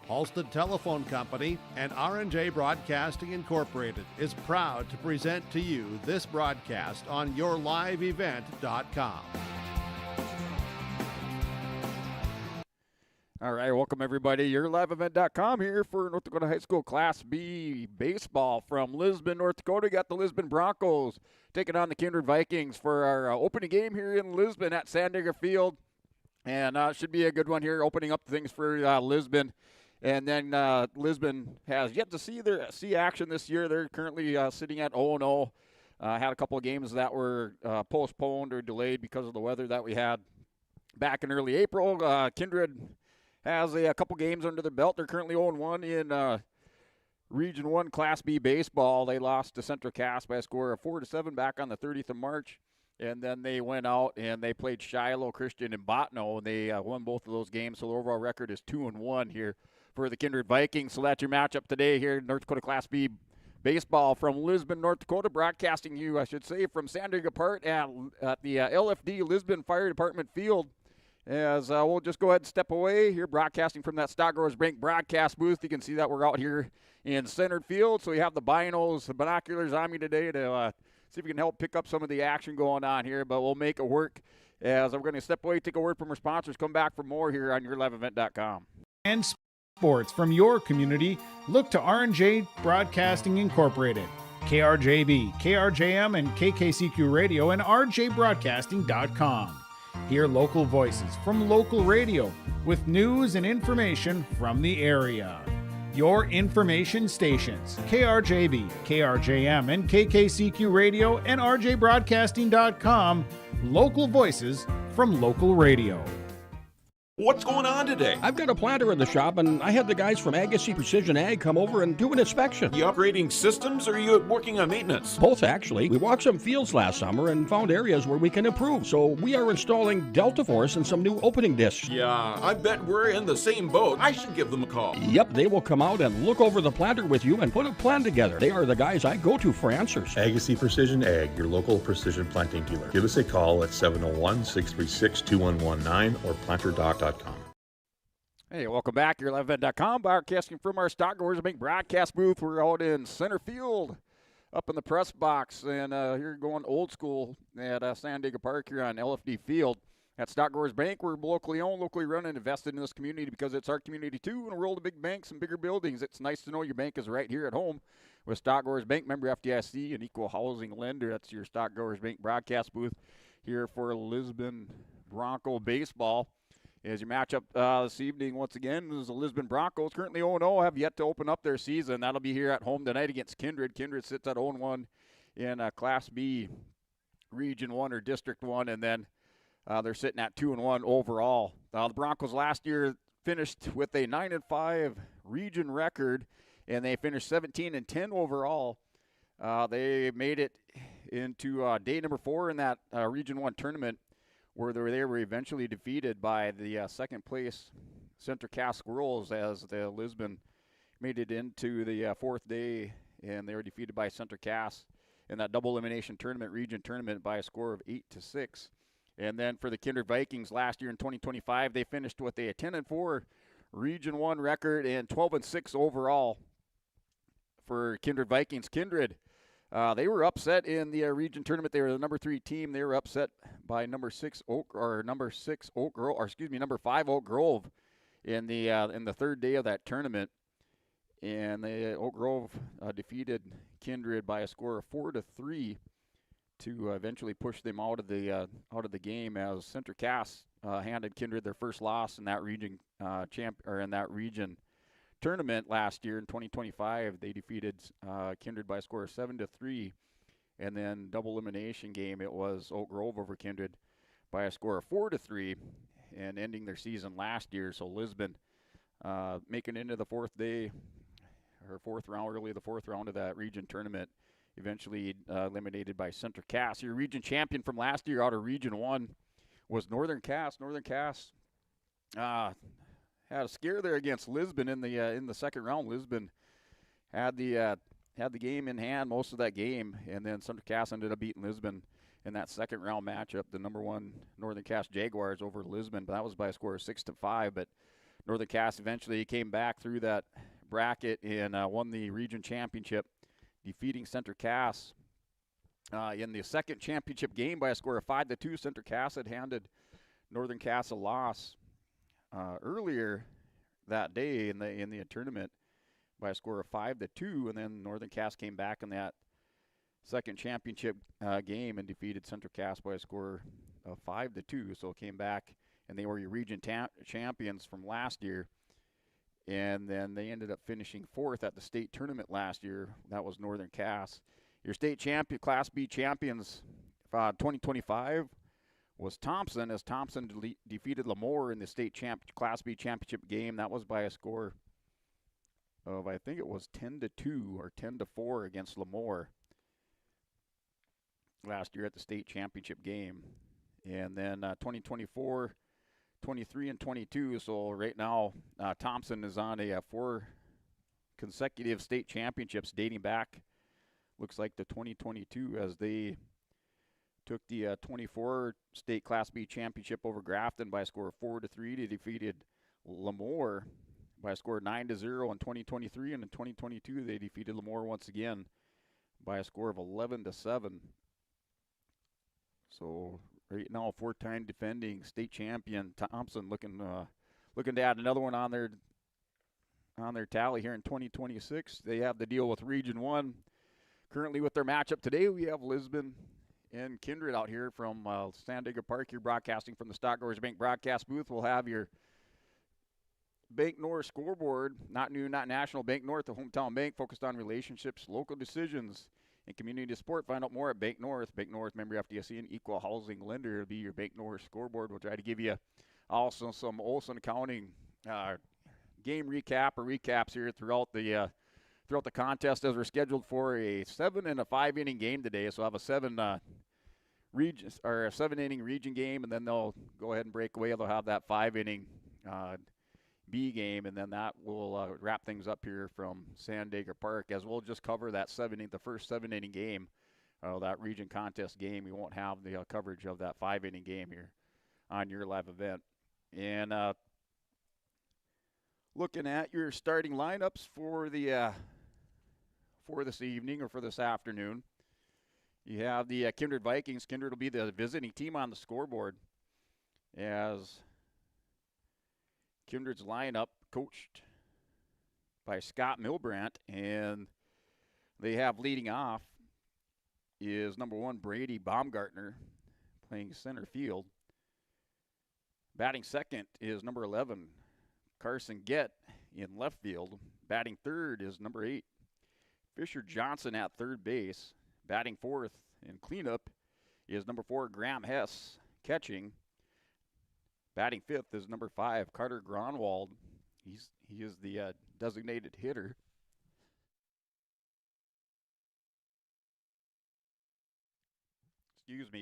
Halstead Telephone Company and R&J Broadcasting Incorporated is proud to present to you this broadcast on yourliveevent.com. All right, welcome everybody. Yourliveevent.com here for North Dakota High School Class B baseball from Lisbon, North Dakota. Got the Lisbon Broncos taking on the Kindred Vikings for our opening game here in Lisbon at Sandigger Field. And it should be a good one here, opening up things for Lisbon. And then Lisbon has yet to see action this year. They're currently sitting at 0-0. Had a couple of games that were postponed or delayed because of the weather that we had back in early April. Kindred has a couple games under their belt. They're currently 0-1 in Region 1 Class B baseball. They lost to Central Cass by a score of 4-7 back on the 30th of March. And then they went out and they played Shiloh Christian and Botno, and they won both of those games. So the overall record is 2-1 here for the Kindred Vikings. So that's your matchup today here in North Dakota Class B baseball from Lisbon, North Dakota. Broadcasting you, I should say, from Sandigger Park at the LFD Lisbon Fire Department Field. As we'll just go ahead and step away here, broadcasting from that Stock Growers Bank broadcast booth. You can see that we're out here in center field. So we have the binos, the binoculars on me today to see if we can help pick up some of the action going on here. But we'll make it work as we're going to step away, take a word from our sponsors, come back for more here on yourliveevent.com. And sports from your community, look to R&J Broadcasting Incorporated, KRJB, KRJM, and KKCQ Radio, and rjbroadcasting.com. Hear local voices from local radio with news and information from the area. Your information stations, KRJB, KRJM, and KKCQ Radio, and rjbroadcasting.com. Local voices from local radio. What's going on today? I've got a planter in the shop, and I had the guys from Agassi Precision Ag come over and do an inspection. You upgrading systems, or are you working on maintenance? Both, actually. We walked some fields last summer and found areas where we can improve. So we are installing Delta Force and some new opening discs. Yeah, I bet we're in the same boat. I should give them a call. Yep, they will come out and look over the planter with you and put a plan together. They are the guys I go to for answers. Agassi Precision Ag, your local precision planting dealer. Give us a call at 701-636-2119 or planterdoc.com. Hey, welcome back. Yourliveevent.com, broadcasting from our Stock Growers Bank broadcast booth. We're out in center field, up in the press box, and here going old school at Sandigger Park here on LFD Field. At Stock Growers Bank, we're locally owned, locally run, and invested in this community because it's our community too. In a world of big banks and bigger buildings, it's nice to know your bank is right here at home with Stock Growers Bank, member FDIC, an equal housing lender. That's your Stock Growers Bank broadcast booth here for Lisbon Bronco baseball. As your matchup this evening, once again, is the Lisbon Broncos, currently 0-0, have yet to open up their season. That'll be here at home tonight against Kindred. Kindred sits at 0-1 in Class B, Region 1 or District 1, and then they're sitting at 2-1 overall. The Broncos last year finished with a 9-5 region record, and they finished 17-10 overall. They made it into day number 4 in that Region 1 tournament, where they were eventually defeated by the second place Central Cass Squirrels as the Lisbon made it into the fourth day, and they were defeated by Central Cass in that double elimination tournament, region tournament, by a score of 8-6. And then for the Kindred Vikings last year in 2025, they finished with a 10-4 Region 1 record and 12-6 overall for Kindred Vikings. Kindred, they were upset in the region tournament. They were the number 3 team. They were upset by number 5 Oak Grove in the third day of that tournament. And the Oak Grove defeated Kindred by a score of 4-3 to eventually push them out of the game, as Central Cass handed Kindred their first loss in that region tournament last year in 2025. They defeated Kindred by a score of 7-3, and then double elimination game, it was Oak Grove over Kindred by a score of 4-3, and ending their season last year. So Lisbon making it into the fourth round of that region tournament, eventually eliminated by Central Cass. Your region champion from last year out of Region 1 was Northern Cass. Northern Cass had a scare there against Lisbon in the second round. Lisbon had the game in hand most of that game, and then Central Cass ended up beating Lisbon in that second round matchup, the number 1 Northern Cass Jaguars over Lisbon, but that was by a score of 6-5. But Northern Cass eventually came back through that bracket and won the region championship, defeating Center Cass in the second championship game by a score of 5-2. Center Cass had handed Northern Cass a loss earlier that day in the tournament by a score of 5-2, and then Northern Cass came back in that second championship game and defeated Center Cass by a score of 5-2. So it came back, and they were your region champions from last year. And then they ended up finishing 4th at the state tournament last year. That was Northern Cass. Your state champion, Class B champions 2025 was Thompson, as Thompson defeated Lemoore in the state Class B championship game. That was by a score of, I think it was 10-2 or 10-4 against Lemoore last year at the state championship game. And then 2024, 23, and 22. So right now, Thompson is on a 4 consecutive state championships dating back, looks like, to 2022, as they took the 24 state Class B championship over Grafton by a score of 4-3. They defeated Lemoore by a score of 9-0 in 2023, and in 2022 they defeated Lemoore once again by a score of 11-7. So right now, 4-time defending state champion Thompson looking to add another one on their tally here in 2026. They have to deal with Region 1. Currently with their matchup today, we have Lisbon and Kindred out here from Sandager Park. You're broadcasting from the Stock Growers Bank broadcast booth. We'll have your Bank North scoreboard, not new, not national. Bank North, the hometown bank focused on relationships, local decisions, and community support. Find out more at Bank North. Bank North, member FDIC, and equal housing lender. It'll be your Bank North scoreboard. We'll try to give you also some Olson Accounting game recap or recaps here throughout the contest, as we're scheduled for a 7 and a 5 inning game today. So I'll have a 7 inning region game, and then they'll go ahead and break away. They'll have that 5 inning B game, and then that will wrap things up here from Sandager Park, as we'll just cover that the first 7 inning game, that region contest game. We won't have the coverage of that 5 inning game here on your live event. And looking at your starting lineups for this evening or for this afternoon, you have the Kindred Vikings. Kindred will be the visiting team on the scoreboard, as Kindred's lineup coached by Scott Milbrandt, and they have leading off is number 1 Brady Baumgartner, playing center field. Batting second is number 11 Carson Gett in left field. Batting third is number 8 Fisher Johnson at third base. Batting fourth in cleanup is number 4 Graham Hess catching. Batting fifth is number 5 Carter Gronwald. He is the designated hitter.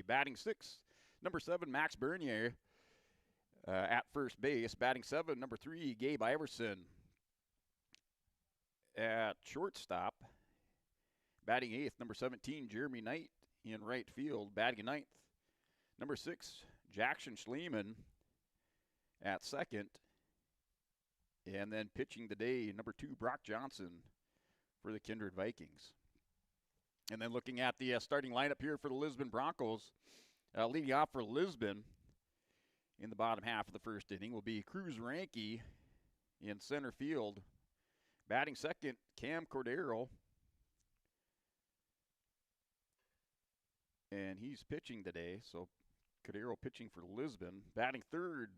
Batting sixth, number 7 Max Bernier at first base. Batting 7, number 3 Gabe Iverson at shortstop. Batting 8th, number 17 Jeremy Knight in right field. Batting 9th, number 6 Jackson Schleeman at second. And then pitching today, number 2 Brock Johnson for the Kindred Vikings. And then looking at the starting lineup here for the Lisbon Broncos, leading off for Lisbon in the bottom half of the first inning will be Cruz Ranke in center field. Batting second, Cam Cordero. And he's pitching today, so Cordero pitching for Lisbon. Batting third,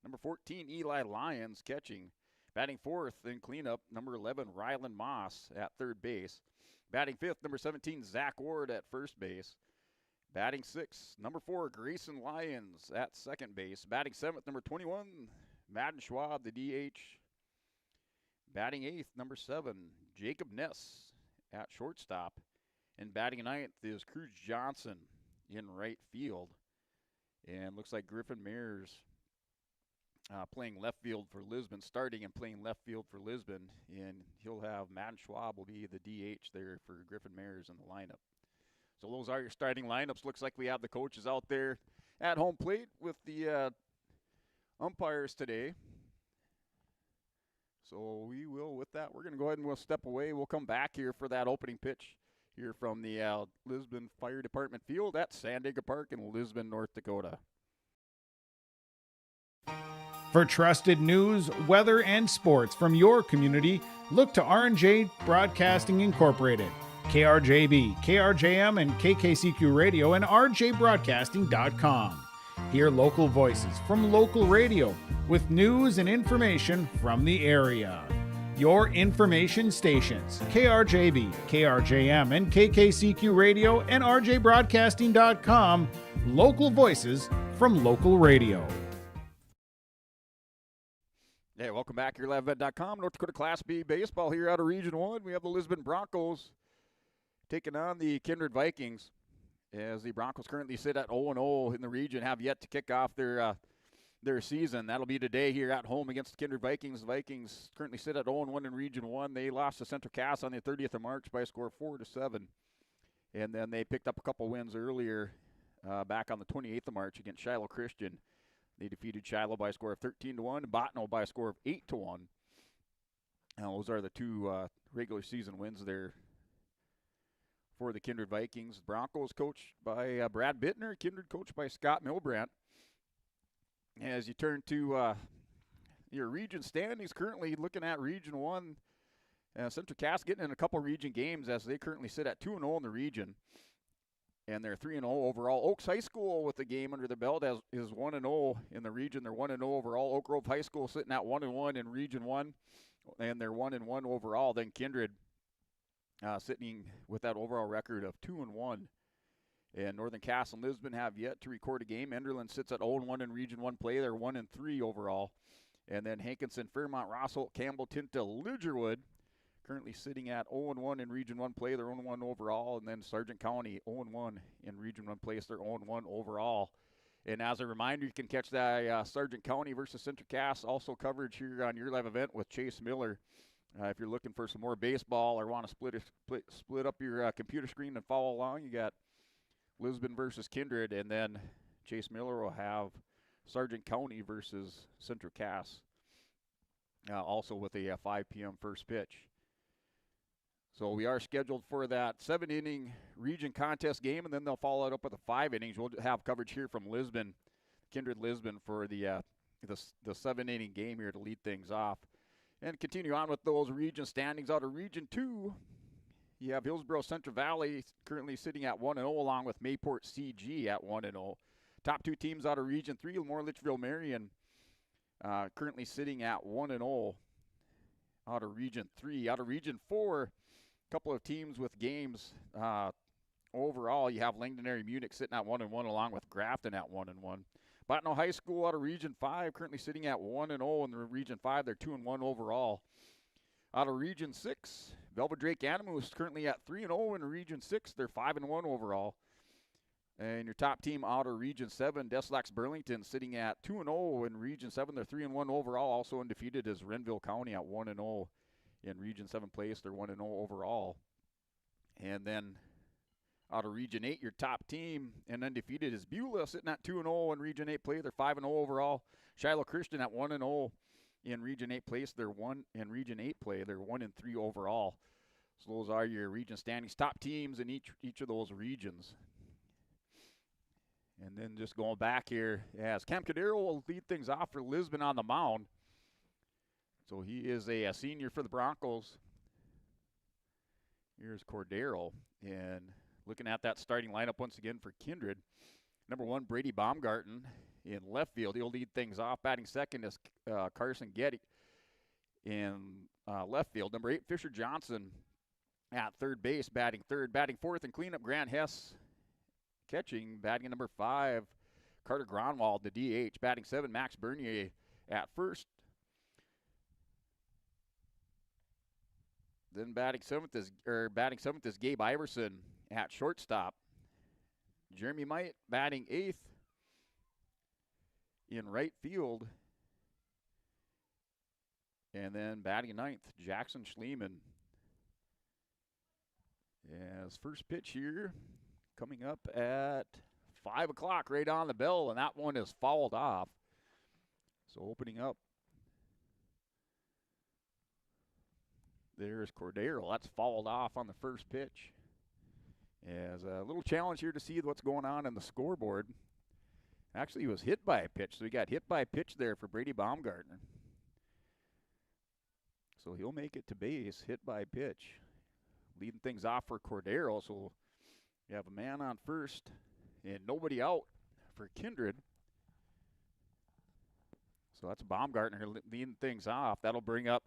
number 14, Eli Lyons catching. Batting fourth in cleanup, number 11, Rylan Moss at third base. Batting fifth, number 17, Zach Ward at first base. Batting sixth, number 4, Grayson Lyons at second base. Batting seventh, number 21, Madden Schwab, the DH. Batting eighth, number 7, Jacob Ness at shortstop. And batting ninth is Cruz Johnson in right field. And looks like Griffin Mears playing left field for Lisbon, starting and playing left field for Lisbon. And he'll have Madden Schwab will be the DH there for Griffin Mears in the lineup. So those are your starting lineups. Looks like we have the coaches out there at home plate with the umpires today. So we will, with that, we're going to go ahead and we'll step away. We'll come back here for that opening pitch here from the Lisbon Fire Department field at Sandiego Park in Lisbon, North Dakota. For trusted news, weather, and sports from your community, look to R&J Broadcasting Incorporated, KRJB, KRJM, and KKCQ Radio, and rjbroadcasting.com. Hear local voices from local radio with news and information from the area. Your information stations, KRJB, KRJM, and KKCQ Radio, and rjbroadcasting.com. Local voices from local radio. Hey, welcome back here, LiveEvent.com. North Dakota Class B baseball here out of Region 1. We have the Lisbon Broncos taking on the Kindred Vikings, as the Broncos currently sit at 0-0 in the region, have yet to kick off their season. That'll be today here at home against the Kindred Vikings. The Vikings currently sit at 0-1 in Region 1. They lost to Central Cass on the 30th of March by a score of 4-7. And then they picked up a couple wins earlier back on the 28th of March against Shiloh Christian. They defeated Shiloh by a score of 13-1, Botno by a score of 8-1. Now, those are the two regular season wins there for the Kindred Vikings. Broncos coached by Brad Bittner, Kindred coached by Scott Milbrandt. As you turn to your region standings, currently looking at Region 1, Central Cass getting in a couple region games as they currently sit at 2-0 in the region. And they're 3-0 overall. Oaks High School with the game under the belt is 1-0 in the region. They're 1-0 overall. Oak Grove High School sitting at 1-1 in Region 1, and they're 1-1 overall. Then Kindred sitting with that overall record of 2-1. And Northern Cass and Lisbon have yet to record a game. Enderlin sits at 0-1 in Region 1 play. They're 1-3 overall. And then Hankinson, Fairmont, Rossholt, Campbell, Tinta, Lidgerwood currently sitting at 0-1 in Region 1 play. They're 0-1 overall. And then Sargent County 0-1 in Region 1 play. They're 0-1 overall. And as a reminder, you can catch that Sargent County versus Central Cass also coverage here on your live event with Chase Miller. If you're looking for some more baseball or want to split up your computer screen and follow along, you got Lisbon versus Kindred, and then Chase Miller will have Sargent County versus Central Cass, also with a 5 p.m. first pitch. So we are scheduled for that 7-inning region contest game, and then they'll follow it up with a 5 innings. We'll have coverage here from Lisbon, Kindred Lisbon, for the 7-inning game here to lead things off. And continue on with those region standings. Out of Region 2, you have Hillsborough Central Valley currently sitting at 1-0, along with Mayport CG at 1-0. Top two teams out of Region 3, Lemoore Litchfield Marion, currently sitting at 1-0 out of Region 3. Out of Region 4, a couple of teams with games overall. You have Langdon Munich sitting at 1-1, along with Grafton at 1-1. Botno High School out of Region 5, currently sitting at 1-0 in the Region 5. They're 2-1 overall. Out of Region 6, Velvet Drake Animus currently at 3-0 in Region 6. They're 5-1 overall. And your top team out of Region 7, Deslax Burlington, sitting at 2-0 in Region 7. They're 3-1 overall. Also undefeated is Renville County at 1-0 in Region 7 place. They're 1-0 overall. And then out of Region 8, your top team and undefeated is Beulah, sitting at 2-0 in Region 8 play. They're 5-0 overall. Shiloh Christian at 1-0 in Region 8 place. They're 1 in Region 8 play. They're 1-3 overall. So those are your region standings. Top teams in each of those regions. And then just going back here, as Cam Cadero will lead things off for Lisbon on the mound. So he is a senior for the Broncos. Here's Cordero. And looking at that starting lineup once again for Kindred. Number 1, Brady Baumgarten in left field. He'll lead things off. Batting second is Carson Getty in left field. Number 8, Fisher Johnson at third base, batting third. Batting fourth and cleanup, Grant Hess catching. Batting number 5, Carter Gronwald, the DH. Batting 7, Max Bernier at first. Then batting seventh is Gabe Iverson at shortstop. Jeremy Might batting 8th in right field. And then batting 9th, Jackson Schliemann. As first pitch here coming up at 5 o'clock, right on the bell, and that one is fouled off. So opening up, there's Cordero. That's fouled off on the first pitch. As a little challenge here to see what's going on in the scoreboard. Actually, he was hit by a pitch, so he got hit by a pitch there for Brady Baumgartner. So he'll make it to base, hit by a pitch. Leading things off for Cordero, so you have a man on first and nobody out for Kindred. So that's Baumgartner leading things off. That'll bring up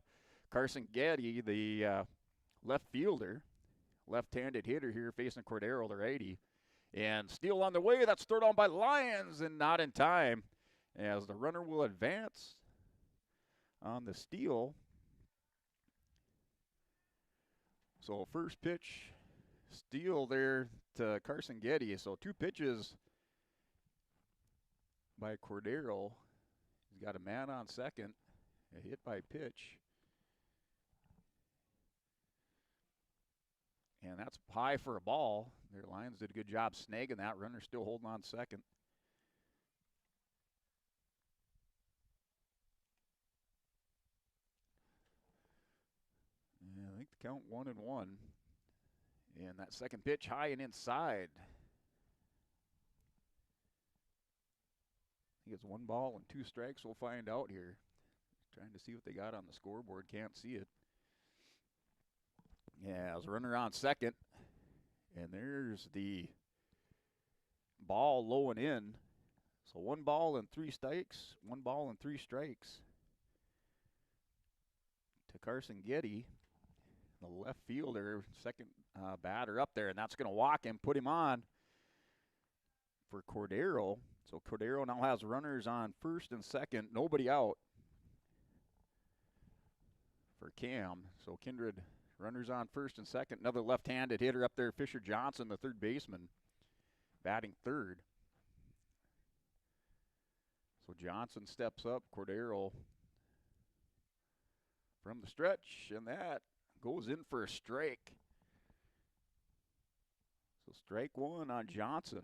Carson Getty, the left fielder, left-handed hitter here facing Cordero, the righty. And steal on the way. That's thrown on by Lions and not in time as the runner will advance on the steal. So first pitch, steal there to Carson Getty. So 2 pitches by Cordero. He's got a man on second, a hit by pitch. And that's high for a ball. Their Lions did a good job snagging that. Runner still holding on second. Yeah, I think the count 1-1. And that second pitch high and inside. I think it's 1 ball and 2 strikes. We'll find out here. Trying to see what they got on the scoreboard. Can't see it. Yeah, there's a runner on second. And there's the ball low and in. So 1 ball and 3 strikes. 1 ball and 3 strikes to Carson Getty, the left fielder, second batter up there. And that's going to walk him, put him on for Cordero. So Cordero now has runners on first and second. Nobody out for Cam. So Kindred runners on first and second. Another left-handed hitter up there, Fisher Johnson, the third baseman, batting third. So Johnson steps up. Cordero from the stretch, and that goes in for a strike. So strike 1 on Johnson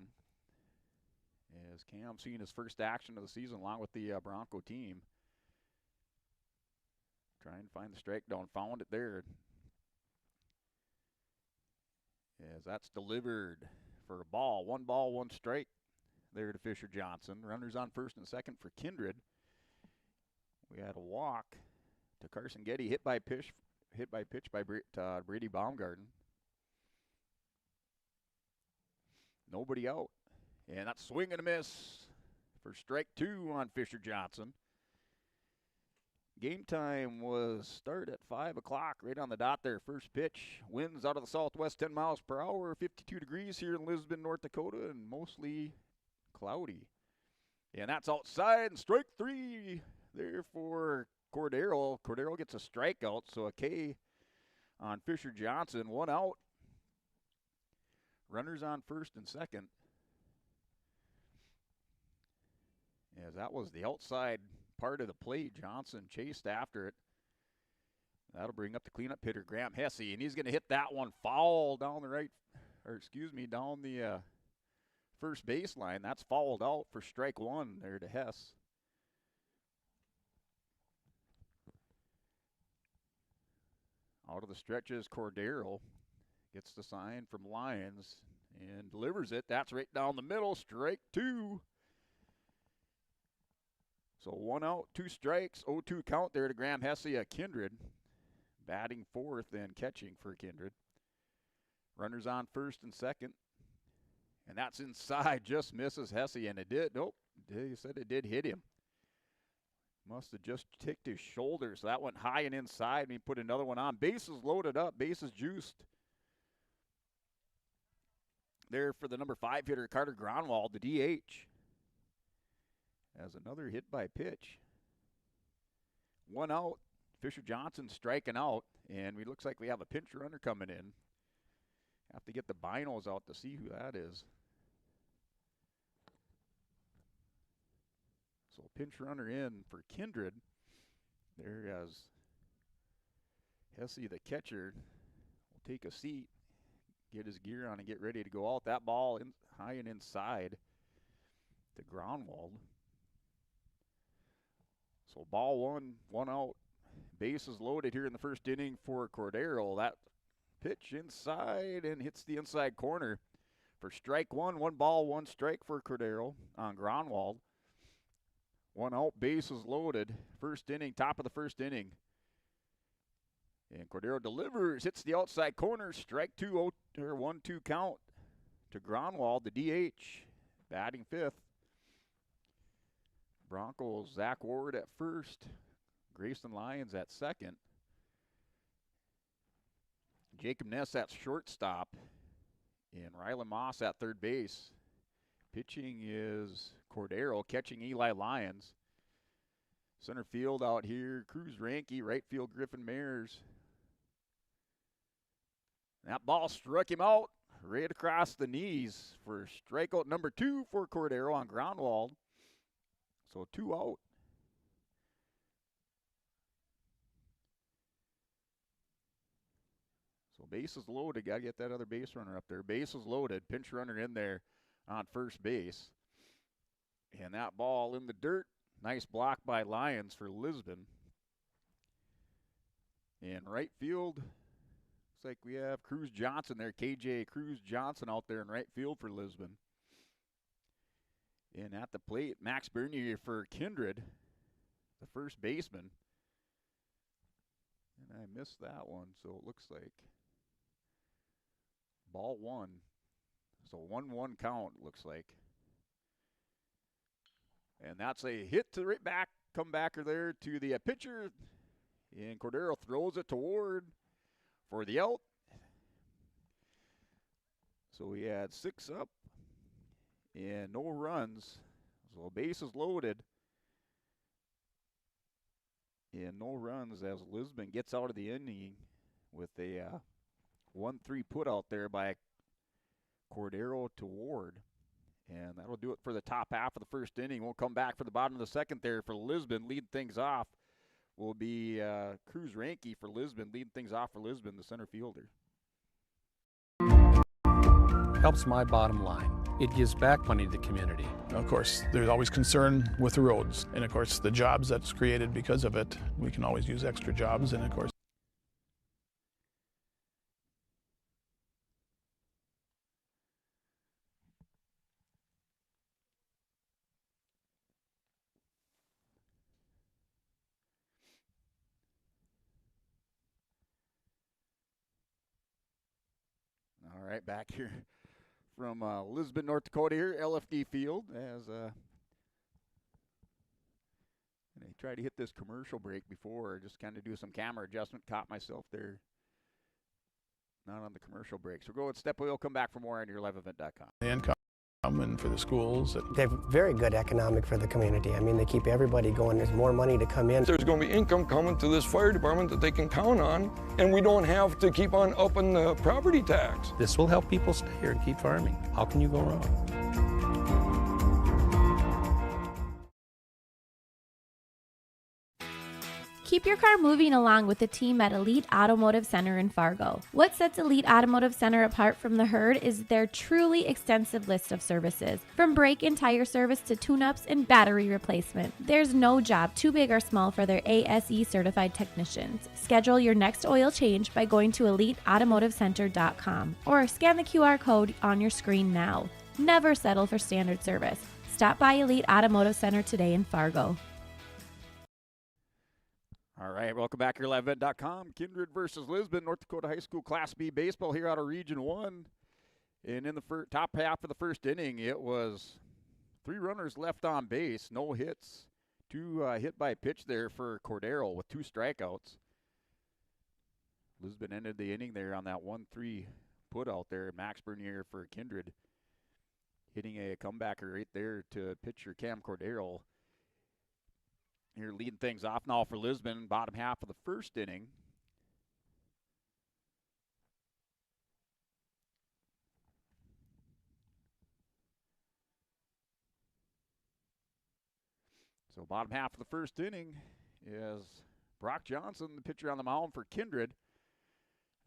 as Cam seeing his first action of the season along with the Bronco team. Trying to find the strike down, found it there. As that's delivered for a ball. 1 ball, 1 strike there to Fisher Johnson. Runners on first and second for Kindred. We had a walk to Carson Getty, hit by pitch by Brady Baumgarten. Nobody out. And that's swing and a miss for strike 2 on Fisher Johnson. Game time was start at 5 o'clock, right on the dot there. First pitch, winds out of the southwest 10 miles per hour, 52 degrees here in Lisbon, North Dakota, and mostly cloudy. And that's outside, and strike 3 there for Cordero. Cordero gets a strikeout, so a K on Fisher Johnson, 1 out. Runners on first and second. As that was the outside part of the plate. Johnson chased after it. That'll bring up the cleanup hitter, Graham Hesse, and he's going to hit that one foul down down the first baseline. That's fouled out for strike 1 there to Hesse. Out of the stretches, Cordero gets the sign from Lions and delivers it. That's right down the middle, strike 2. So 1 out, 2 strikes, 0-2 count there to Graham Hesse at Kindred. Batting fourth and catching for Kindred. Runners on first and second. And that's inside, just misses Hesse, and it did. Nope, he said it did hit him. Must have just ticked his shoulder, so that went high and inside, and he put another one on. Bases loaded up, bases juiced. There for the number 5 hitter, Carter Gronwald, the DH. As another hit by pitch. 1 out. Fisher Johnson striking out. And it looks like we have a pinch runner coming in. Have to get the binos out to see who that is. So pinch runner in for Kindred. There as Hesse, the catcher, will take a seat. get his gear on and get ready to go out. That ball high and inside to Groundwald. So ball one, one out. Bases loaded here in the first inning for Cordero. That pitch inside and hits the inside corner for strike one. 1 ball, 1 strike for Cordero on Groundwald. 1 out, bases loaded. First inning, top of the first inning. And Cordero delivers, hits the outside corner. Strike 2, 1-2 count to Groundwald, the DH, batting 5th. Broncos, Zach Ward at first. Grayson Lyons at second. Jacob Ness at shortstop. And Rylan Moss at third base. Pitching is Cordero, catching Eli Lyons. Center field out here, Cruz Ranke, right field Griffin Mayers. That ball struck him out right across the knees for strikeout number 2 for Cordero on Groundwald. So 2 out. So bases loaded. Got to get that other base runner up there. Bases loaded. Pinch runner in there on first base. And that ball in the dirt. Nice block by Lyons for Lisbon. And right field, looks like we have Cruz Johnson there. KJ Cruz Johnson out there in right field for Lisbon. And at the plate, Max Bernier for Kindred, the first baseman. And I missed that one, so it looks like ball 1. So 1-1 count, looks like. And that's a hit to right back, comebacker there to the pitcher. And Cordero throws it to Ward for the out. So we had 6 up and no runs. So bases loaded. And no runs as Lisbon gets out of the inning with a 1-3 put out there by Cordero to Ward. And that'll do it for the top half of the first inning. We'll come back for the bottom of the second there for Lisbon. Leading things off will be Cruz Ranke for Lisbon. Leading things off for Lisbon, the center fielder. Helps my bottom line. It gives back money to the community. Of course, there's always concern with the roads. And of course, the jobs that's created because of it, we can always use extra jobs. And of course, All right, back here from Lisbon, North Dakota here, LFD Field, as and I tried to hit this commercial break before, just kind of do some camera adjustment, caught myself there. Not on the commercial break. So go and step away, we'll come back for more on yourliveevent.com. the income and for the schools. They're very good economic for the community. I mean, they keep everybody going. There's more money to come in. There's going to be income coming to this fire department that they can count on, and we don't have to keep on upping the property tax. This will help people stay here and keep farming. How can you go wrong? Keep your car moving along with the team at Elite Automotive Center in Fargo. What sets Elite Automotive Center apart from the herd is their truly extensive list of services. From brake and tire service to tune-ups and battery replacement, there's no job too big or small for their ASE certified technicians. Schedule your next oil change by going to EliteAutomotiveCenter.com or scan the QR code on your screen now. Never settle for standard service. Stop by Elite Automotive Center today in Fargo. All right, welcome back here, LiveEvent.com. Kindred versus Lisbon, North Dakota High School Class B baseball here out of Region 1. And in the top half of the first inning, it was 3 runners left on base, no hits. 2 hit by pitch there for Cordero with 2 strikeouts. Lisbon ended the inning there on that 1-3 put out there. Max Bernier for Kindred hitting a comebacker right there to pitcher Cam Cordero. Here leading things off now for Lisbon, bottom half of the first inning. So bottom half of the first inning is Brock Johnson, the pitcher on the mound for Kindred.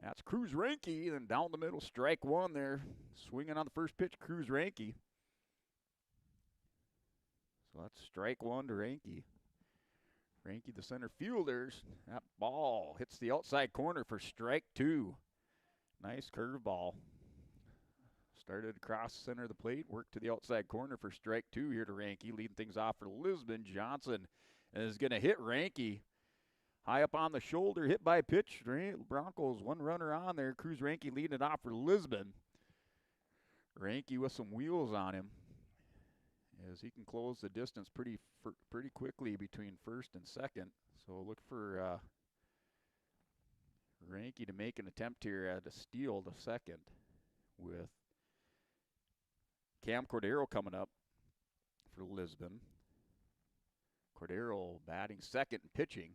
That's Cruz Ranke, and down the middle, strike one there. Swinging on the first pitch, Cruz Ranke. So that's strike one to Ranke. Ranke, the center fielders. That ball hits the outside corner for strike two. Nice curveball. Started across the center of the plate, worked to the outside corner for strike two here to Ranke. Leading things off for Lisbon. Johnson is going to hit Ranke. High up on the shoulder, hit by pitch. Broncos, one runner on there. Cruz Ranke leading it off for Lisbon. Ranke with some wheels on him, as he can close the distance pretty quickly between first and second. So look for Ranke to make an attempt here at a steal to second, with Cam Cordero coming up for Lisbon. Cordero batting second and pitching.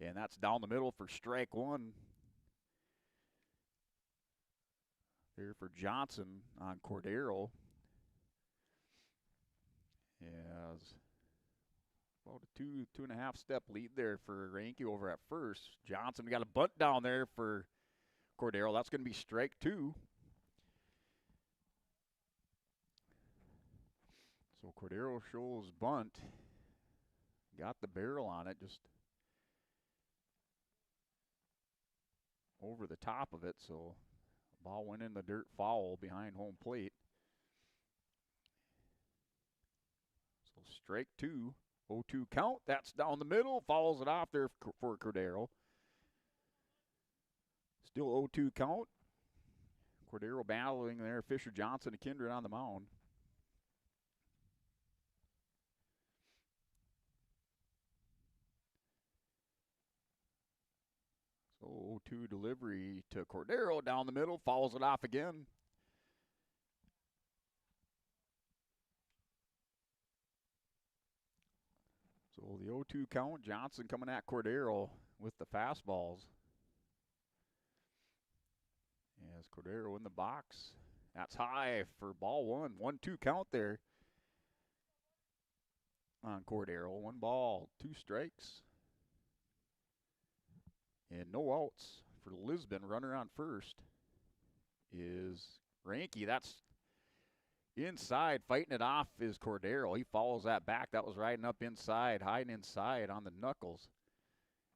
And that's down the middle for strike one. There for Johnson on Cordero. As about a two and a half step lead there for Ranke over at first. Johnson got a bunt down there for Cordero. That's going to be strike two. So Cordero shows bunt. Got the barrel on it, just over the top of it, so the ball went in the dirt, foul behind home plate. So strike two, 0-2 count. That's down the middle, fouls it off there for Cordero. Still 0-2 count. Cordero battling there, Fisher Johnson and Kindred on the mound. So 0-2 delivery to Cordero down the middle, fouls it off again. So the 0-2 count, Johnson coming at Cordero with the fastballs. As Cordero in the box, that's high for ball one. 1-2 count there on Cordero. 1 ball, 2 strikes. And no outs for Lisbon. Runner on first is Ranke. That's inside. Fighting it off is Cordero. He follows that back. That was riding up inside, hiding inside on the knuckles.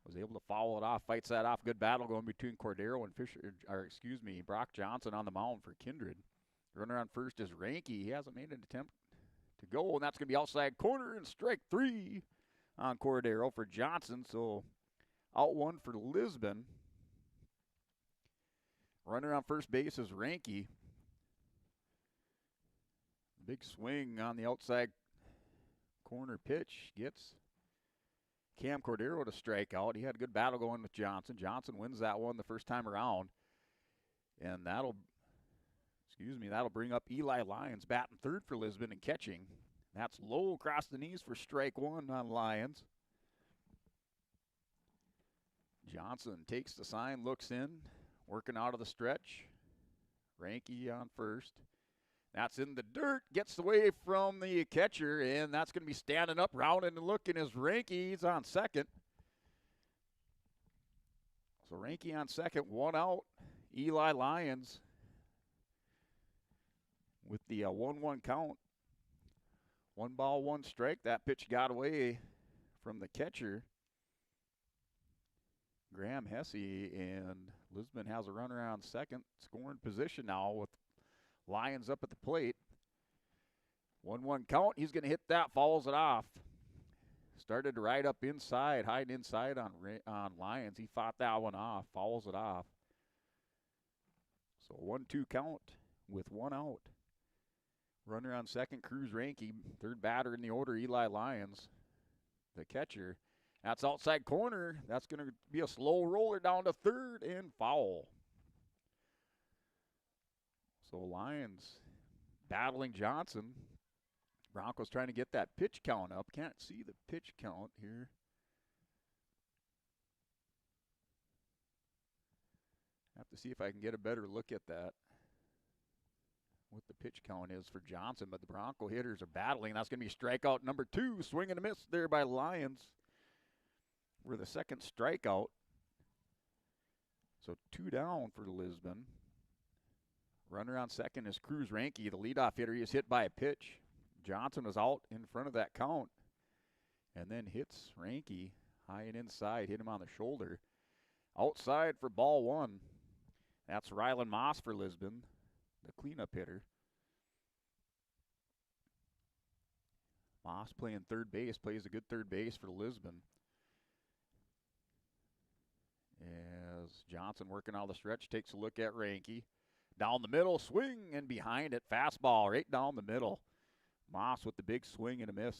Was able to follow it off, fights that off. Good battle going between Cordero and Brock Johnson on the mound for Kindred. Runner on first is Ranke. He hasn't made an attempt to go, and that's going to be outside corner and strike 3 on Cordero for Johnson. So out 1 for Lisbon. Runner on first base is Ranke. Big swing on the outside corner pitch. Gets Cam Cordero to strike out. He had a good battle going with Johnson. Johnson wins that one the first time around. And that'll bring up Eli Lyons batting third for Lisbon and catching. That's low across the knees for strike 1 on Lyons. Johnson takes the sign, looks in, working out of the stretch. Ranke on first. That's in the dirt, gets away from the catcher, and that's going to be standing up, rounding and looking as Ranke. He's on second. So Ranke on second, 1 out. Eli Lyons with the 1-1 count. 1 ball, 1 strike. That pitch got away from the catcher, Graham Hesse, and Lisbon has a runner on second, scoring position now with Lyons up at the plate. 1-1 count. He's going to hit that, fouls it off. Started to ride up inside, hiding inside on Lyons. He fought that one off, fouls it off. So 1-2 count with 1 out. Runner on second, Cruz Ranke. Third batter in the order, Eli Lyons, the catcher. That's outside corner. That's going to be a slow roller down to third and foul. So Lyons battling Johnson. Broncos trying to get that pitch count up. Can't see the pitch count here. Have to see if I can get a better look at that, what the pitch count is for Johnson. But the Bronco hitters are battling. That's going to be strikeout number 2. Swing and a miss there by Lyons for the second strikeout. So 2 down for Lisbon. Runner on second is Cruz Ranke, the leadoff hitter. He is hit by a pitch. Johnson was out in front of that count and then hits Ranke high and inside, hit him on the shoulder. Outside for ball 1. That's Rylan Moss for Lisbon, the cleanup hitter. Moss playing third base, plays a good third base for Lisbon. As Johnson working out the stretch, takes a look at Ranke. Down the middle, swing, and behind it, fastball right down the middle. Moss with the big swing and a miss.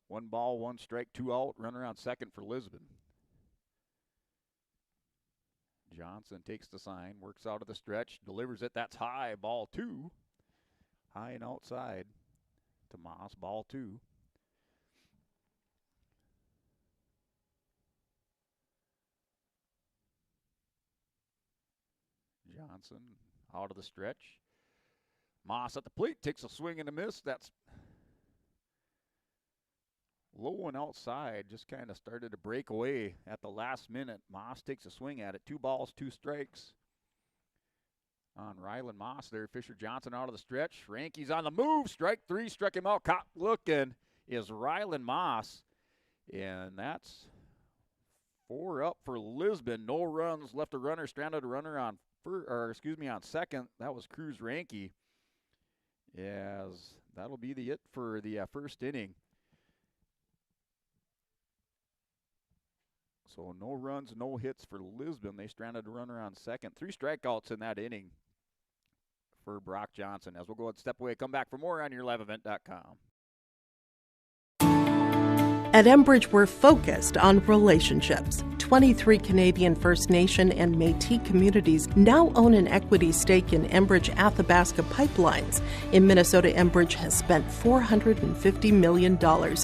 1 ball, 1 strike, 2 out, runner on second for Lisbon. Johnson takes the sign, works out of the stretch, delivers it. That's high, ball 2. High and outside to Moss, ball 2. Johnson out of the stretch. Moss at the plate, takes a swing and a miss. That's low and outside, just kind of started to break away at the last minute. Moss takes a swing at it. 2 balls, 2 strikes on Rylan Moss there. Fisher Johnson out of the stretch. Ranke's on the move. Strike 3, struck him out. Caught looking is Rylan Moss. And that's 4 up for Lisbon. No runs, left a runner, stranded a runner on second. That was Cruz Ranke. As that'll be it for the first inning. So no runs, no hits for Lisbon. They stranded a runner on second. 3 strikeouts in that inning for Brock Johnson. As we'll go ahead and step away, come back for more on yourliveevent.com. At Enbridge, we're focused on relationships. 23 Canadian First Nation and Métis communities now own an equity stake in Enbridge Athabasca Pipelines. In Minnesota, Enbridge has spent $450 million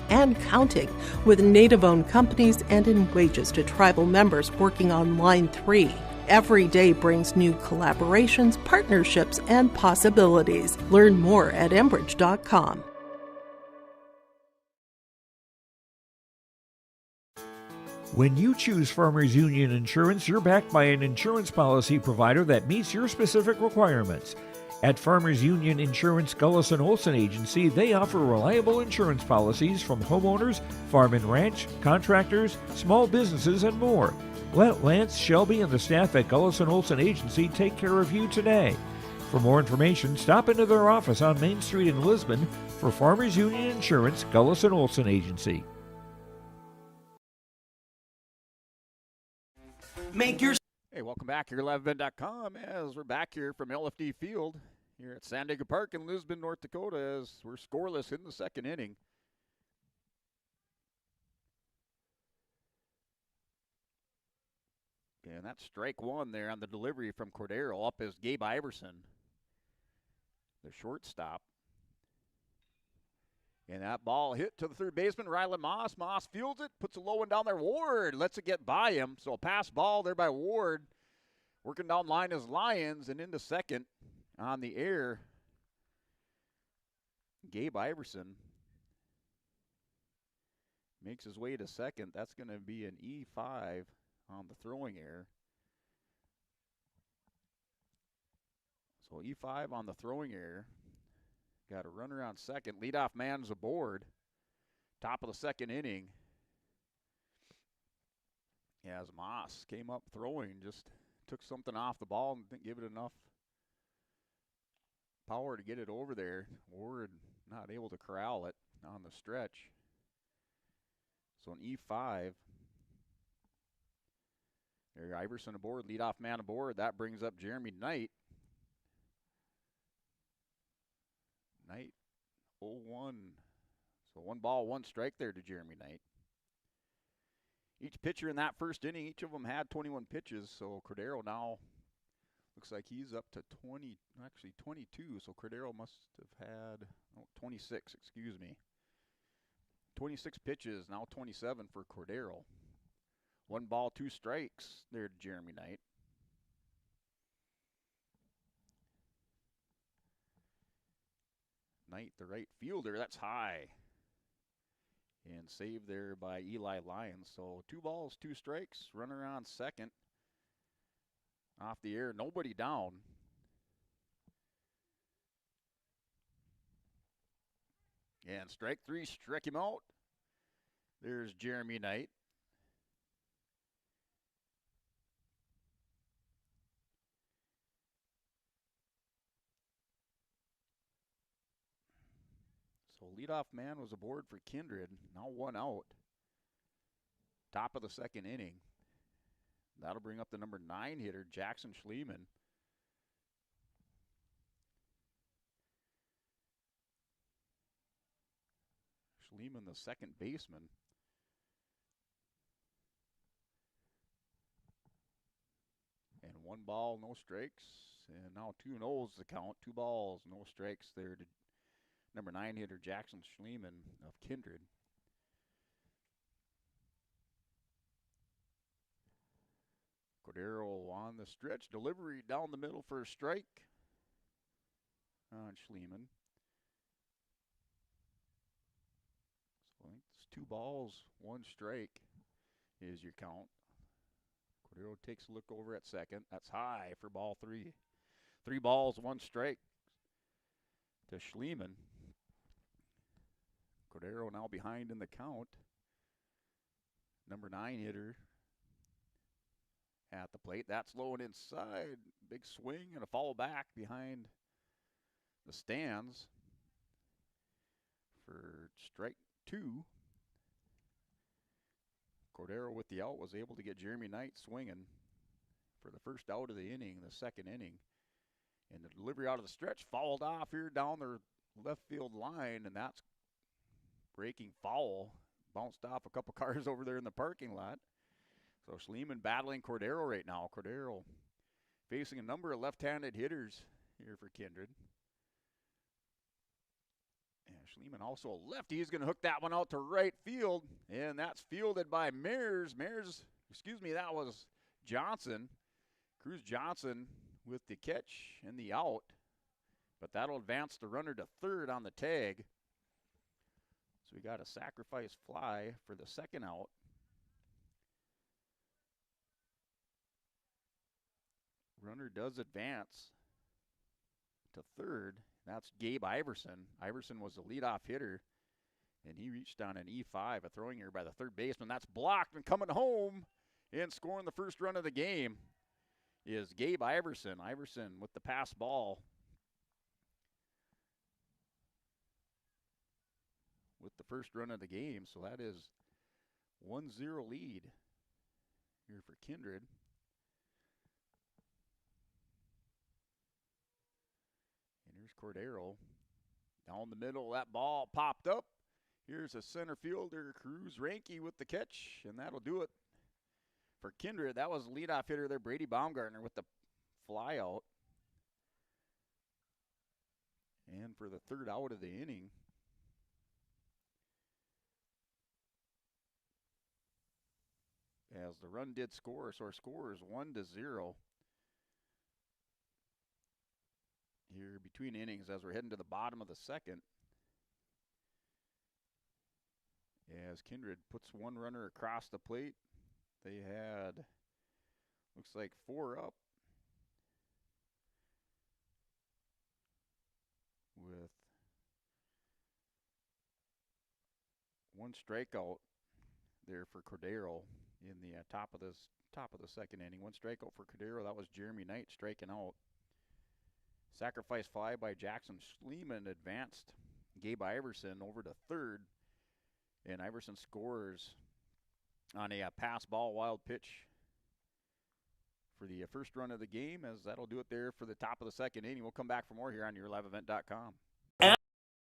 and counting, with Native-owned companies and in wages to tribal members working on Line 3. Every day brings new collaborations, partnerships, and possibilities. Learn more at Enbridge.com. When you choose Farmers Union Insurance, you're backed by an insurance policy provider that meets your specific requirements. At Farmers Union Insurance Gullison Olson Agency, they offer reliable insurance policies from homeowners, farm and ranch, contractors, small businesses, and more. Let Lance, Shelby, and the staff at Gullison Olson Agency take care of you today. For more information, stop into their office on Main Street in Lisbon for Farmers Union Insurance Gullison Olson Agency. Hey, welcome back here at LiveEvent.com as we're back here from LFD Field here at San Diego Park in Lisbon, North Dakota, as we're scoreless in the second inning. And that's strike 1 there on the delivery from Cordero. Up is Gabe Iverson, the shortstop. And that ball hit to the third baseman, Rylan Moss. Moss fields it, puts a low one down there. Ward lets it get by him. So a pass ball there by Ward. Working down line is Lyons, and into second on the air, Gabe Iverson makes his way to second. That's going to be an E5 on the throwing error. So E5 on the throwing error. Got a runner on second. Leadoff man's aboard. Top of the second inning. As Moss came up throwing, just took something off the ball and didn't give it enough power to get it over there. Ward not able to corral it on the stretch. So an E5. There, Iverson aboard, leadoff man aboard. That brings up Jeremy Knight. Knight 0-1. So 1 ball, 1 strike there to Jeremy Knight. Each pitcher in that first inning, each of them had 21 pitches. So Cordero now looks like he's up to 22. So Cordero must have had 26, excuse me. 26 pitches, now 27 for Cordero. 1 ball, 2 strikes there to Jeremy Knight. Knight, the right fielder, that's high. And saved there by Eli Lyons. So 2 balls, 2 strikes. Runner on second. Off the air, nobody down. And strike 3 struck him out. There's Jeremy Knight. So leadoff man was aboard for Kindred. Now 1 out. Top of the second inning. That'll bring up the number 9 hitter, Jackson Schliemann. Schliemann, the second baseman. And 1 ball, no strikes. And now 2-0 is the count. 2 balls, no strikes there to number 9 hitter, Jackson Schliemann of Kindred. Cordero on the stretch. Delivery down the middle for a strike on Schliemann. So I think it's 2 balls, 1 strike is your count. Cordero takes a look over at second. That's high for ball 3. 3 balls, 1 strike to Schliemann. Cordero now behind in the count. Number 9 hitter at the plate. That's low and inside. Big swing and a foul back behind the stands for strike 2. Cordero with the out was able to get Jeremy Knight swinging for the first out of the inning, the second inning. And the delivery out of the stretch fouled off here down the left field line, and that's breaking foul. Bounced off a couple cars over there in the parking lot. So Schliemann battling Cordero right now. Cordero facing a number of left-handed hitters here for Kindred. And Schliemann also a lefty. He's going to hook that one out to right field. And that's fielded by Mears. That was Johnson. Cruz Johnson with the catch and the out. But that'll advance the runner to third on the tag. So we got a sacrifice fly for the second out. Runner does advance to third. That's Gabe Iverson. Iverson was the leadoff hitter, and he reached on an E5, a throwing error by the third baseman. That's blocked, and coming home and scoring the first run of the game is Gabe Iverson. Iverson with the pass ball. With the first run of the game, so that is 1-0 lead here for Kindred. And here's Cordero down the middle. That ball popped up. Here's a center fielder, Cruz Ranke with the catch, and that'll do it for Kindred. That was the leadoff hitter there, Brady Baumgartner with the fly out. And for the third out of the inning, as the run did score, so our score is 1-0 here between innings as we're heading to the bottom of the second. As Kindred puts 1 runner across the plate. They had, looks like 4 up with 1 strikeout there for Cordero in the top of the second inning. 1 strikeout for Cordero. That was Jeremy Knight striking out. Sacrifice fly by Jackson Schliemann advanced Gabe Iverson over to third, and Iverson scores on a pass ball wild pitch for the first run of the game, as that'll do it there for the top of the second inning. We'll come back for more here on yourliveevent.com.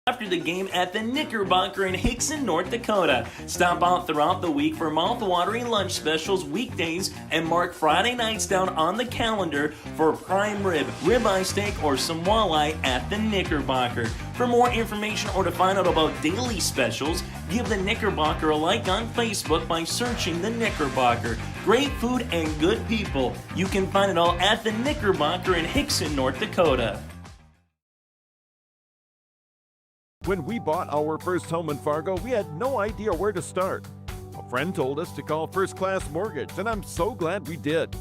After the game at the Knickerbocker in Hickson, North Dakota. Stop out throughout the week for mouth-watering lunch specials weekdays and mark Friday nights down on the calendar for prime rib, ribeye steak, or some walleye at the Knickerbocker. For more information or to find out about daily specials, give the Knickerbocker a like on Facebook by searching the Knickerbocker. Great food and good people. You can find it all at the Knickerbocker in Hickson, North Dakota. When we bought our first home in Fargo, we had no idea where to start. A friend told us to call First Class Mortgage, and I'm so glad we did.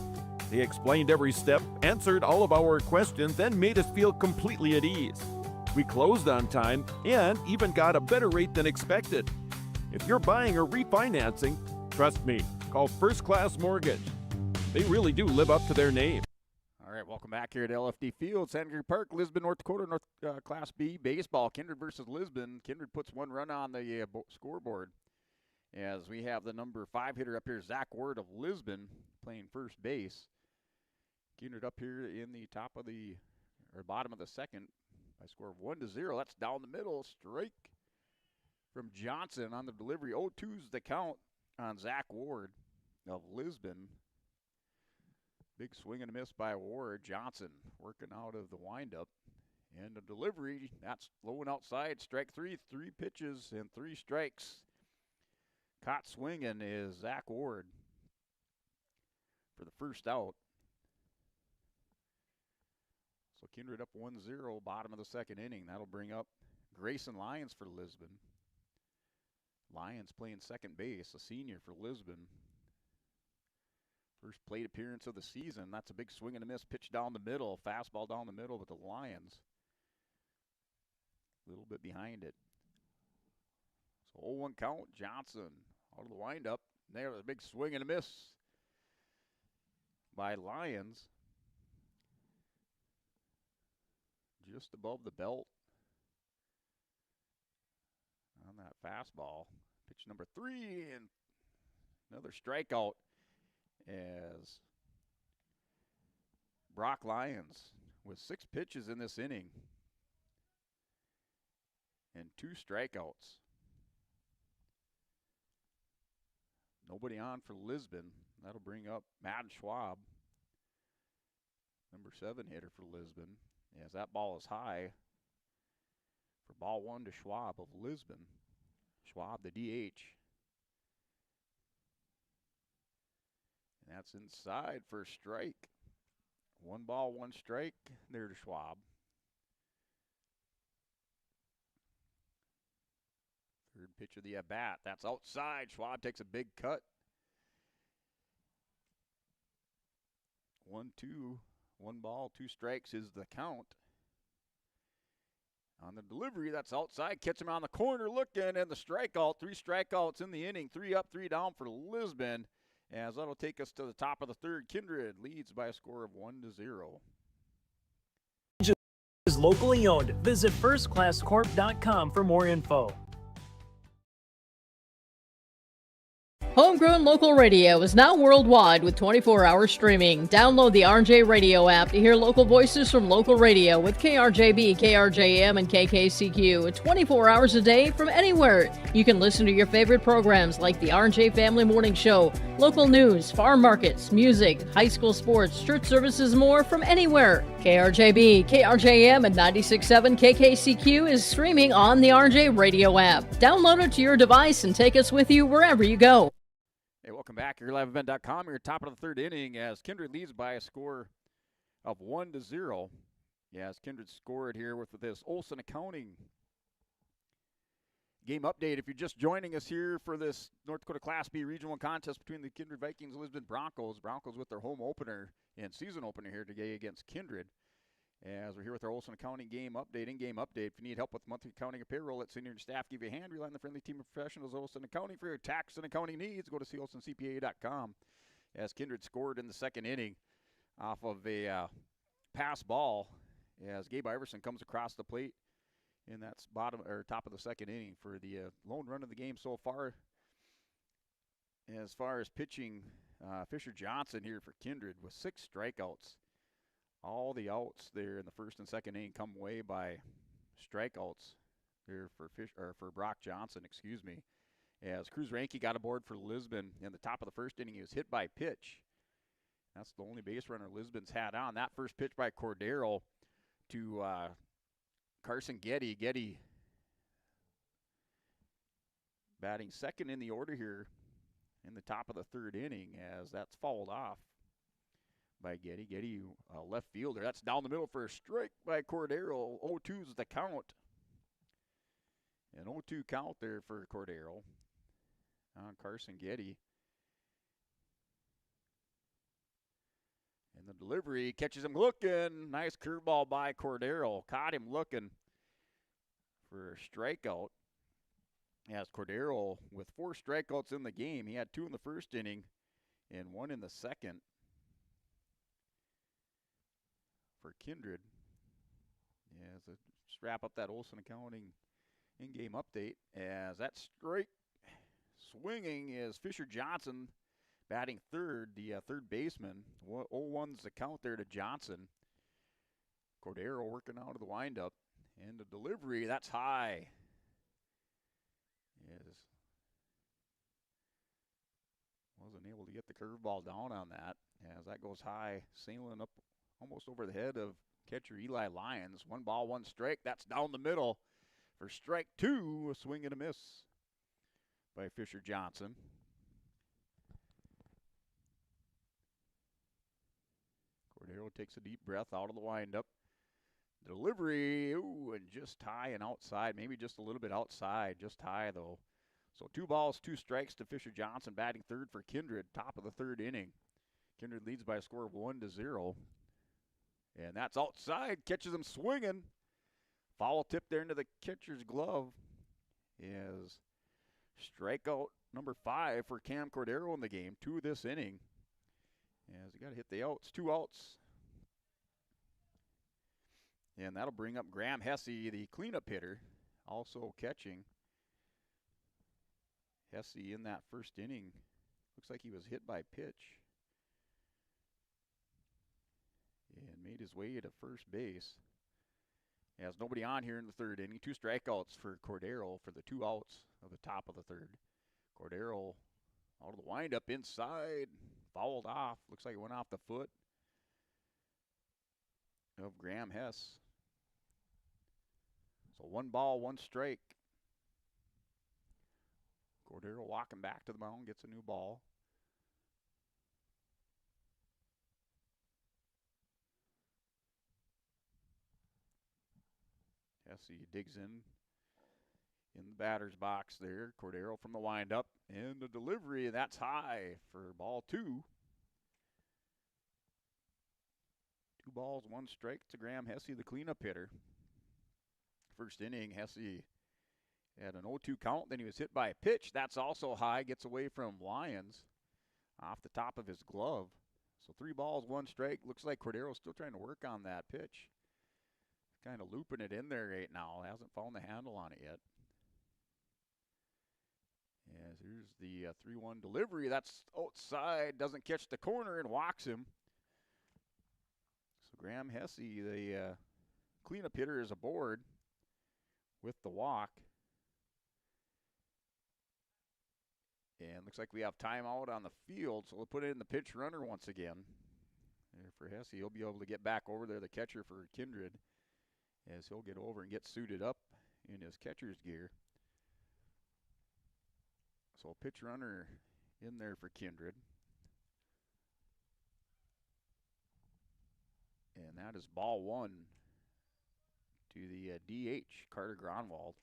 They explained every step, answered all of our questions, and made us feel completely at ease. We closed on time and even got a better rate than expected. If you're buying or refinancing, trust me, call First Class Mortgage. They really do live up to their name. All right, welcome back here at LFD Field, Sandgate Park, Lisbon, North Dakota, Class B baseball. Kindred versus Lisbon. Kindred puts one run on the scoreboard as we have the number 5 hitter up here, Zach Ward of Lisbon, playing first base. Kindred up here in the bottom of the second by a score of 1-0. That's down the middle, strike from Johnson on the delivery. 0-2's the count on Zach Ward of Lisbon. Big swing and a miss by Ward. Johnson working out of the windup. And the delivery, that's low and outside. Strike 3, 3 pitches and 3 strikes. Caught swinging is Zach Ward for the first out. So Kindred up 1-0, bottom of the second inning. That'll bring up Grayson Lyons for Lisbon. Lyons playing second base, a senior for Lisbon. First plate appearance of the season. That's a big swing and a miss. Pitch down the middle. Fastball down the middle with the Lions. A little bit behind it. So 0-1 count. Johnson out of the windup. There's a big swing and a miss by Lions. Just above the belt on that fastball. Pitch number 3 and another strikeout as Brock Lyons with 6 pitches in this inning and 2 strikeouts. Nobody on for Lisbon. That'll bring up Matt Schwab, number 7 hitter for Lisbon, as that ball is high for ball 1 to Schwab of Lisbon. Schwab, the DH. And that's inside for a strike. 1 ball, 1 strike there to Schwab. Third pitch of the at-bat. That's outside. Schwab takes a big cut. 1-2. 1 ball, 2 strikes is the count. On the delivery, that's outside. Catch him on the corner looking, and the strikeout. 3 strikeouts in the inning. 3 up, 3 down for Lisbon. As that'll take us to the top of the third. Kindred leads by a score of 1-0. Is locally owned. Visit firstclasscorp.com for more info. Homegrown local radio is now worldwide with 24-hour streaming. Download the RJ Radio app to hear local voices from local radio with KRJB, KRJM, and KKCQ 24 hours a day from anywhere. You can listen to your favorite programs like the RJ Family Morning Show, local news, farm markets, music, high school sports, church services, more from anywhere. KRJB, KRJM, and 96.7 KKCQ is streaming on the RJ Radio app. Download it to your device and take us with you wherever you go. Hey, welcome back. Your liveevent.com. You're top of the third inning as Kindred leads by a score of 1-0. As Kindred scored here with this Olson Accounting game update. If you're just joining us here for this North Dakota Class B Regional contest between the Kindred Vikings and Lisbon Broncos. Broncos with their home opener and season opener here today against Kindred. As we're here with our Olson Accounting game update. In-game update. If you need help with monthly accounting and payroll, let senior staff give you a hand. Rely on the friendly team of professionals, Olson Accounting, for your tax and accounting needs. Go to olsoncpa.com. As Kindred scored in the second inning off of a pass ball, as Gabe Iverson comes across the plate, and that's top of the second inning for the lone run of the game so far. As far as pitching, Fisher Johnson here for Kindred with 6 strikeouts. All the outs there in the first and second inning come away by strikeouts there for Brock Johnson, as Cruz Ranke got aboard for Lisbon in the top of the first inning. He was hit by pitch. That's the only base runner Lisbon's had on. That first pitch by Cordero to Carson Getty. Getty batting second in the order here in the top of the third inning, as that's fouled off by Getty. Getty, left fielder. That's down the middle for a strike by Cordero. 0-2's the count. An 0-2 count there for Cordero on Carson Getty. And the delivery catches him looking. Nice curveball by Cordero. Caught him looking for a strikeout. As Cordero, with 4 strikeouts in the game, he had 2 in the first inning and 1 in the second for Kindred. As let's wrap up that Olsen Accounting in-game update. As that strike swinging is Fisher Johnson batting third, the third baseman. 0-1's the count there to Johnson. Cordero working out of the windup. And the delivery, that's high. Wasn't able to get the curveball down on that. As that goes high, sailing up almost over the head of catcher Eli Lyons. 1 ball, 1 strike. That's down the middle for strike 2. A swing and a miss by Fisher Johnson. Cordero takes a deep breath out of the windup. Delivery, ooh, and just high and outside. Maybe just a little bit outside. Just high, though. So 2 balls, 2 strikes to Fisher Johnson, batting third for Kindred, top of the third inning. Kindred leads by a score of 1-0. And that's outside. Catches him swinging. Foul tip there into the catcher's glove is strikeout number 5 for Cam Cordero in the game. 2 this inning. As he got to hit the outs. 2 outs. And that'll bring up Graham Hesse, the cleanup hitter, also catching. Hesse in that first inning. Looks like he was hit by pitch. And made his way to first base. Has nobody on here in the third inning. 2 strikeouts for Cordero for the 2 outs of the top of the third. Cordero out of the windup inside. Fouled off. Looks like it went off the foot of Graham Hesse. So 1 ball, 1 strike. Cordero walking back to the mound, gets a new ball. Hesse digs in the batter's box there. Cordero from the windup. And the delivery, that's high for ball 2. 2 balls, 1 strike to Graham Hesse, the cleanup hitter. First inning, Hesse had an 0-2 count. Then he was hit by a pitch. That's also high. Gets away from Lyons off the top of his glove. So 3 balls, 1 strike. Looks like Cordero's still trying to work on that pitch. Kind of looping it in there right now. Hasn't found the handle on it yet. As here's the 3-1 delivery. That's outside. Doesn't catch the corner and walks him. So Graham Hesse, the cleanup hitter, is aboard with the walk. And looks like we have timeout on the field, so we'll put in the pinch runner once again. And for Hesse, he'll be able to get back over there, the catcher for Kindred, as he'll get over and get suited up in his catcher's gear. So pitch runner in there for Kindred. And that is ball 1 to the DH, Carter Gronwald.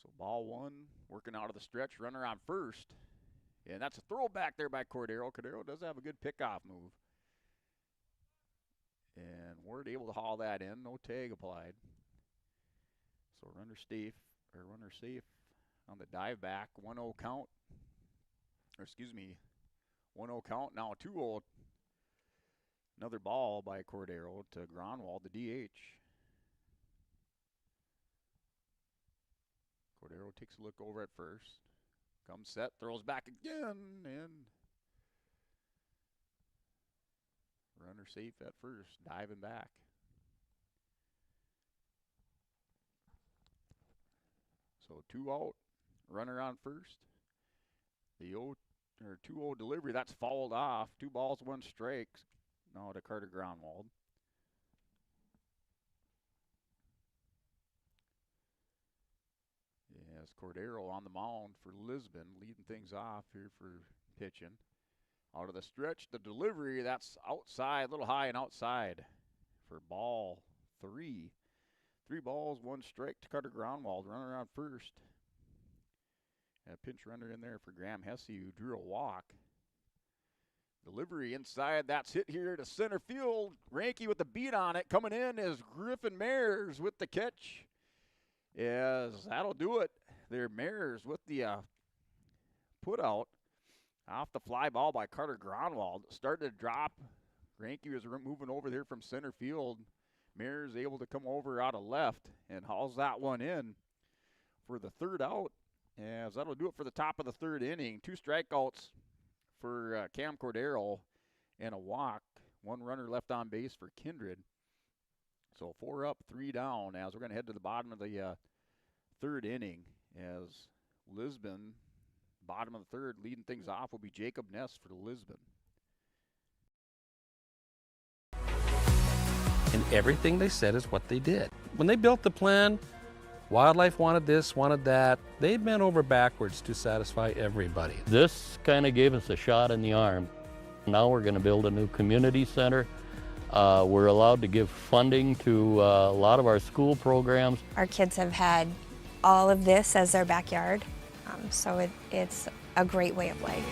So ball 1, working out of the stretch, runner on first. And that's a throwback there by Cordero. Cordero does have a good pickoff move. And Ward able to haul that in, no tag applied. So runner safe on the dive back, 1-0 count. Or excuse me, 1-0 count, now 2-0. Another ball by Cordero to Gronwald, the DH. Cordero takes a look over at first. Comes set, throws back again, and runner safe at first, diving back. So 2 out, runner on first. The 2-0 delivery, that's fouled off. 2 balls, 1 strike. Now to Carter Gronwald. Yes, Cordero on the mound for Lisbon, leading things off here for pitching. Out of the stretch, the delivery, that's outside, a little high and outside for ball 3. 3 balls, 1 strike to Carter Groundwald, runner around first. A pinch runner in there for Graham Hesse, who drew a walk. Delivery inside, that's hit here to center field. Ranke with the beat on it. Coming in is Griffin Mayers with the catch. Yes, that'll do it. There, Mayers with the put out. Off the fly ball by Carter Groundwald. Started to drop. Ranke was moving over there from center field. Mayers able to come over out of left and hauls that one in for the 3rd out. As that'll do it for the top of the 3rd inning. 2 strikeouts for Cam Cordero and a walk. 1 runner left on base for Kindred. So 4 up, 3 down as we're going to head to the bottom of the 3rd inning as Lisbon, bottom of the 3rd, leading things off will be Jacob Ness for Lisbon. And everything they said is what they did. When they built the plan, wildlife wanted this, wanted that. They bent over backwards to satisfy everybody. This kind of gave us a shot in the arm. Now we're going to build a new community center. We're allowed to give funding to a lot of our school programs. Our kids have had all of this as their backyard, so it's a great way of life.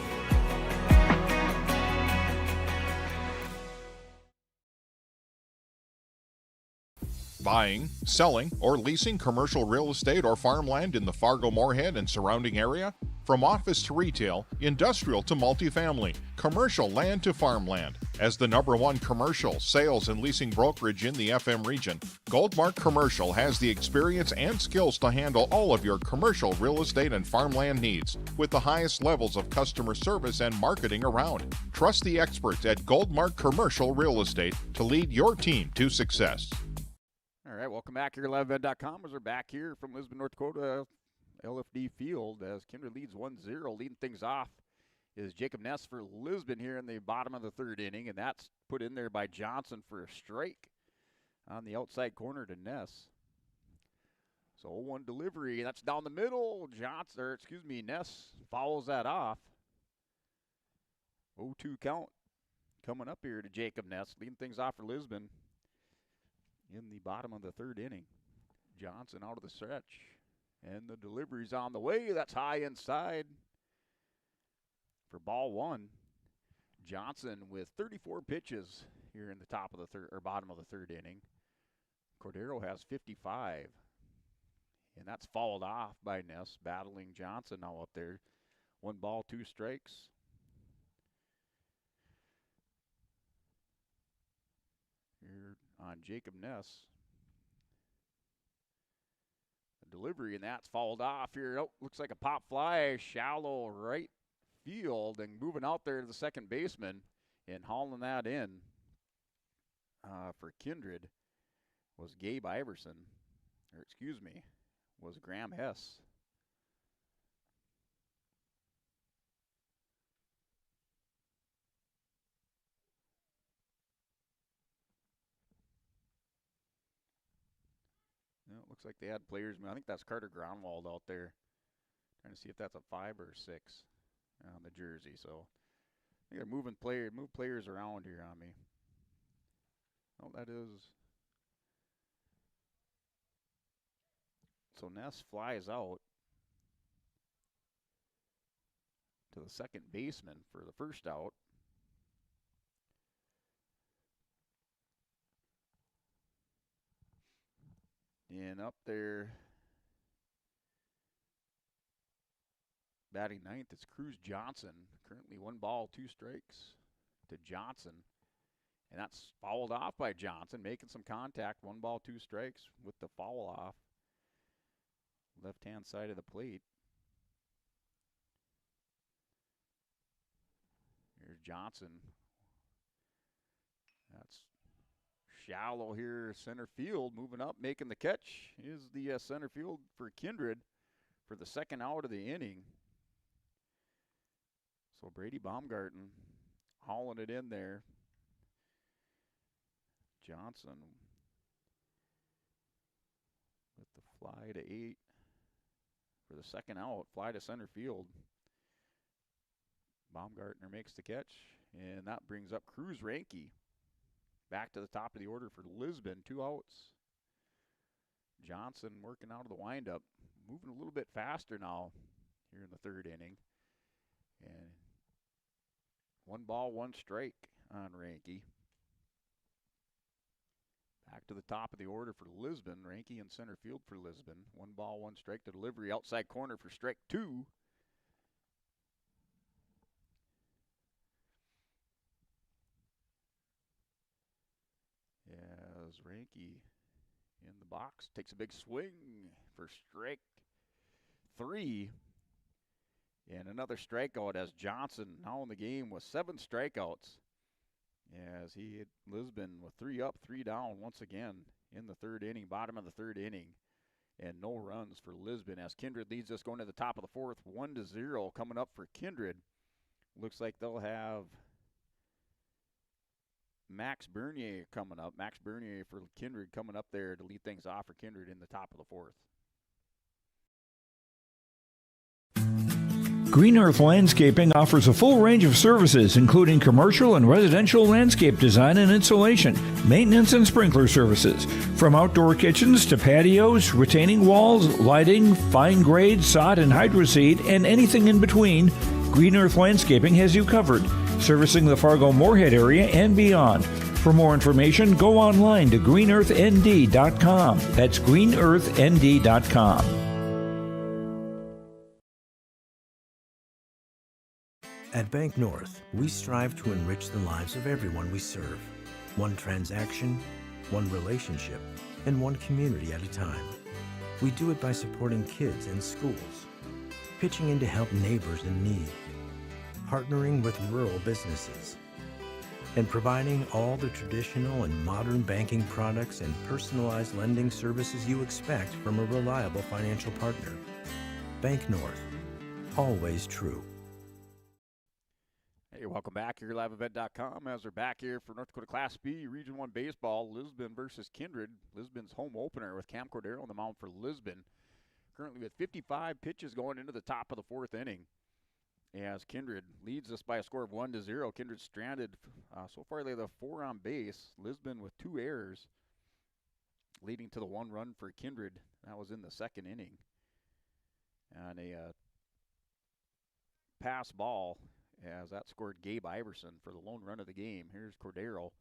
Buying, selling, or leasing commercial real estate or farmland in the Fargo-Moorhead and surrounding area? From office to retail, industrial to multifamily, commercial land to farmland. As the #1 commercial, sales, and leasing brokerage in the FM region, Goldmark Commercial has the experience and skills to handle all of your commercial real estate and farmland needs with the highest levels of customer service and marketing around. Trust the experts at Goldmark Commercial Real Estate to lead your team to success. All right, welcome back here at LiveEvent.com as we're back here from Lisbon, North Dakota, LFD Field as Kindred leads 1-0. Leading things off is Jacob Ness for Lisbon here in the bottom of the 3rd inning, and that's put in there by Johnson for a strike on the outside corner to Ness. So 0-1 delivery, that's down the middle. Ness follows that off. 0-2 count coming up here to Jacob Ness, leading things off for Lisbon in the bottom of the 3rd inning. Johnson out of the stretch. And the delivery's on the way. That's high inside for ball 1. Johnson with 34 pitches here in the top of the 3rd or bottom of the 3rd inning. Cordero has 55. And that's fouled off by Ness, battling Johnson now up there. 1 ball, 2 strikes. Here on Jacob Ness. The delivery, and that's fouled off here. Oh, looks like a pop fly, shallow right field, and moving out there to the second baseman and hauling that in for Kindred was Gabe Iverson, was Graham Hess. It looks like they had players. I think that's Carter Groundwald out there. Trying to see if that's a 5 or 6 on the jersey. So I think they're move players around here on me. Oh, that is. So Ness flies out to the second baseman for the first out. And up there, batting 9th, it's Cruz Johnson. Currently 1 ball, 2 strikes to Johnson. And that's fouled off by Johnson, making some contact. 1 ball, 2 strikes with the foul off. Left-hand side of the plate. Here's Johnson. That's shallow here, center field, moving up, making the catch is the center field for Kindred for the second out of the inning. So Brady Baumgarten hauling it in there. Johnson with the fly to 8 for the second out, fly to center field. Baumgartner makes the catch, and that brings up Cruz Ranke back to the top of the order for Lisbon. 2 outs. Johnson working out of the windup, moving a little bit faster now here in the third inning. And 1 ball, 1 strike on Ranke. Back to the top of the order for Lisbon. Ranke in center field for Lisbon. 1 ball, 1 strike to delivery. Outside corner for strike 2. As Ranke in the box takes a big swing for strike 3. And another strikeout as Johnson now in the game with 7 strikeouts. As he hit Lisbon with 3 up, 3 down once again in the third inning, bottom of the third inning. And no runs for Lisbon as Kindred leads us going to the top of the fourth, 1-0 coming up for Kindred. Looks like they'll have Max Bernier coming up. Max Bernier for Kindred coming up there to lead things off for Kindred in the top of the fourth. Green Earth Landscaping offers a full range of services, including commercial and residential landscape design and installation, maintenance and sprinkler services. From outdoor kitchens to patios, retaining walls, lighting, fine grade, sod and hydroseed, and anything in between, Green Earth Landscaping has you covered, servicing the Fargo-Moorhead area and beyond. For more information, go online to greenearthnd.com. That's greenearthnd.com. At Bank North, we strive to enrich the lives of everyone we serve. One transaction, one relationship, and one community at a time. We do it by supporting kids and schools, pitching in to help neighbors in need, partnering with rural businesses, and providing all the traditional and modern banking products and personalized lending services you expect from a reliable financial partner. Bank North, always true. Hey, welcome back here, liveevent.com. As we're back here for North Dakota Class B Region 1 baseball, Lisbon versus Kindred. Lisbon's home opener with Cam Cordero on the mound for Lisbon. Currently with 55 pitches going into the top of the fourth inning. As Kindred leads us by a score of 1-0. Kindred stranded. So far they have 4 on base. Lisbon with 2 errors, leading to the 1 run for Kindred. That was in the second inning. And a pass ball, as that scored Gabe Iverson for the lone run of the game. Here's Cordero.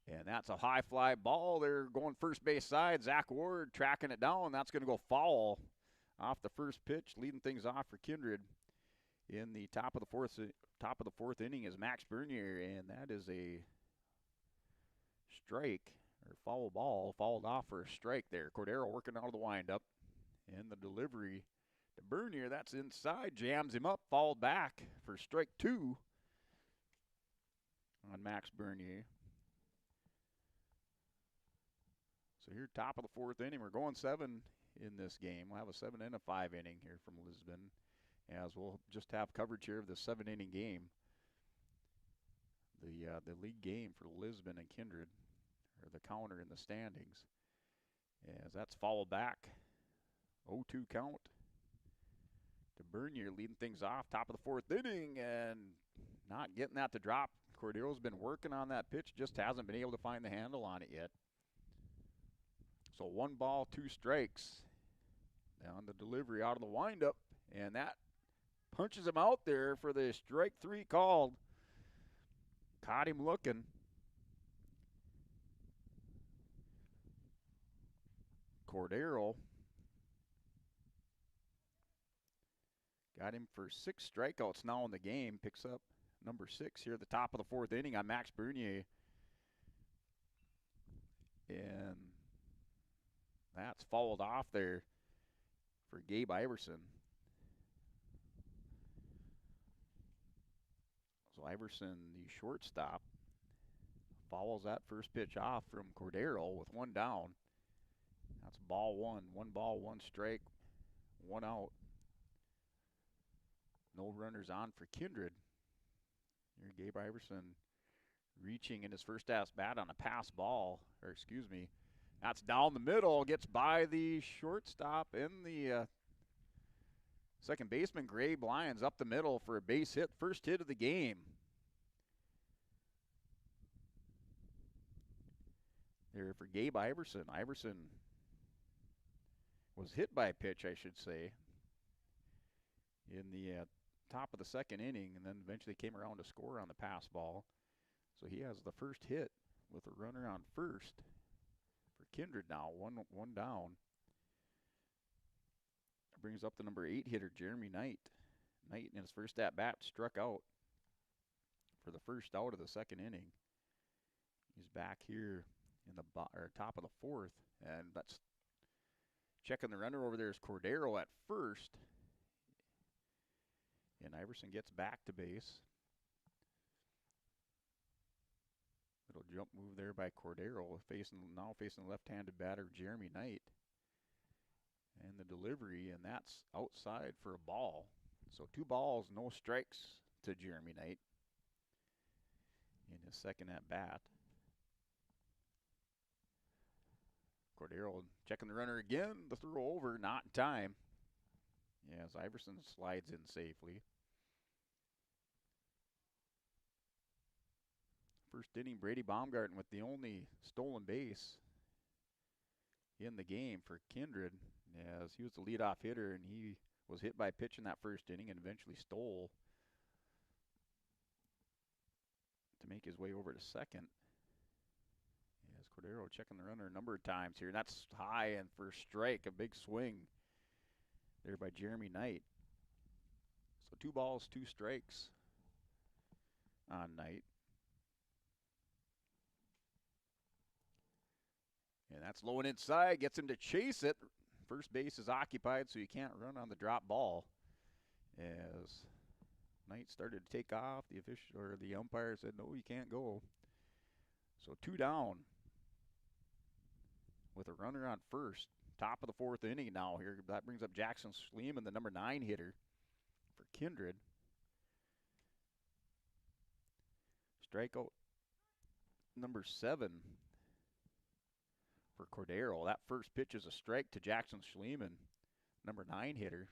And that's a high fly ball. They're going first base side. Zach Ward tracking it down. That's going to go foul off the first pitch, leading things off for Kindred. In the top of the fourth inning is Max Bernier, and that is a strike, or foul ball, fouled off for a strike there. Cordero working out of the windup. And the delivery to Bernier, that's inside, jams him up, fouled back for strike 2 on Max Bernier. So here, top of the fourth inning, we're going 7 in this game. We'll have a 7 and a 5 inning here from Lisbon, as we'll just have coverage here of the 7-inning game. The league game for Lisbon and Kindred, or the counter in the standings, as that's fouled back. 0-2 count to Bernier, leading things off, top of the fourth inning, and not getting that to drop. Cordero's been working on that pitch, just hasn't been able to find the handle on it yet. So 1 ball, 2 strikes. Down the delivery out of the windup, and that punches him out there for the strike 3 called. Caught him looking. Cordero got him for 6 strikeouts now in the game. Picks up number 6 here at the top of the fourth inning on Max Bernier. And that's fouled off there for Gabe Iverson. So Iverson, the shortstop, fouls that first pitch off from Cordero with 1 down. That's ball 1. 1 ball, 1 strike, 1 out. No runners on for Kindred. Here, Gabe Iverson reaching in his first at-bat on a pass ball, or excuse me, that's down the middle, gets by the shortstop and the second baseman, Grabe Lyons, up the middle for a base hit, first hit of the game. There for Gabe Iverson. Iverson was hit by a pitch, I should say, in the top of the second inning, and then eventually came around to score on the pass ball. So he has the first hit with a runner on first for Kindred now, one down. Brings up the number 8 hitter, Jeremy Knight. Knight in his first at-bat struck out for the first out of the second inning. He's back here in the top of the fourth, and that's checking the runner over there is Cordero at first. And Iverson gets back to base. Little jump move there by Cordero, facing the left-handed batter Jeremy Knight. And the delivery, and that's outside for a ball. So 2 balls, no strikes to Jeremy Knight in his second at-bat. Cordero checking the runner again. The throw over, not in time. As Iverson slides in safely. First inning, Brady Baumgarten with the only stolen base in the game for Kindred, as he was the leadoff hitter, and he was hit by a pitch in that first inning and eventually stole to make his way over to second. As Cordero checking the runner a number of times here, and that's high and for a strike, a big swing there by Jeremy Knight. So 2 balls, 2 strikes on Knight. And that's low and inside, gets him to chase it. First base is occupied, so you can't run on the drop ball. As Knight started to take off, the umpire said, no, you can't go. So 2 down with a runner on first. Top of the fourth inning now here. That brings up Jackson Schliemann, the number 9 hitter for Kindred. Strikeout number 7 for Cordero. That first pitch is a strike to Jackson Schliemann, number 9 hitter.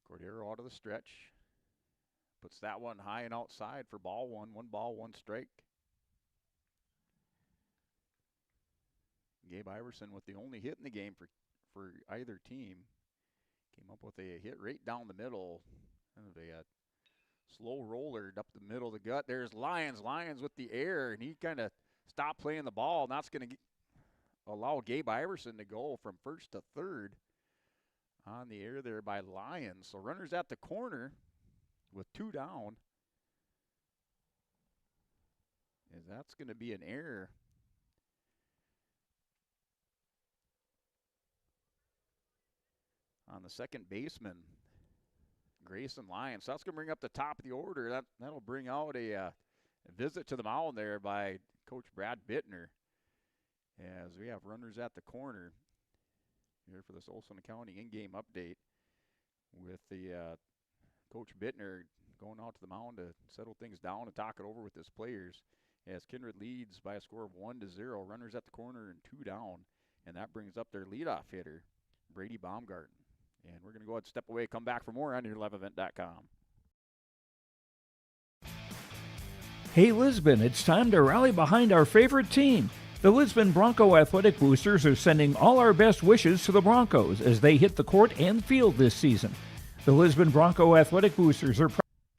Cordero out of the stretch. Puts that one high and outside for ball 1. 1 ball, 1 strike. Gabe Iverson with the only hit in the game for either team. Came up with a hit right down the middle. Kind of a slow roller up the middle of the gut. There's Lyons. Lyons with the air, and he kind of stopped playing the ball. And that's going to allow Gabe Iverson to go from first to third on the air there by Lyons. So runners at the corner with 2 down. And that's going to be an error on the second baseman, Grayson Lyons. So that's going to bring up the top of the order. That'll bring out a visit to the mound there by Coach Brad Bittner, as we have runners at the corner here for this Olson County in-game update with the Coach Bittner going out to the mound to settle things down and talk it over with his players, as Kindred leads by a score of 1-0. Runners at the corner and 2 down, and that brings up their leadoff hitter, Brady Baumgarten. And we're going to go ahead and step away, come back for more on yourliveevent.com. Hey Lisbon, it's time to rally behind our favorite team. The Lisbon Bronco Athletic Boosters are sending all our best wishes to the Broncos as they hit the court and field this season. The Lisbon Bronco Athletic Boosters are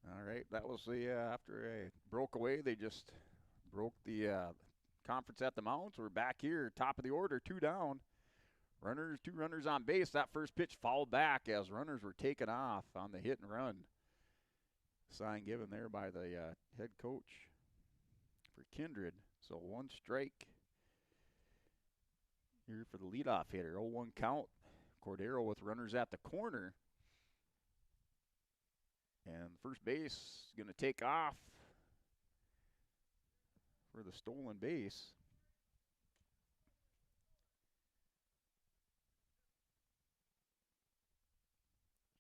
all right, that was the after a broke away, they just broke the conference at the mound. So we're back here, top of the order, 2 down. 2 runners on base. That first pitch fouled back as runners were taken off on the hit and run. Sign given there by the head coach for Kindred. So 1 strike here for the leadoff hitter. 0-1 count. Cordero with runners at the corner. And first base is going to take off for the stolen base.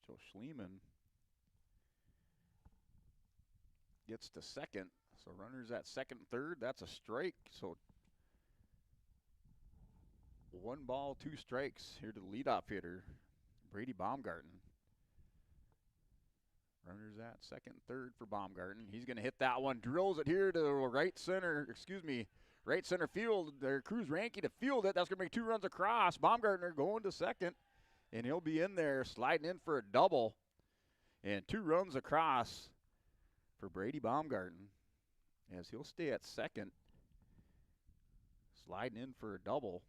So Schliemann gets to second. So runners at second and third. That's a strike. So 1 ball, 2 strikes here to the leadoff hitter, Brady Baumgarten. Runners at second and third for Baumgarten. He's going to hit that one. Drills it here to right Right center field, their Cruz Ranky to field it. That's going to bring 2 runs across. Baumgartner going to second, and he'll be in there sliding in for a double. And 2 runs across for Brady Baumgarten as he'll stay at second, sliding in for a double.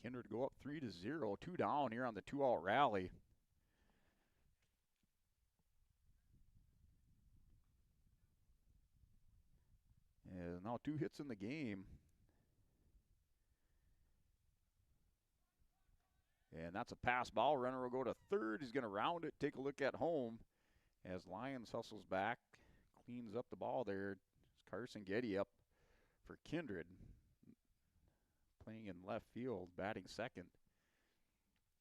Kindred go up 3-0, 2 down here on the 2-out rally. And now 2 hits in the game. And that's a pass ball. Runner will go to third. He's going to round it, take a look at home as Lyons hustles back, cleans up the ball there. It's Carson Getty up for Kindred, playing in left field, batting second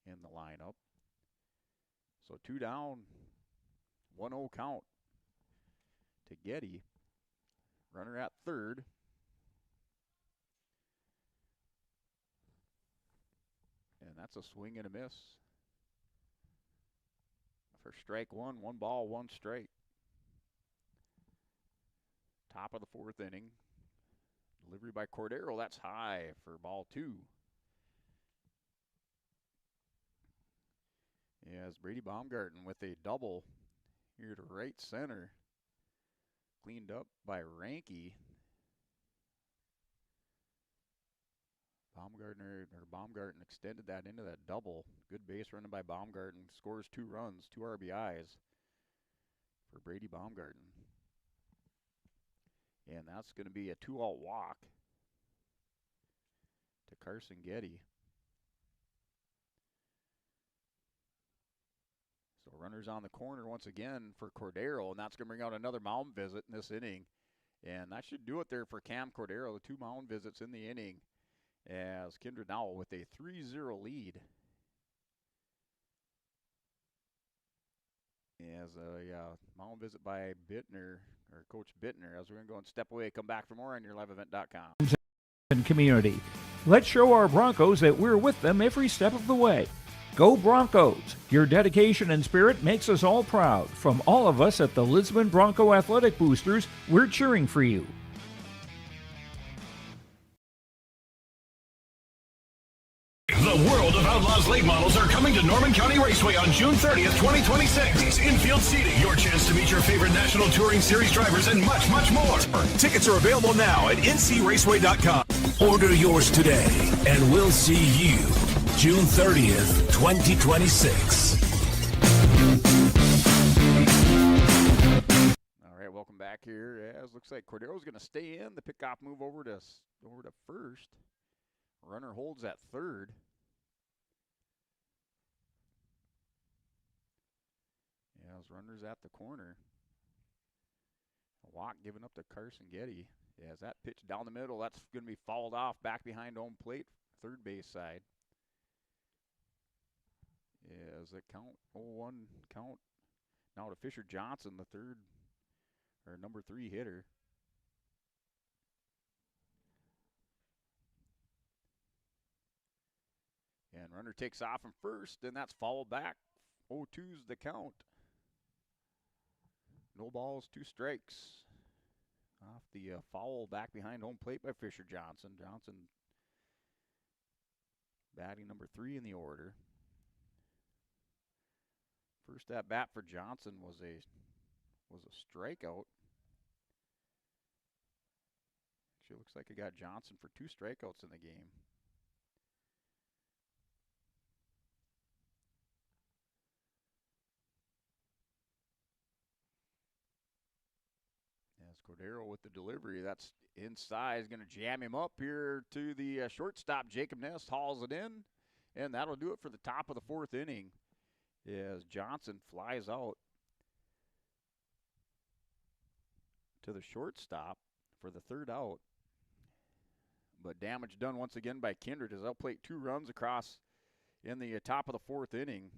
in the lineup. So 2 down, 1-0 count to Getty. Runner at third. And that's a swing and a miss. For strike 1, 1 ball, 1 strike. Top of the 4th inning. Delivery by Cordero, that's high for ball 2. As Brady Baumgarten with a double here to right center. Cleaned up by Ranky. Baumgarten extended that into that double. Good base running by Baumgarten. Scores 2 runs, 2 RBIs for Brady Baumgarten. And that's going to be a 2-out walk to Carson Getty. So runners on the corner once again for Cordero, and that's going to bring out another mound visit in this inning. And that should do it there for Cam Cordero, the 2 mound visits in the inning, as Kindred now with a 3-0 lead. As a mound visit by Bittner, or Coach Bittner, as we're going to go and step away, come back for more on yourliveevent.com. Community. Let's show our Broncos that we're with them every step of the way. Go Broncos! Your dedication and spirit makes us all proud. From all of us at the Lisbon Bronco Athletic Boosters, we're cheering for you. The World of Outlaws late models are coming to Norman County Raceway on June 30th, 2026. Infield seating, your chance to meet your favorite National Touring Series drivers, and much, much more. Tickets are available now at ncraceway.com. Order yours today, and we'll see you June 30th, 2026. All right, welcome back here. As looks like Cordero's going to stay in. The pickoff move over to first. Runner holds at third. As runners at the corner. A walk given up to Carson Getty. As that pitch down the middle, that's going to be fouled off back behind home plate, third base side. As a count, 0-1 count. Now to Fisher Johnson, the third, or number 3 hitter. And runner takes off from first, and that's fouled back. 0-2's the count. No balls, 2 strikes. Off the foul back behind home plate by Fisher Johnson. Johnson batting number 3 in the order. First at bat for Johnson was a strikeout. Actually, looks like it got Johnson for 2 strikeouts in the game. As Cordero with the delivery, that's inside, is going to jam him up here to the shortstop. Jacob Ness hauls it in, and that'll do it for the top of the 4th inning. As Johnson flies out to the shortstop for the 3rd out. But damage done once again by Kindred as they'll plate 2 runs across in the top of the 4th inning.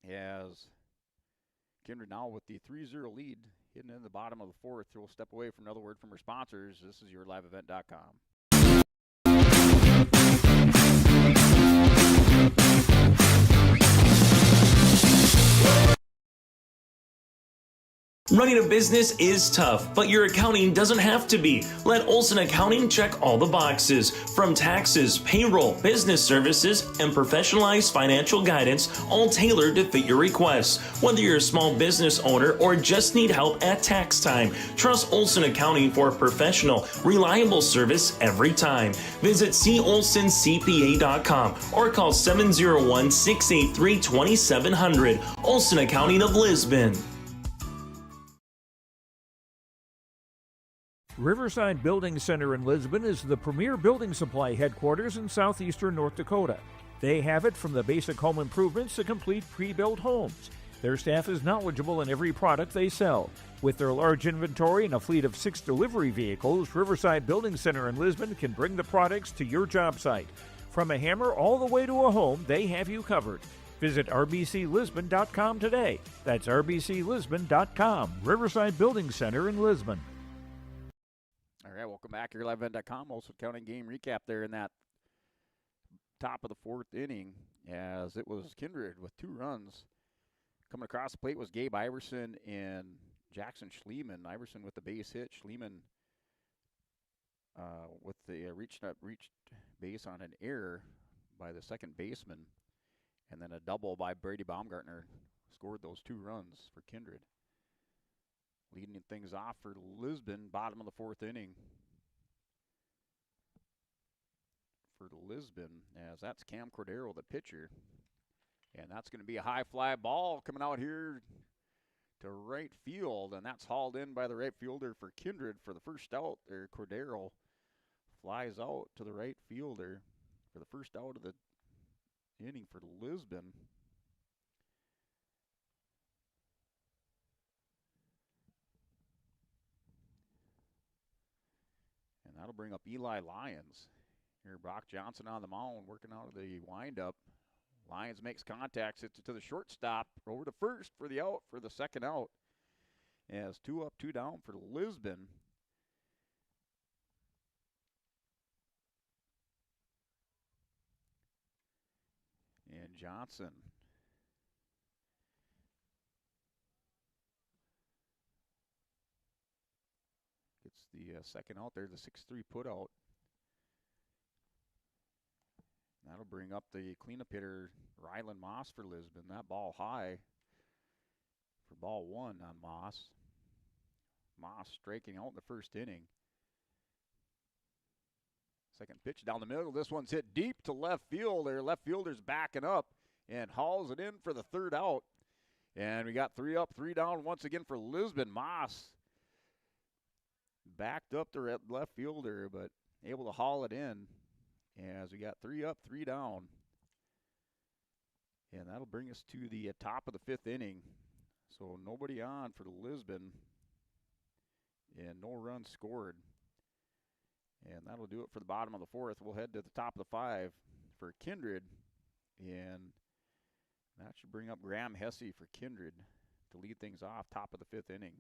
As Kindred now with the 3-0 lead hitting in the bottom of the 4th. We'll step away for another word from our sponsors. This is yourliveevent.com. Running a business is tough, but your accounting doesn't have to be. Let Olson Accounting check all the boxes. From taxes, payroll, business services, and professionalized financial guidance, all tailored to fit your requests. Whether you're a small business owner or just need help at tax time, trust Olson Accounting for professional, reliable service every time. Visit colsoncpa.com or call 701-683-2700. Olson Accounting of Lisbon. Riverside Building Center in Lisbon is the premier building supply headquarters in southeastern North Dakota. They have it from the basic home improvements to complete pre-built homes. Their staff is knowledgeable in every product they sell. With their large inventory and a fleet of 6 delivery vehicles, Riverside Building Center in Lisbon can bring the products to your job site. From a hammer all the way to a home, they have you covered. Visit rbclisbon.com today. That's rbclisbon.com. Riverside Building Center in Lisbon. All right, welcome back here, LiveEvent.com. Also counting game recap there in that top of the 4th inning, as it was Kindred with 2 runs. Coming across the plate was Gabe Iverson and Jackson Schliemann. Iverson with the base hit, Schliemann with the reached base on an error by the second baseman, and then a double by Brady Baumgartner scored those 2 runs for Kindred. Leading things off for Lisbon, bottom of the 4th inning. For Lisbon, as that's Cam Cordero, the pitcher. And that's going to be a high fly ball coming out here to right field, and that's hauled in by the right fielder for Kindred for the first out there. Cordero flies out to the right fielder for the first out of the inning for Lisbon. And that'll bring up Eli Lyons. Here, Brock Johnson on the mound, working out of the windup. Lyons makes contact, hits it to the shortstop, over to first for the out, for the second out. As 2 up, 2 down for Lisbon. And Johnson gets the second out there, the 6-3 put out. That'll bring up the cleanup hitter, Rylan Moss for Lisbon. That ball high for ball 1 on Moss. Moss striking out in the first inning. Second pitch down the middle. This one's hit deep to left field. Their left fielder's backing up and hauls it in for the third out. And we got 3 up, 3 down once again for Lisbon. Moss backed up the left fielder, but able to haul it in. As we got 3 up, 3 down. And that'll bring us to the top of the 5th inning. So nobody on for Lisbon. And no runs scored. And that'll do it for the bottom of the 4th. We'll head to the top of the 5 for Kindred. And that should bring up Graham Hesse for Kindred to lead things off, top of the 5th inning.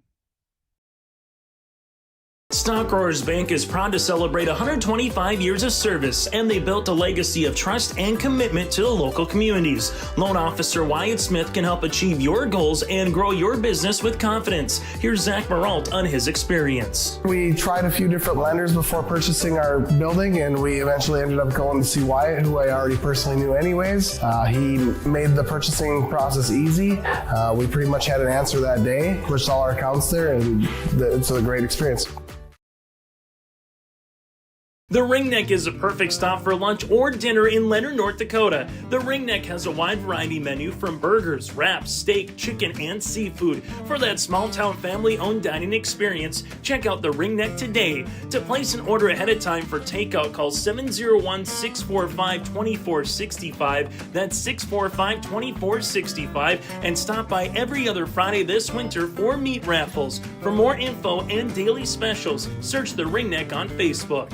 Stock Growers Bank is proud to celebrate 125 years of service, and they built a legacy of trust and commitment to the local communities. Loan Officer Wyatt Smith can help achieve your goals and grow your business with confidence. Here's Zach Maralt on his experience. We tried a few different lenders before purchasing our building, and we eventually ended up going to see Wyatt, who I already personally knew anyways. He made the purchasing process easy. We pretty much had an answer that day, pushed all our accounts there, and it's a great experience. The Ringneck is a perfect stop for lunch or dinner in Leonard, North Dakota. The Ringneck has a wide variety menu from burgers, wraps, steak, chicken, and seafood. For that small-town family-owned dining experience, check out the Ringneck today. To place an order ahead of time for takeout, call 701-645-2465. That's 645-2465. And stop by every other Friday this winter for meat raffles. For more info and daily specials, search the Ringneck on Facebook.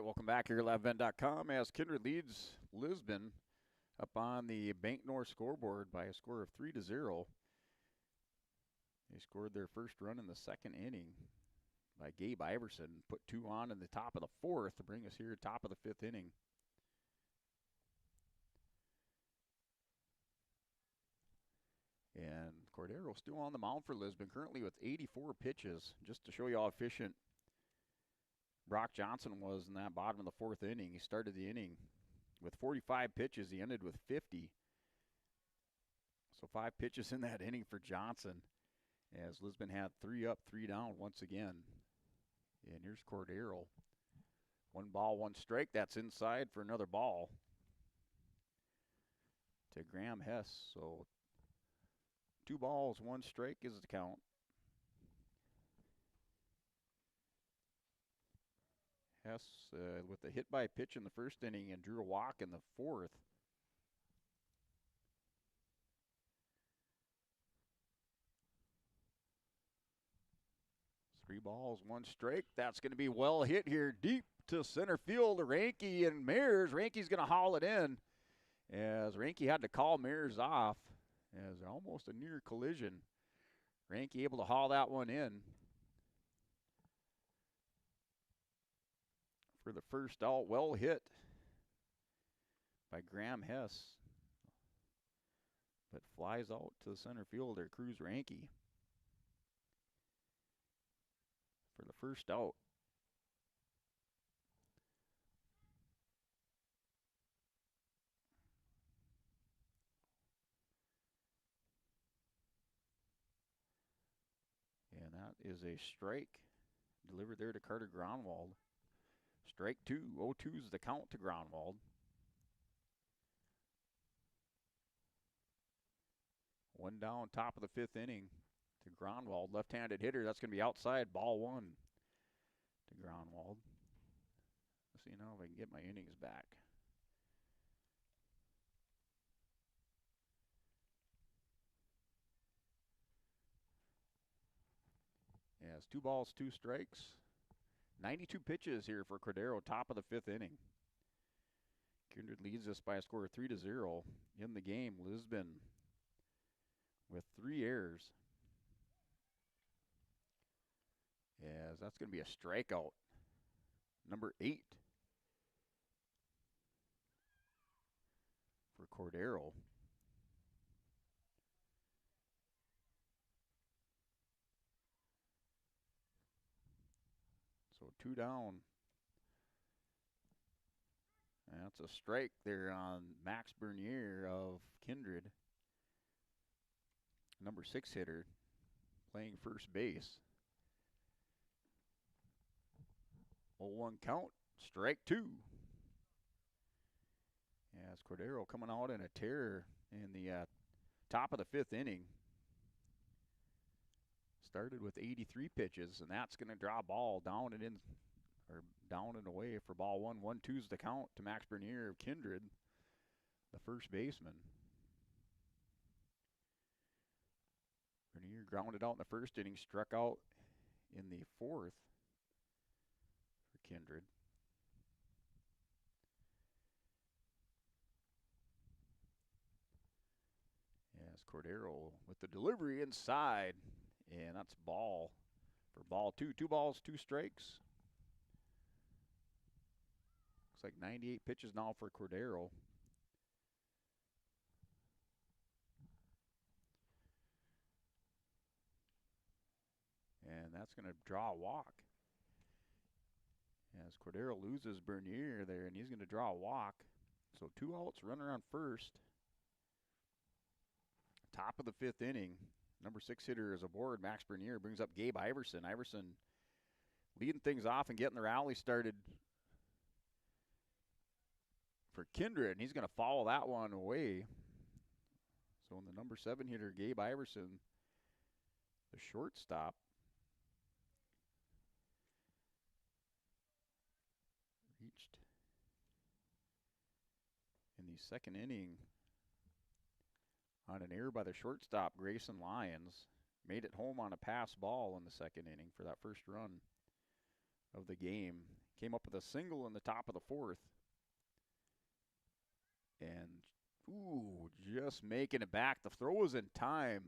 Welcome back here at LiveEvent.com as Kindred leads Lisbon up on the Bank North scoreboard by a score of 3-0. They scored their first run in the second inning by Gabe Iverson, put 2 on in the top of the 4th to bring us here top of the 5th inning. And Cordero still on the mound for Lisbon, currently with 84 pitches, just to show you how efficient Brock Johnson was in that bottom of the 4th inning. He started the inning with 45 pitches. He ended with 50. So 5 pitches in that inning for Johnson, as Lisbon had 3 up, 3 down once again. And here's Cordero. 1 ball, 1 strike. That's inside for another ball to Graham Hess. So 2 balls, 1 strike is the count. Hess with a hit by pitch in the 1st inning and drew a walk in the 4th. Three balls, 1 strike. That's going to be well hit here deep to center field. Reinke and Mears. Reinke's going to haul it in, as Reinke had to call Mears off, as almost a near collision. Reinke able to haul that one in for the first out. Well hit by Graham Hess, but flies out to the center fielder, Cruz Reinke, for the first out. And that is a strike delivered there to Carter Gronwald. Strike 2. 0-2's the count to Gronwald. 1 down, top of the 5th inning to Gronwald. Left-handed hitter. That's going to be outside. Ball 1 to Gronwald. Let's see now if I can get my innings back. Yes, 2 balls, 2 strikes. 92 pitches here for Cordero, top of the 5th inning. Kindred leads us by a score of 3-0 in the game. Lisbon with 3 errors. Yes, that's going to be a strikeout. Number 8 for Cordero. So 2 down. And that's a strike there on Max Bernier of Kindred. Number 6 hitter playing first base. 0-1 count, strike 2. As Cordero coming out in a tear in the top of the 5th inning. Started with 83 pitches, and that's going to draw a ball down and in, or down and away for ball 1. 1-2's the count to Max Bernier of Kindred, the first baseman. Bernier grounded out in the 1st inning, struck out in the 4th for Kindred. As Cordero with the delivery inside. And that's ball for ball 2. 2 balls, 2 strikes. Looks like 98 pitches now for Cordero. And that's going to draw a walk. As Cordero loses Bernier there, and he's going to draw a walk. So 2 outs, runner on first. Top of the 5th inning. Number 6 hitter is aboard. Max Bernier brings up Gabe Iverson. Iverson leading things off and getting the rally started for Kindred, and he's going to foul that one away. So in the number 7 hitter, Gabe Iverson, the shortstop, reached in the 2nd inning on an error by the shortstop, Grayson Lyons. Made it home on a pass ball in the 2nd inning for that first run of the game. Came up with a single in the top of the 4th. And, just making it back. The throw was in time.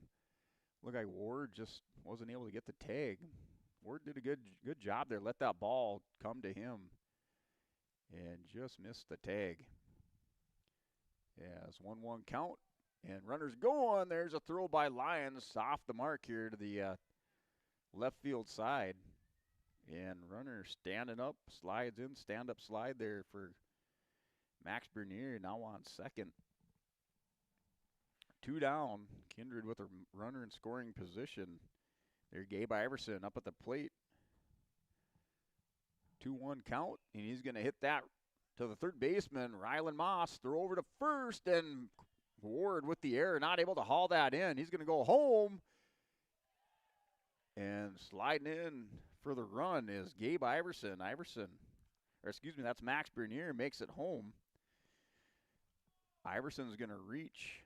Look like Ward just wasn't able to get the tag. Ward did a good job there. Let that ball come to him. And just missed the tag. Yeah, it's 1-1 count. And runners going. There's a throw by Lyons off the mark here to the left field side. And runner standing up, slides in, stand-up slide there for Max Bernier, now on second. 2 down. Kindred with a runner in scoring position. There, Gabe Iverson up at the plate. 2-1 count, and he's going to hit that to the third baseman, Rylan Moss. Throw over to first, and Ward with the error, not able to haul that in. He's going to go home. And sliding in for the run is Gabe Iverson. That's Max Bernier, makes it home. Iverson's going to reach.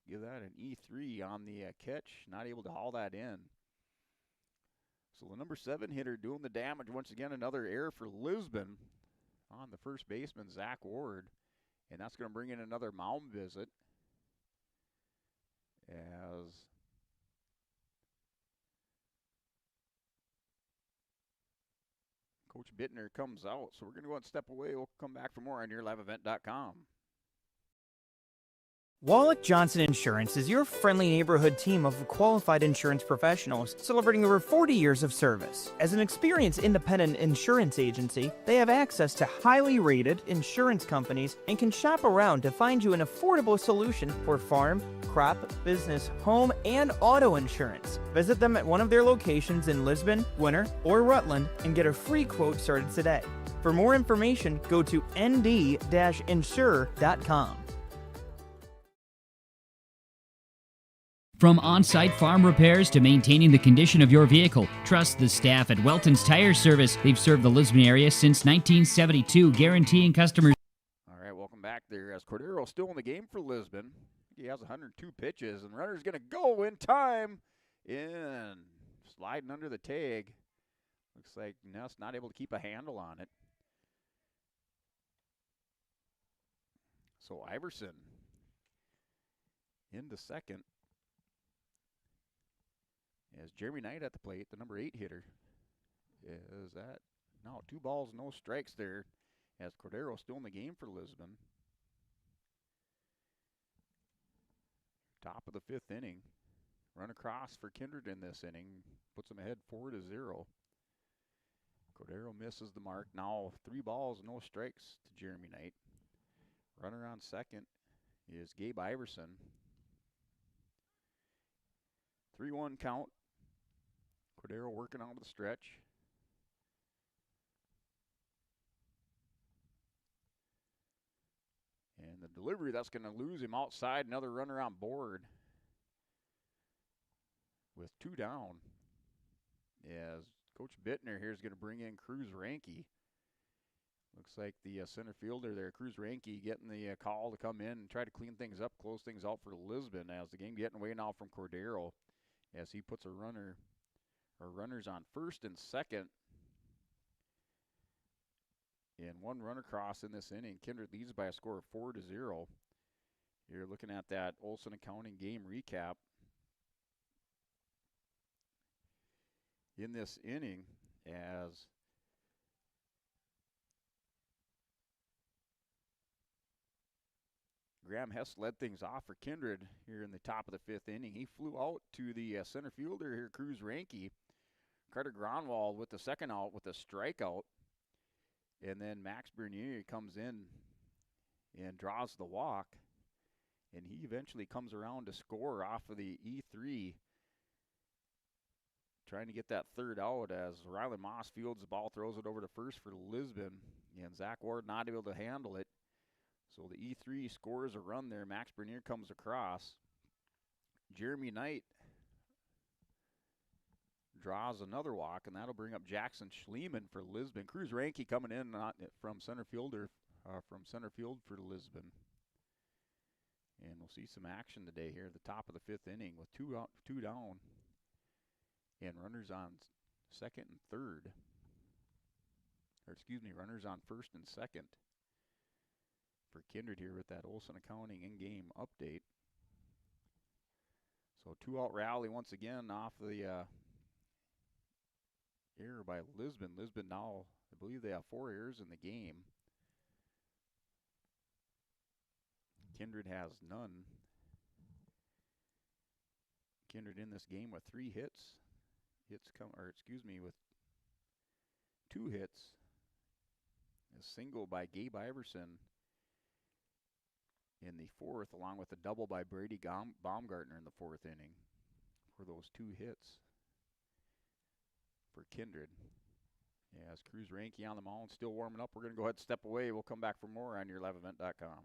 Give that an E3 on the catch. Not able to haul that in. So the number 7 hitter doing the damage. Once again, another error for Lisbon on the first baseman, Zach Ward. And that's going to bring in another mound visit as Coach Bittner comes out. So we're going to go and step away. We'll come back for more on YourLiveEvent.com. Wallach Johnson Insurance is your friendly neighborhood team of qualified insurance professionals celebrating over 40 years of service. As an experienced independent insurance agency, they have access to highly rated insurance companies and can shop around to find you an affordable solution for farm, crop, business, home, and auto insurance. Visit them at one of their locations in Lisbon, Winter, or Rutland and get a free quote started today. For more information, go to nd-insure.com. From on-site farm repairs to maintaining the condition of your vehicle, trust the staff at Welton's Tire Service. They've served the Lisbon area since 1972, guaranteeing customers. All right, welcome back there as Cordero still in the game for Lisbon. He has 102 pitches, and runner's going to go in time. Sliding under the tag. Looks like Ness not able to keep a handle on it. So Iverson into second. As Jeremy Knight at the plate, the number 8 hitter. Is that? No, 2 balls, no strikes there. As Cordero still in the game for Lisbon. Top of the 5th inning. Run across for Kindred in this inning. Puts them ahead 4-0. Cordero misses the mark. Now 3 balls, no strikes to Jeremy Knight. Runner on second is Gabe Iverson. 3-1 count. Cordero working out of the stretch. And the delivery, that's going to lose him outside. Another runner on board with 2 down. As Coach Bittner here is going to bring in Cruz Ranke. Looks like the center fielder there, Cruz Ranke, getting the call to come in and try to clean things up, close things out for Lisbon as the game getting away now from Cordero as he puts runners on first and second. And 1 run across in this inning. Kindred leads by a score of 4-0. You're looking at that Olson Accounting game recap. In this inning as Graham Hess led things off for Kindred here in the top of the 5th inning. He flew out to the center fielder here, Cruz Ranke. Carter Gronwald with the second out with a strikeout. And then Max Bernier comes in and draws the walk. And he eventually comes around to score off of the E3. Trying to get that third out as Rylan Moss fields the ball, throws it over to first for Lisbon. And Zach Ward not able to handle it. So the E3 scores a run there. Max Bernier comes across. Jeremy Knight draws another walk, and that'll bring up Jackson Schliemann for Lisbon. Cruz Ranke coming in from center field for Lisbon. And we'll see some action today here at the top of the 5th inning with 2 down and runners on second and third. Runners on first and second for Kindred here with that Olson Accounting in-game update. So 2-out rally once again off the error by Lisbon. Lisbon now, I believe they have 4 errors in the game. Kindred has none. Kindred in this game with 3 hits. With 2 hits. A single by Gabe Iverson in the 4th, along with a double by Brady Baumgartner in the 4th inning for those 2 hits for Kindred. As Cruz Ranke on the mound, still warming up. We're going to go ahead and step away. We'll come back for more on yourliveevent.com.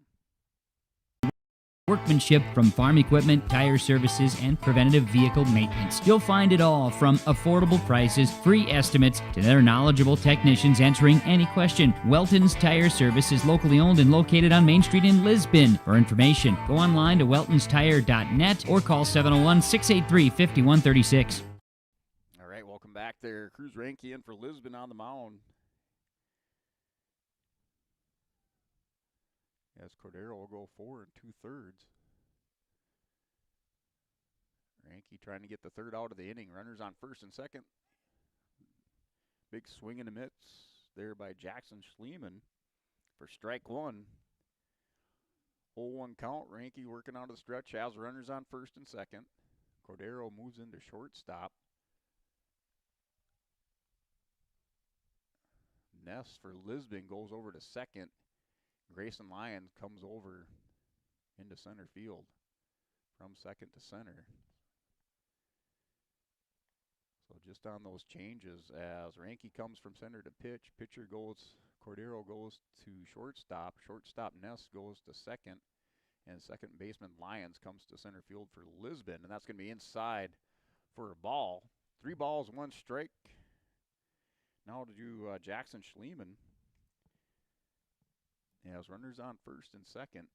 Workmanship from farm equipment, tire services, and preventative vehicle maintenance. You'll find it all from affordable prices, free estimates, to their knowledgeable technicians answering any question. Welton's Tire Service is locally owned and located on Main Street in Lisbon. For information, go online to weltonstire.net or call 701-683-5136. All right, welcome back there. Cruz Ranke in for Lisbon on the mound. As Cordero will go 4 2/3. Ranke trying to get the 3rd out of the inning. Runners on 1st and 2nd. Big swing in the midst there by Jackson Schliemann for strike 1. 0-1 count. Ranke working out of the stretch. Has runners on 1st and 2nd. Cordero moves into shortstop. Ness for Lisbon goes over to 2nd. Grayson Lyons comes over into center field from 2nd to center. So just on those changes, as Ranke comes from center to pitch, Cordero goes to shortstop, Ness goes to 2nd, and 2nd baseman Lyons comes to center field for Lisbon, and that's going to be inside for a ball. 3 balls, 1 strike. Now to Jackson Schliemann. As runners on 1st and 2nd.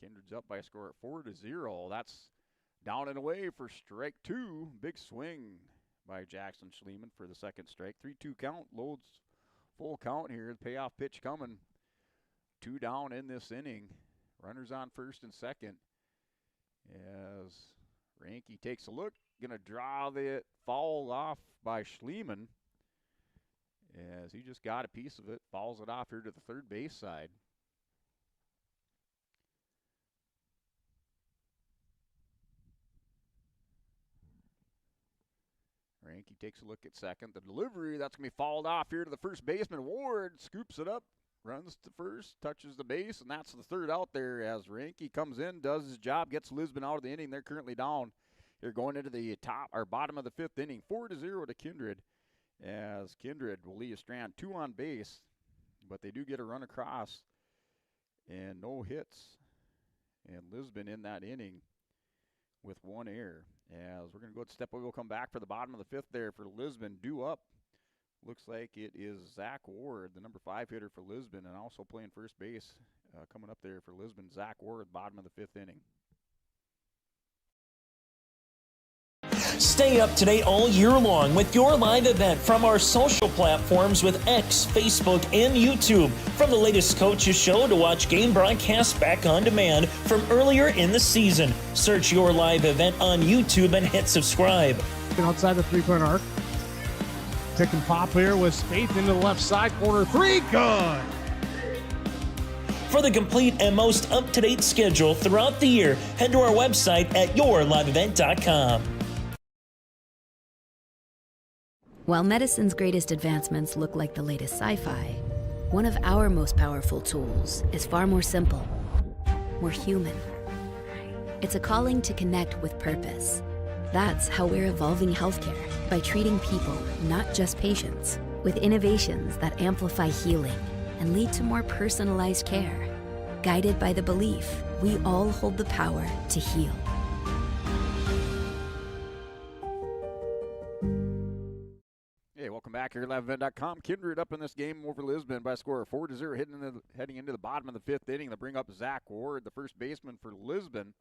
Kindred's up by a score at 4-0. That's down and away for strike 2. Big swing by Jackson Schliemann for the 2nd strike. 3-2 count. Loads full count here. The payoff pitch coming. 2 down in this inning. Runners on 1st and 2nd. As Ranke takes a look. Going to draw the foul off by Schliemann. As he just got a piece of it, fouls it off here to the 3rd base side. Ranke takes a look at 2nd. The delivery, that's going to be fouled off here to the 1st baseman. Ward scoops it up, runs to 1st, touches the base, and that's the 3rd out there as Ranke comes in, does his job, gets Lisbon out of the inning. They're currently down here going into the bottom of the 5th inning. 4-0 to Kindred. As Kindred will leave Strand 2 on base, but they do get a run across and no hits. And Lisbon in that inning with 1 error. As we're going to go ahead and step away, we'll come back for the bottom of the 5th there for Lisbon. Due up, looks like it is Zach Ward, the number 5 hitter for Lisbon, and also playing 1st base coming up there for Lisbon. Zach Ward, bottom of the 5th inning. Stay up to date all year long with your live event from our social platforms with X, Facebook, and YouTube. From the latest coaches show to watch game broadcasts back on demand from earlier in the season. Search your live event on YouTube and hit subscribe. Outside the 3-point arc. Pick and pop here with Spaeth into the left side corner. 3, good. For the complete and most up-to-date schedule throughout the year, head to our website at yourliveevent.com. While medicine's greatest advancements look like the latest sci-fi, one of our most powerful tools is far more simple, more human. It's a calling to connect with purpose. That's how we're evolving healthcare, by treating people, not just patients, with innovations that amplify healing and lead to more personalized care. Guided by the belief we all hold the power to heal. Hey, welcome back here at liveevent.com. Kindred up in this game over Lisbon by a score of 4-0, heading into the bottom of the 5th inning. They bring up Zach Ward, the 1st baseman for Lisbon.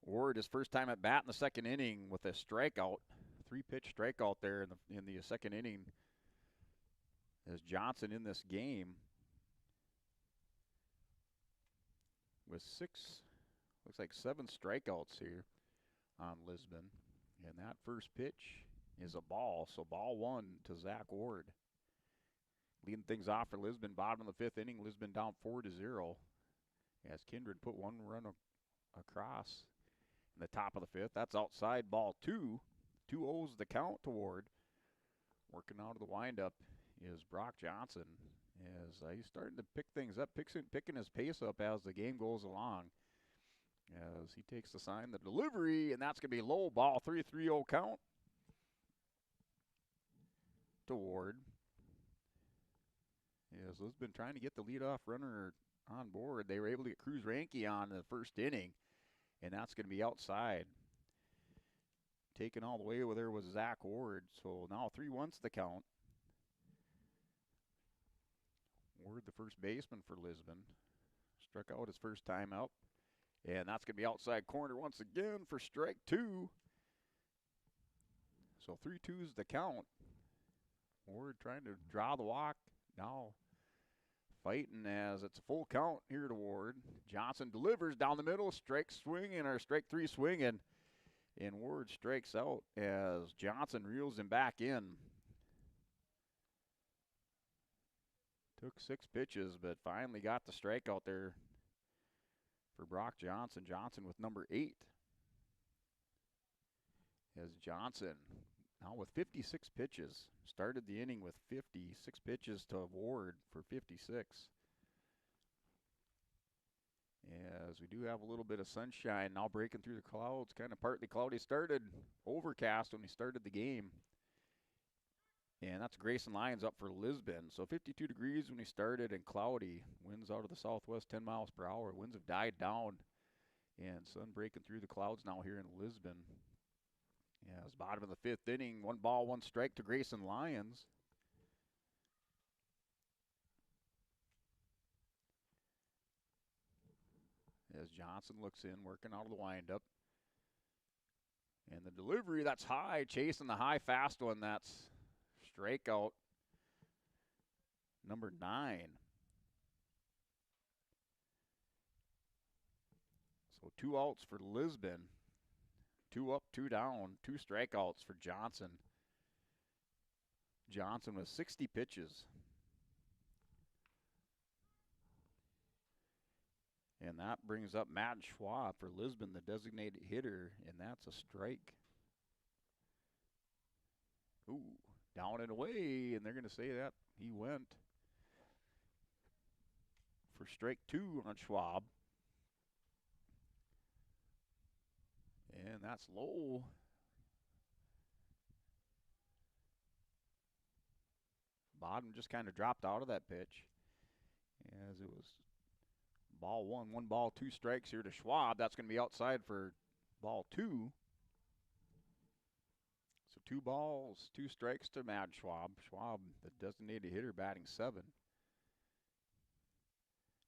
Ward, his first time at bat in the 2nd inning with a strikeout, 3-pitch strikeout there in the 2nd inning. As Johnson in this game with 7 strikeouts here on Lisbon. And that first pitch is a ball, so ball 1 to Zach Ward. Leading things off for Lisbon, bottom of the 5th inning, Lisbon down 4-0. as Kindred put one run across in the top of the fifth. That's outside, ball 2. 2-0's the count to Ward. Working out of the windup is Brock Johnson, as he's starting to pick things up, picking his pace up as the game goes along. As he takes the sign, the delivery, and that's going to be low, ball 3, 3-0 count to Ward. As Lisbon trying to get the leadoff runner on board. They were able to get Cruz Ranke on in the first inning, and that's going to be outside. Taken all the way over there was Zach Ward. So now 3-1's the count. Ward, the first baseman for Lisbon, struck out his first time out. And that's going to be outside corner once again for strike 2. So 3-2's the count. Ward trying to draw the walk. Now fighting as it's a full count here to Ward. Johnson delivers down the middle. Strike 3 swinging. And Ward strikes out as Johnson reels him back in. Took 6 pitches, but finally got the strikeout there for Brock Johnson. Johnson with number 8. As Johnson now with 56 pitches. Started the inning with 56 pitches to Ward for 56. As we do have a little bit of sunshine now breaking through the clouds, kind of partly cloudy. Started overcast when we started the game. And that's Grayson Lyons up for Lisbon. So 52 degrees when we started and cloudy. Winds out of the southwest 10 miles per hour. Winds have died down. And sun breaking through the clouds now here in Lisbon. As bottom of the 5th inning, 1 ball, 1 strike to Grayson Lyons. As Johnson looks in, working out of the windup. And the delivery, that's high, chasing the high fast one. That's strikeout number 9. So 2 outs for Lisbon. 2 up, 2 down, 2 strikeouts for Johnson. Johnson with 60 pitches. And that brings up Matt Schwab for Lisbon, the designated hitter, and that's a strike. Ooh, down and away, and they're going to say that he went for strike 2 on Schwab. And that's low. Bottom just kind of dropped out of that pitch as it was ball 1. 1 ball, 2 strikes here to Schwab. That's going to be outside for ball 2. So 2 balls, 2 strikes to Matt Schwab. Schwab, the designated hitter, batting 7.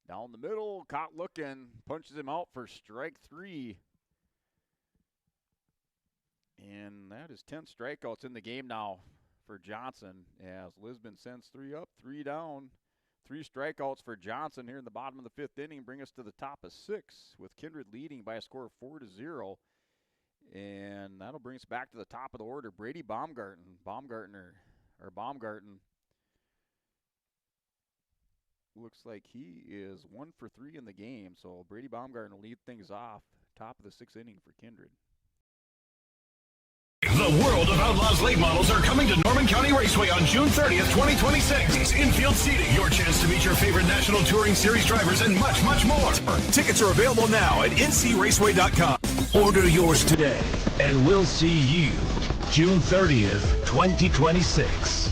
Down the middle, caught looking, punches him out for strike 3. And that is 10 strikeouts in the game now for Johnson as Lisbon sends 3 up, 3 down. 3 strikeouts for Johnson here in the bottom of the 5th inning bring us to the top of 6 with Kindred leading by a score of 4-0. And that'll bring us back to the top of the order. Brady Baumgarten looks like he is 1 for 3 in the game. So Brady Baumgarten will lead things off. Top of the 6th inning for Kindred. The World of Outlaws late models are coming to Norman County Raceway on June 30th, 2026. Infield seating, your chance to meet your favorite National Touring Series drivers, and much, much more. Tickets are available now at ncraceway.com. Order yours today, and we'll see you June 30th, 2026.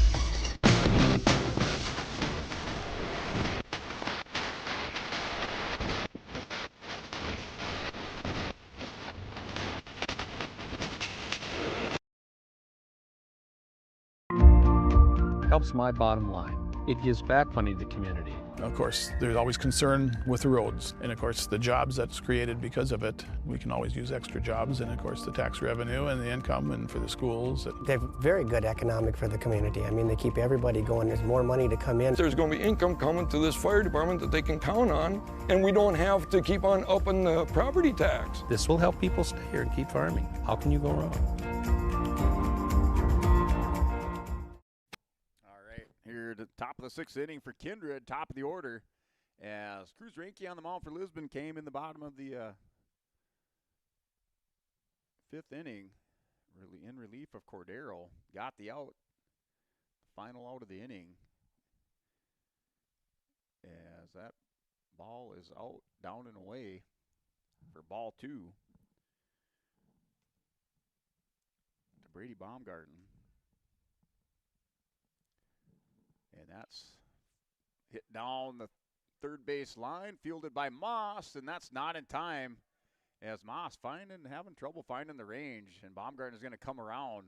Helps my bottom line. It gives back money to the community. Of course, there's always concern with the roads, and of course the jobs that's created because of it. We can always use extra jobs, and of course the tax revenue and the income and for the schools. They're very good economic for the community. I mean, they keep everybody going. There's more money to come in. There's going to be income coming to this fire department that they can count on, and we don't have to keep on upping the property tax. This will help people stay here and keep farming. How can you go wrong? Here at the top of the 6th inning for Kindred, top of the order. As Cruz Reinke on the mound for Lisbon came in the bottom of the 5th inning, really in relief of Cordero, got the out, the final out of the inning. As that ball is out, down and away for ball 2 to Brady Baumgarten. And that's hit down the third base line, fielded by Moss, and that's not in time as Moss having trouble finding the range, and Baumgarten is going to come around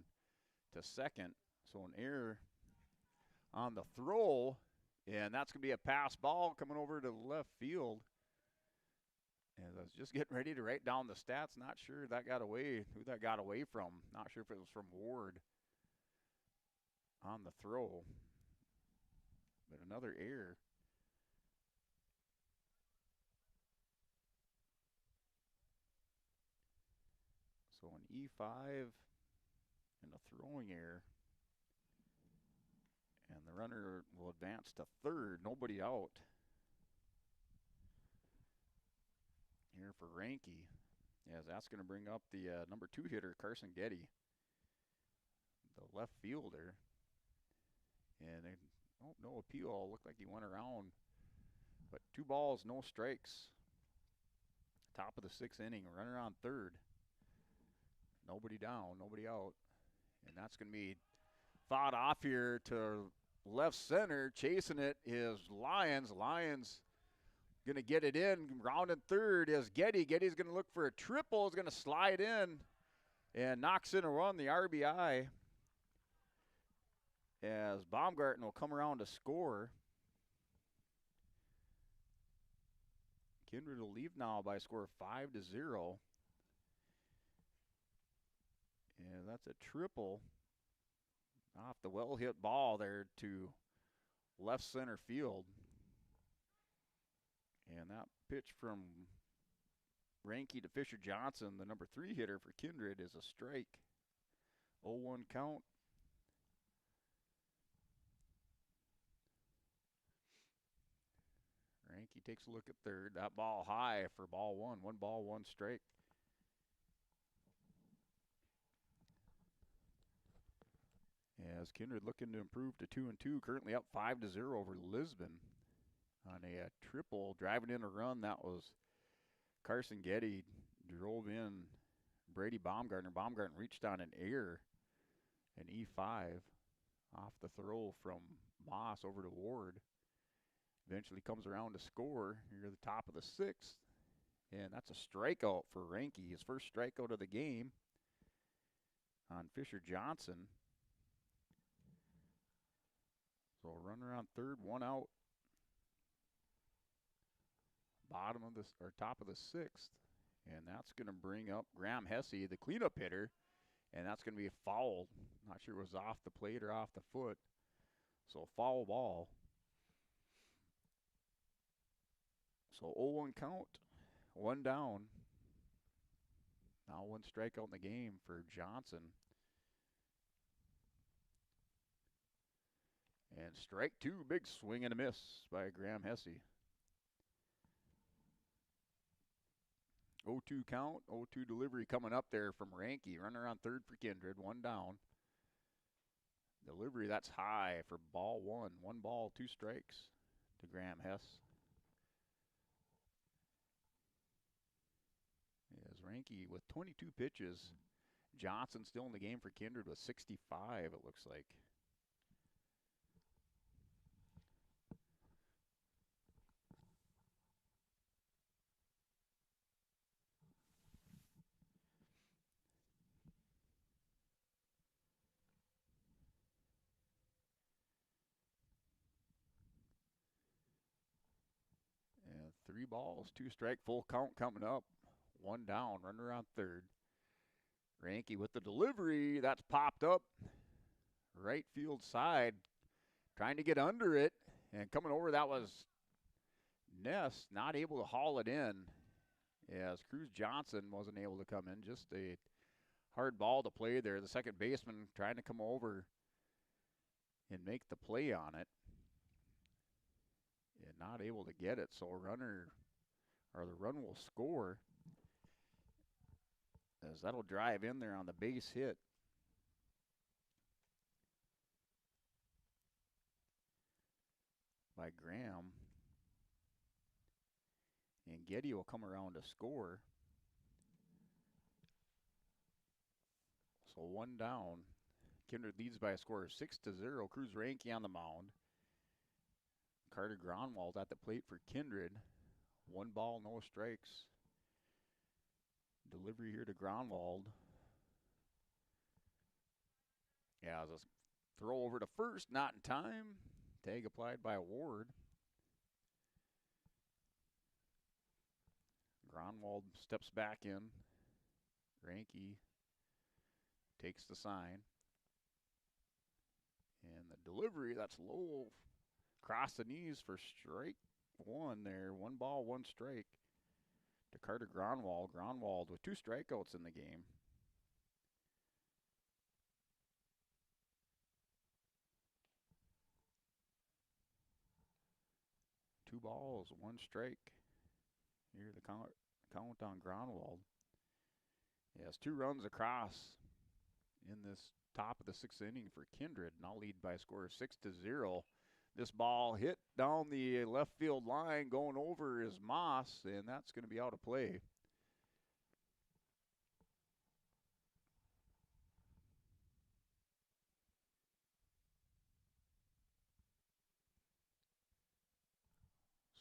to second. So an error on the throw, and that's going to be a pass ball coming over to left field. And I was just getting ready to write down the stats. Not sure that got away, who that got away from. Not sure if it was from Ward on the throw. But another error. So an E5 and a throwing error. And the runner will advance to third, nobody out. Here for Reinke, as that's going to bring up the number 2 hitter, Carson Getty, the left fielder. And no appeal. Looked like he went around. But 2 balls, no strikes. Top of the 6th inning, runner on third. Nobody down, nobody out. And that's going to be fought off here to left center. Chasing it is Lyons. Lyons going to get it in. Rounding third is Getty. Getty's going to look for a triple. Is going to slide in and knocks in a run, the RBI. As Baumgarten will come around to score. Kindred will leave now by a score of 5-0. And that's a triple off the well-hit ball there to left center field. And that pitch from Reinke to Fisher Johnson, the number 3 hitter for Kindred, is a strike. 0-1 count. Reinke takes a look at third. That ball high for ball 1. 1 ball, 1 strike. As Kindred looking to improve to 2-2, currently up 5-0 over Lisbon on a triple, driving in a run. That was Carson Getty, drove in Brady Baumgartner. Baumgartner reached on an error, an E5 off the throw from Moss over to Ward. Eventually comes around to score here at the top of the 6th, and that's a strikeout for Reinke, his first strikeout of the game on Fisher Johnson. So a runner on third, 1 out. Bottom of this, or top of the 6th. And that's going to bring up Graham Hesse, the cleanup hitter. And that's going to be a foul. Not sure it was off the plate or off the foot. So foul ball. So 0-1 count, 1 down. Now 1 strikeout in the game for Johnson. And strike 2, big swing and a miss by Graham Hesse. 0-2 count, 0-2 delivery coming up there from Reinke. Runner on third for Kindred, 1 down. Delivery, that's high for ball 1. 1 ball, 2 strikes to Graham Hesse. As Reinke with 22 pitches. Johnson still in the game for Kindred with 65, it looks like. And 3 balls, 2 strike, full count coming up. 1 down, runner on third. Reinke with the delivery, that's popped up. Right field side, trying to get under it. And coming over, that was Ness, not able to haul it in. As Cruz Johnson wasn't able to come in. Just a hard ball to play there. The second baseman trying to come over and make the play on it. and not able to get it. So the run will score, as that'll drive in there on the base hit. By Graham. And Getty will come around to score. So one down. Kindred leads by a score of 6-0. Cruz Ranke on the mound. Carter Gronwald at the plate for Kindred. 1 ball, no strikes. Delivery here to Gronwald. Yeah, it's a throw over to first, not in time. Tag applied by Ward. Gronwald steps back in. Ranke takes the sign. And the delivery, that's low. Across the knees for strike 1 there. 1 ball, 1 strike to Carter Gronwald. Gronwald with 2 strikeouts in the game. Two balls, 1 strike. Here the count on Gronwald. Yes, 2 runs across in this top of the 6th inning for Kindred. Now lead by a score of 6-0. This ball hit down the left field line, going over is Moss, and that's going to be out of play.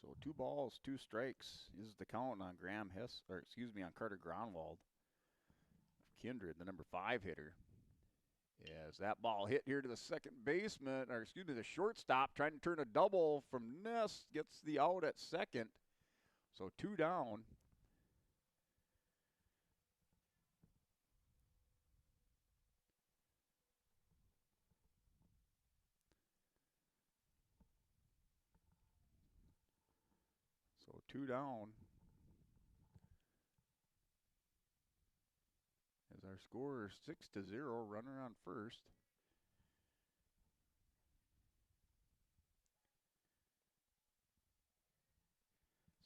So 2 balls, 2 strikes is the count on on Carter Gronwald of Kindred, the number 5 hitter. As that ball hit here to the the shortstop, trying to turn a double from Ness, gets the out at second. So 2 down. So 2 down. As our score is 6-0, runner on first.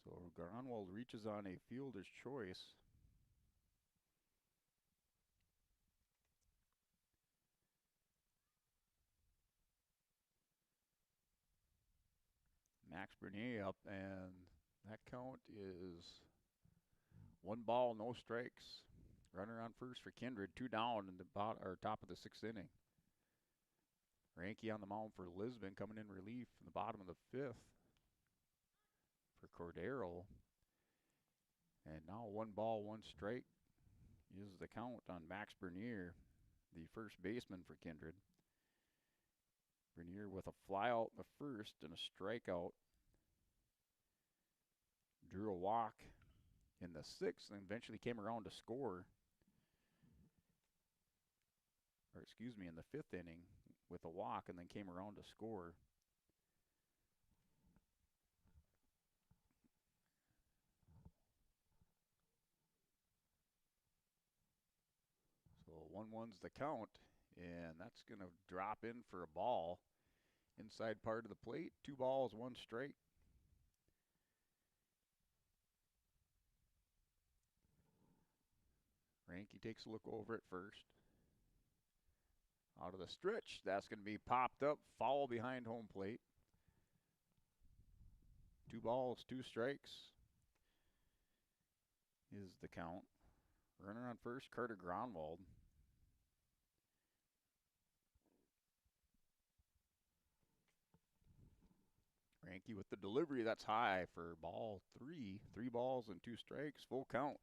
So Gronwald reaches on a fielder's choice. Max Bernier up, and that count is 1 ball, no strikes. Runner on first for Kindred, 2 down in the top of the 6th inning. Ranke on the mound for Lisbon, coming in relief in the bottom of the 5th for Cordero. And now 1 ball, 1 strike is the count on Max Bernier, the first baseman for Kindred. Bernier with a fly out in the first and a strikeout. Drew a walk in the 6th and eventually came around to score. In the 5th inning with a walk and then came around to score. So 1-1's the count, and that's going to drop in for a ball. Inside part of the plate, 2 balls, 1 strike. Ranke takes a look over at first. Out of the stretch, that's going to be popped up, foul behind home plate. 2 balls, 2 strikes is the count. Runner on first, Carter Gronwald. Ranke with the delivery, that's high for ball 3. 3 balls and 2 strikes, full count.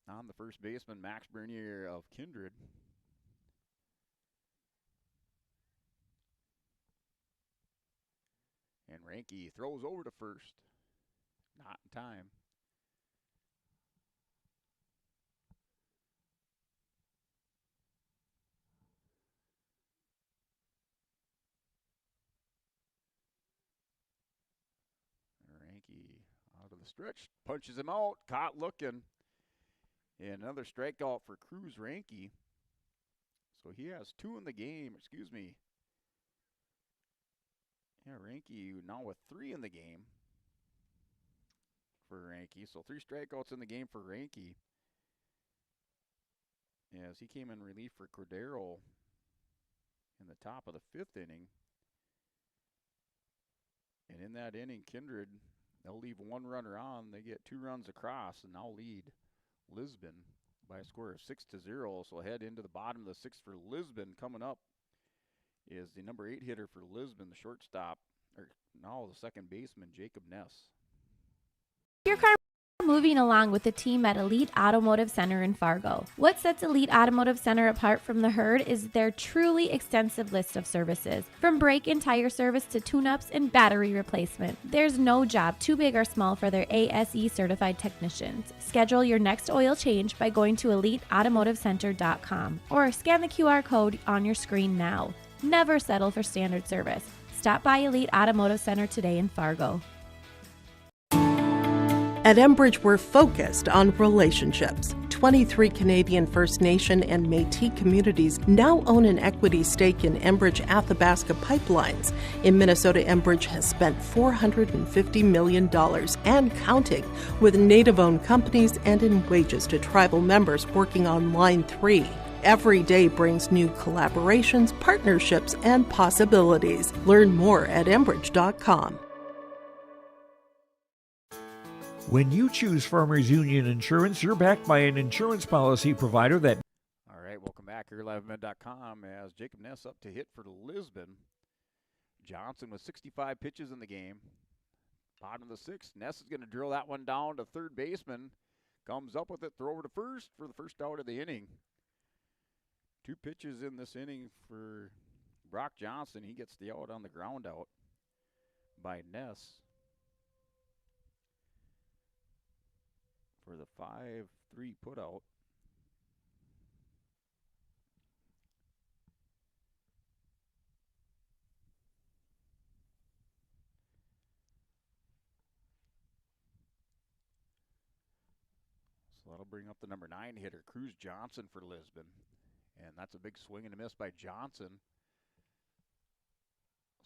On the first baseman, Max Bernier of Kindred. And Ranke throws over to first. Not in time. Ranke out of the stretch, punches him out, caught looking. And another strikeout for Cruz Ranke. So he has 2 in the game, Yeah, Ranke now with 3 in the game for Ranke. So 3 strikeouts in the game for Ranke. As he came in relief for Cordero in the top of the 5th inning. And in that inning, Kindred, they'll leave 1 runner on. They get 2 runs across and now lead Lisbon by a score of 6-0. So head into the bottom of the 6th for Lisbon. Coming up is the number 8 hitter for Lisbon, the shortstop, or now the second baseman, Jacob Ness. Your car moving along with the team at Elite Automotive Center in Fargo. What sets Elite Automotive Center apart from the herd is their truly extensive list of services. From brake and tire service to tune-ups and battery replacement, there's no job too big or small for their ASE certified technicians. Schedule your next oil change by going to EliteAutomotiveCenter.com or scan the QR code on your screen now. Never settle for standard service. Stop by Elite Automotive Center today in Fargo. At Enbridge, we're focused on relationships. 23 Canadian First Nation and Métis communities now own an equity stake in Enbridge Athabasca Pipelines. In Minnesota, Enbridge has spent $450 million and counting with Native-owned companies and in wages to tribal members working on Line 3. Every day brings new collaborations, partnerships, and possibilities. Learn more at Enbridge.com. When you choose Farmers Union Insurance, you're backed by an insurance policy provider that... All right, welcome back here at LiveMed.com as Jacob Ness up to hit for Lisbon. Johnson with 65 pitches in the game. Bottom of the 6th, Ness is going to drill that one down to third baseman. Comes up with it, throw over to first for the first out of the inning. 2 pitches in this inning for Brock Johnson. He gets the out on the ground out by Ness. For the 5-3 put out. So that'll bring up the number 9 hitter, Cruz Johnson for Lisbon. And that's a big swing and a miss by Johnson.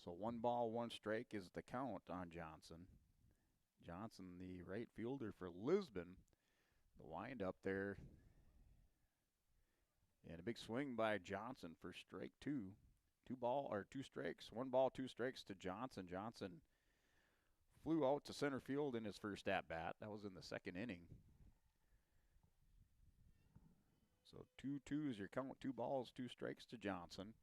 So 1 ball, 1 strike is the count on Johnson. Johnson, the right fielder for Lisbon. The wind up there. And a big swing by Johnson for strike 2. 2 strikes. 1 ball, 2 strikes to Johnson. Johnson flew out to center field in his first at-bat. That was in the 2nd inning. So 2-2 is your count. 2 balls, 2 strikes to Johnson.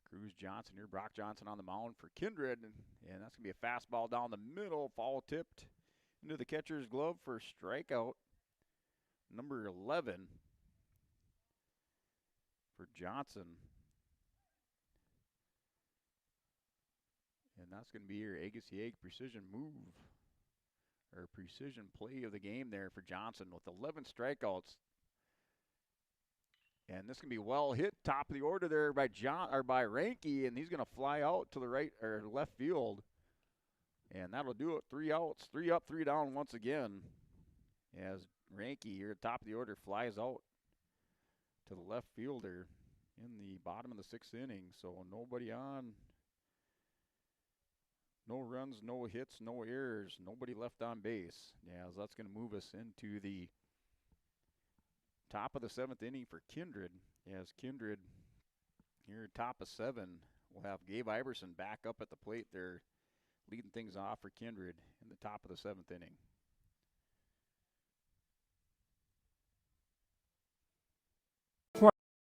Cruz Johnson here. Brock Johnson on the mound for Kindred. And that's going to be a fastball down the middle. Foul tipped into the catcher's glove for strikeout. Number 11 for Johnson. And that's going to be your Agassi precision move. Or precision play of the game there for Johnson with 11 strikeouts. And this can be well hit, top of the order there by by Ranke, and he's going to fly out to the right or left field. And that'll do it. 3 outs, 3 up, 3 down once again. As Ranke here, top of the order, flies out to the left fielder in the bottom of the 6th inning. So nobody on, no runs, no hits, no errors, nobody left on base. Yeah, so that's going to move us into the top of the 7th inning for Kindred. As Kindred here, top of 7, we'll have Gabe Iverson back up at the plate there, leading things off for Kindred in the top of the 7th inning.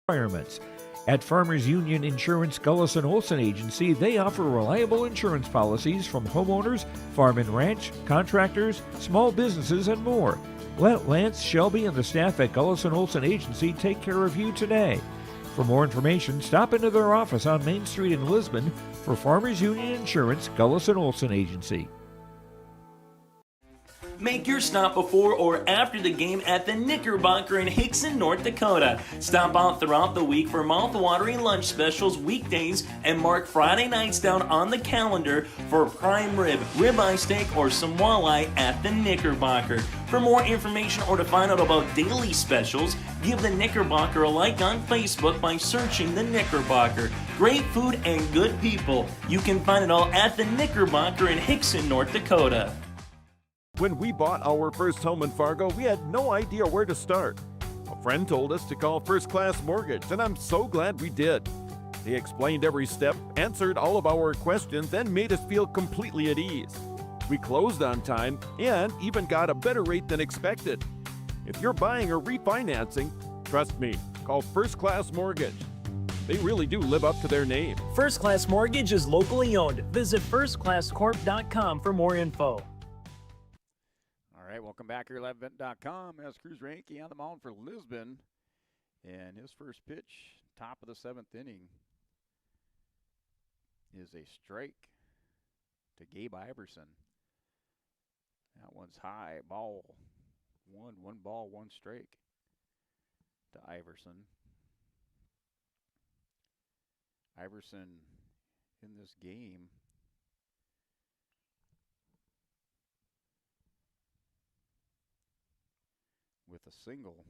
Requirements. At Farmers Union Insurance Gullison Olson Agency, they offer reliable insurance policies from homeowners, farm and ranch, contractors, small businesses, and more. Let Lance, Shelby, and the staff at Gullison Olson Agency take care of you today. For more information, stop into their office on Main Street in Lisbon for Farmers Union Insurance Gullison Olson Agency. Make your stop before or after the game at the Knickerbocker in Hickson, North Dakota. Stop out throughout the week for mouth-watering lunch specials weekdays and mark Friday nights down on the calendar for prime rib, ribeye steak, or some walleye at the Knickerbocker. For more information or to find out about daily specials, give the Knickerbocker a like on Facebook by searching the Knickerbocker. Great food and good people. You can find it all at the Knickerbocker in Hickson, North Dakota. When we bought our first home in Fargo, we had no idea where to start. A friend told us to call First Class Mortgage, and I'm so glad we did. They explained every step, answered all of our questions, and made us feel completely at ease. We closed on time and even got a better rate than expected. If you're buying or refinancing, trust me, call First Class Mortgage. They really do live up to their name. First Class Mortgage is locally owned. Visit firstclasscorp.com for more info. All right, welcome back here at LiveEvent.com as Cruz Reinke on the mound for Lisbon. And his first pitch, top of the 7th inning, is a strike to Gabe Iverson. That one's high, ball one ball, one strike to Iverson. Iverson in this game with a single.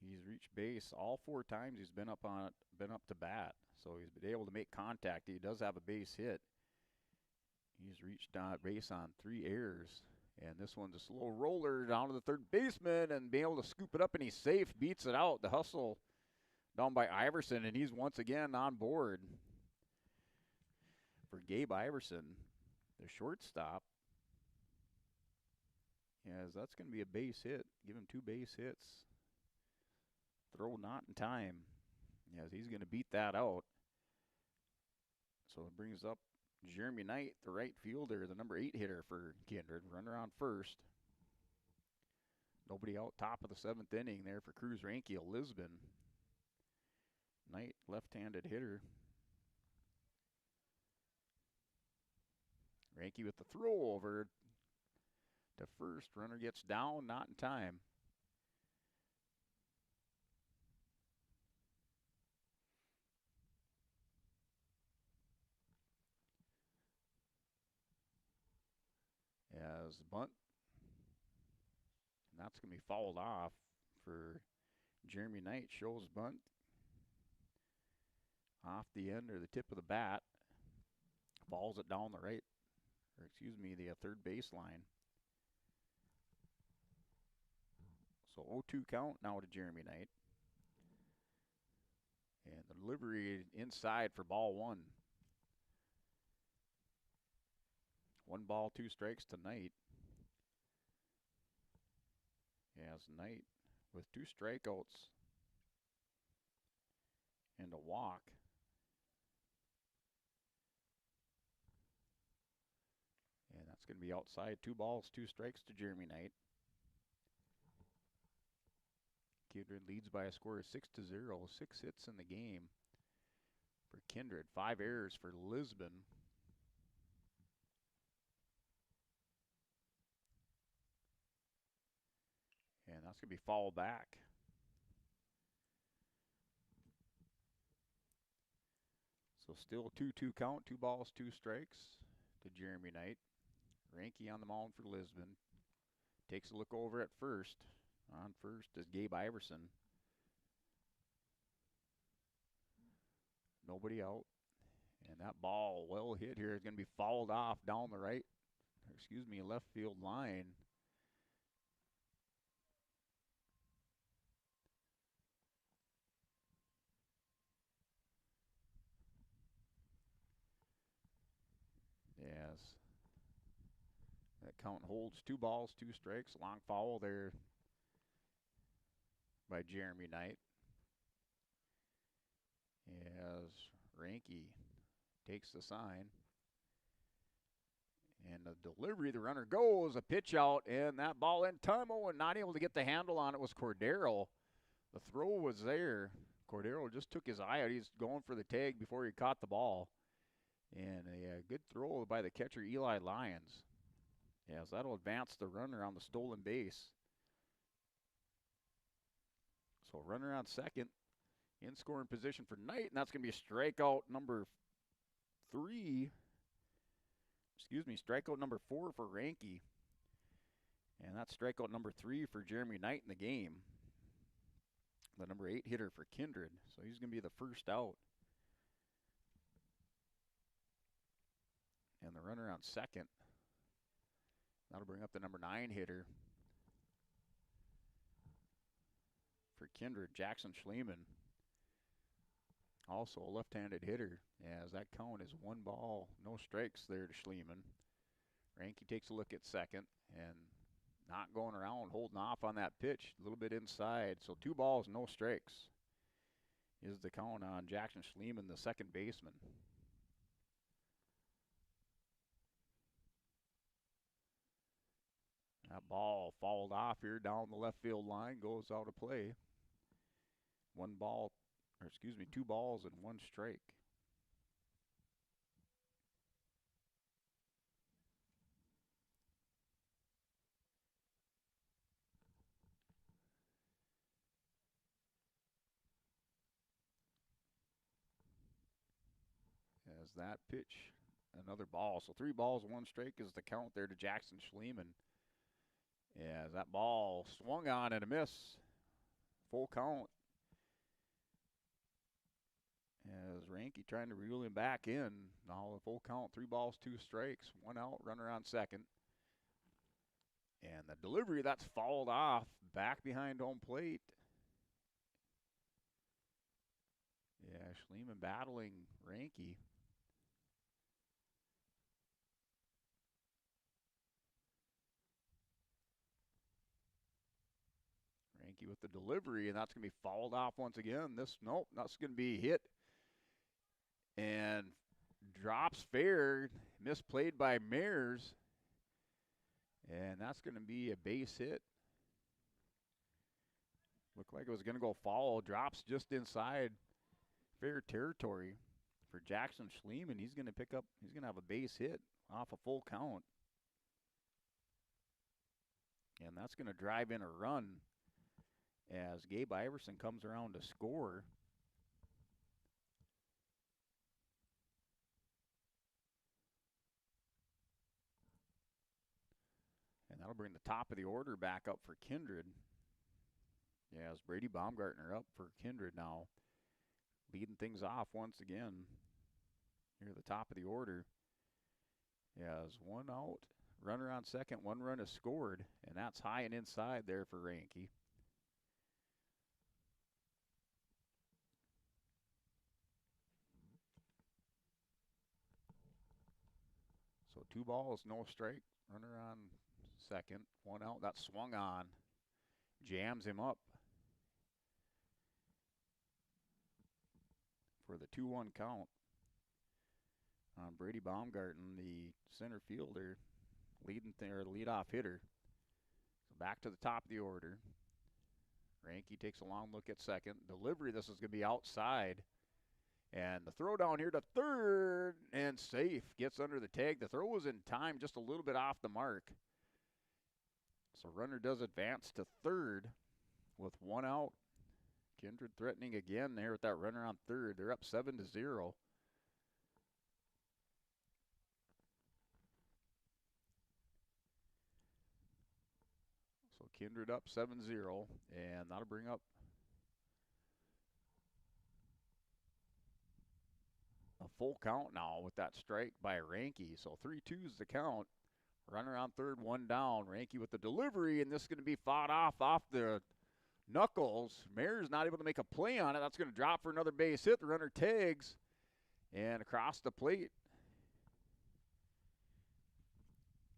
He's reached base all 4 times he's been up to bat, so he's been able to make contact. He does have a base hit. He's reached base on 3 errors, and this one's a slow roller down to the third baseman and being able to scoop it up, and he's safe, beats it out. The hustle down by Iverson, and he's once again on board for Gabe Iverson, the shortstop. Yes, that's going to be a base hit. Give him 2 base hits. Throw not in time. Yes, he's going to beat that out. So it brings up Jeremy Knight, the right fielder, the number 8 hitter for Kindred. Runner on first. Nobody out, top of the 7th inning there for Cruz Reinke of Lisbon. Knight, left-handed hitter. Reinke with the throw over to first. Runner gets down, not in time. As bunt. And that's going to be fouled off for Jeremy Knight. Shows bunt. Off the end or the tip of the bat. Falls it down the right, or excuse me, the third baseline. So 0-2 count now to Jeremy Knight. And the delivery inside for ball 1. 1 ball, 2 strikes to Knight. As Knight with 2 strikeouts and a walk. And that's going to be outside. 2 balls, 2 strikes to Jeremy Knight. Kindred leads by a score of 6-0. 6 hits in the game for Kindred. 5 errors for Lisbon. And that's going to be fouled back. So still 2-2 count. 2 balls, 2 strikes to Jeremy Knight. Reinke on the mound for Lisbon. Takes a look over at first. On first is Gabe Iverson. Nobody out. And that ball, well hit here, is going to be fouled off down the right, left field line. Yes. That count holds 2 balls, 2 strikes. Long foul there by Jeremy Knight. As Reinke takes the sign. And the delivery, the runner goes, a pitch out, and that ball in time. Oh, and not able to get the handle on it was Cordero. The throw was there. Cordero just took his eye out. He's going for the tag before he caught the ball. And a good throw by the catcher, Eli Lyons. Yes, that'll advance the runner on the stolen base. So runner on second, in scoring position for Knight, and that's going to be strikeout number 3. Excuse me, strikeout number 4 for Ranke. And that's strikeout number 3 for Jeremy Knight in the game. The number 8 hitter for Kindred. So he's going to be the first out. And the runner on second, that'll bring up the number 9 hitter for Kindred, Jackson Schliemann. Also a left-handed hitter, as that count is 1 ball, no strikes there to Schliemann. Ranke takes a look at second and not going around, holding off on that pitch, a little bit inside. So 2 balls, no strikes is the count on Jackson Schliemann, the second baseman. That ball fouled off here down the left field line, goes out of play. 2 balls and 1 strike. As that pitch, another ball. So 3 balls, 1 strike is the count there to Jackson Schliemann. As that ball swung on and a miss. Full count. As Ranke trying to reel him back in. Now the full count, 3 balls, 2 strikes, 1 out, runner on second. And the delivery, that's fouled off back behind home plate. Yeah, Schliemann battling Ranke. Ranke with the delivery, and that's going to be fouled off once again. That's going to be hit and drops fair, misplayed by Mears, and that's going to be a base hit. Looked like it was going to go foul, drops just inside fair territory for Jackson Schliemann. He's going to have a base hit off a full count. And that's going to drive in a run as Gabe Iverson comes around to score. And that'll bring the top of the order back up for Kindred. Yeah, as Brady Baumgartner up for Kindred now, leading things off once again. Here at the top of the order. Yeah, as 1 out, runner on second, 1 run is scored, and that's high and inside there for Ranke. So 2 balls, no strike. Runner on second, 1 out. That swung on. Jams him up for the 2-1 count on Brady Baumgarten, the center fielder, leadoff hitter. So back to the top of the order. Ranke takes a long look at second. Delivery, this is going to be outside. And the throw down here to third, and safe. Gets under the tag. The throw was in time, just a little bit off the mark. So runner does advance to third with 1 out. Kindred threatening again there with that runner on third. They're up 7-0. So Kindred up 7-0, and that'll bring up a full count now with that strike by Ranke. So 3-2 is the count. Runner on third, 1 down. Ranke with the delivery, and this is going to be fought off the knuckles. Mayer's not able to make a play on it. That's going to drop for another base hit. The runner tags, and across the plate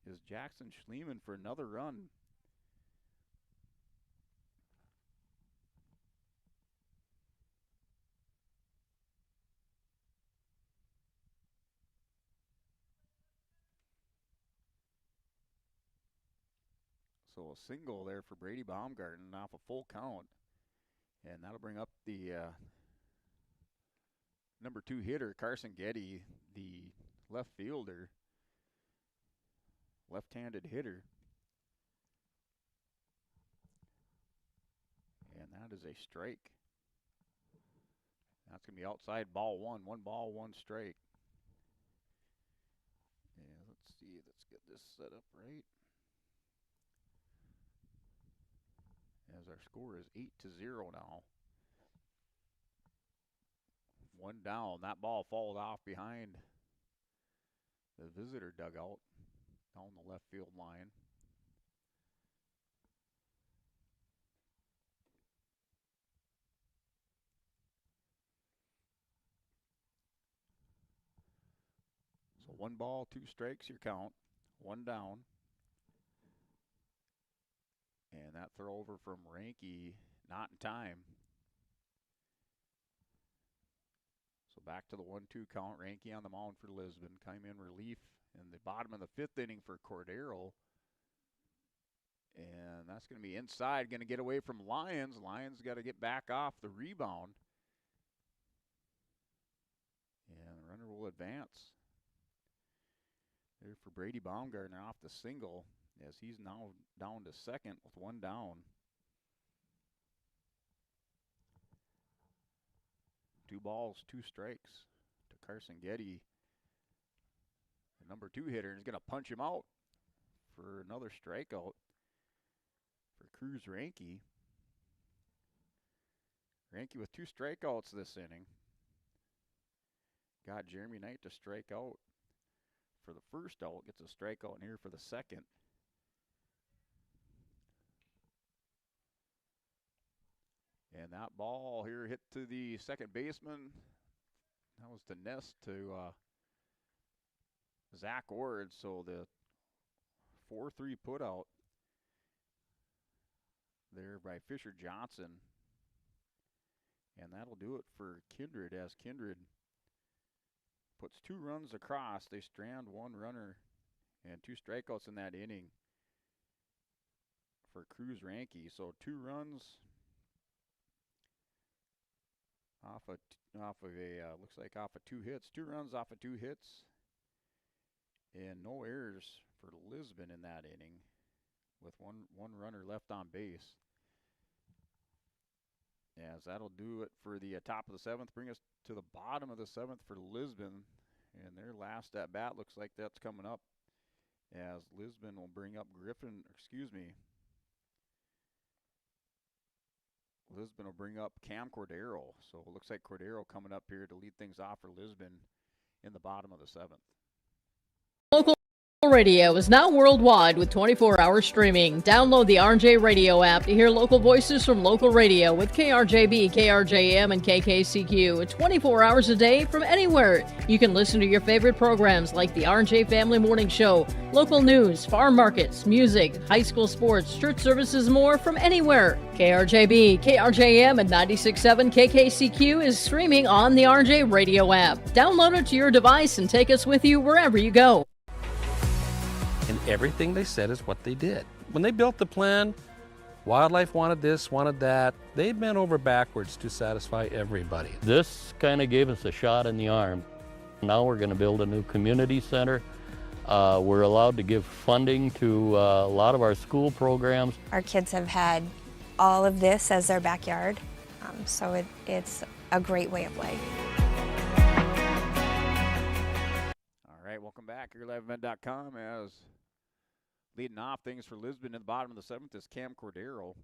is Jackson Schliemann for another run. So a single there for Brady Baumgarten off a full count. And that'll bring up the number 2 hitter, Carson Getty, the left fielder. left-handed hitter. And that is a strike. That's going to be outside ball one. 1 ball, 1 strike. Yeah, let's see. Let's get this set up right. As our score is 8-0 now. 1 down. That ball falls off behind the visitor dugout down the left field line. So 1 ball, 2 strikes, your count. 1 down. And that throw over from Ranke, not in time. So back to the 1-2 count. Ranke on the mound for Lisbon. Came in relief in the bottom of the 5th inning for Cordero. And that's going to be inside. Going to get away from Lyons. Lyons got to get back off the rebound. And the runner will advance. There for Brady Baumgartner off the single, as he's now down to second with 1 down. 2 balls, 2 strikes to Carson Getty, the number 2 hitter, and he's going to punch him out for another strikeout for Cruz Ranke. Ranke with 2 strikeouts this inning. Got Jeremy Knight to strike out for the first out, gets a strikeout in here for the second. And that ball here hit to the second baseman. That was the nest to Zach Ward. So the 4-3 put out there by Fisher Johnson. And that'll do it for Kindred, as Kindred puts 2 runs across. They strand 1 runner and 2 strikeouts in that inning for Cruz Ranke. So 2 runs off of looks like off of 2 hits. 2 runs off of 2 hits, and no errors for Lisbon in that inning, with one runner left on base. As that'll do it for the top of the 7th. Bring us to the bottom of the 7th for Lisbon, and their last at bat looks like that's coming up, as Lisbon will bring up Lisbon will bring up Cam Cordero. So it looks like Cordero coming up here to lead things off for Lisbon in the bottom of the 7th. Local radio is now worldwide with 24-hour streaming. Download the RJ Radio app to hear local voices from local radio with KRJB, KRJM, and KKCQ 24 hours a day from anywhere. You can listen to your favorite programs like the RJ Family Morning Show, local news, farm markets, music, high school sports, church services, more from anywhere. KRJB, KRJM, and 96.7 KKCQ is streaming on the RJ Radio app. Download it to your device and take us with you wherever you go. And everything they said is what they did. When they built the plan, wildlife wanted this, wanted that. They bent over backwards to satisfy everybody. This kind of gave us a shot in the arm. Now we're going to build a new community center. We're allowed to give funding to a lot of our school programs. Our kids have had all of this as their backyard, so it's a great way of life. All right, welcome back. YourLiveEvent.com. As leading off things for Lisbon in the bottom of the 7th is Cam Cordero.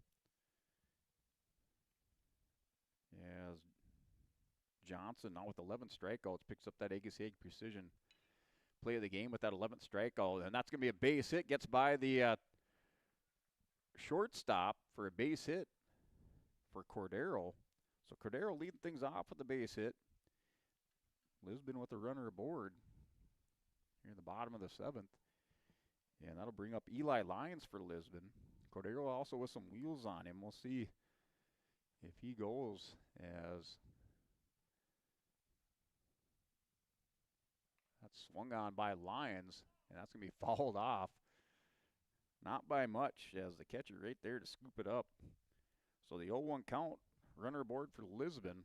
As Johnson, now with 11 strikeouts, picks up that Agassi precision play of the game with that 11th strikeout. And that's going to be a base hit. Gets by the shortstop for a base hit for Cordero. So Cordero leading things off with the base hit. Lisbon with a runner aboard here in the bottom of the 7th. And that'll bring up Eli Lyons for Lisbon. Cordero also with some wheels on him. We'll see if he goes, as that's swung on by Lyons, and that's going to be fouled off. Not by much, as the catcher right there to scoop it up. So the 0-1 count, runner aboard for Lisbon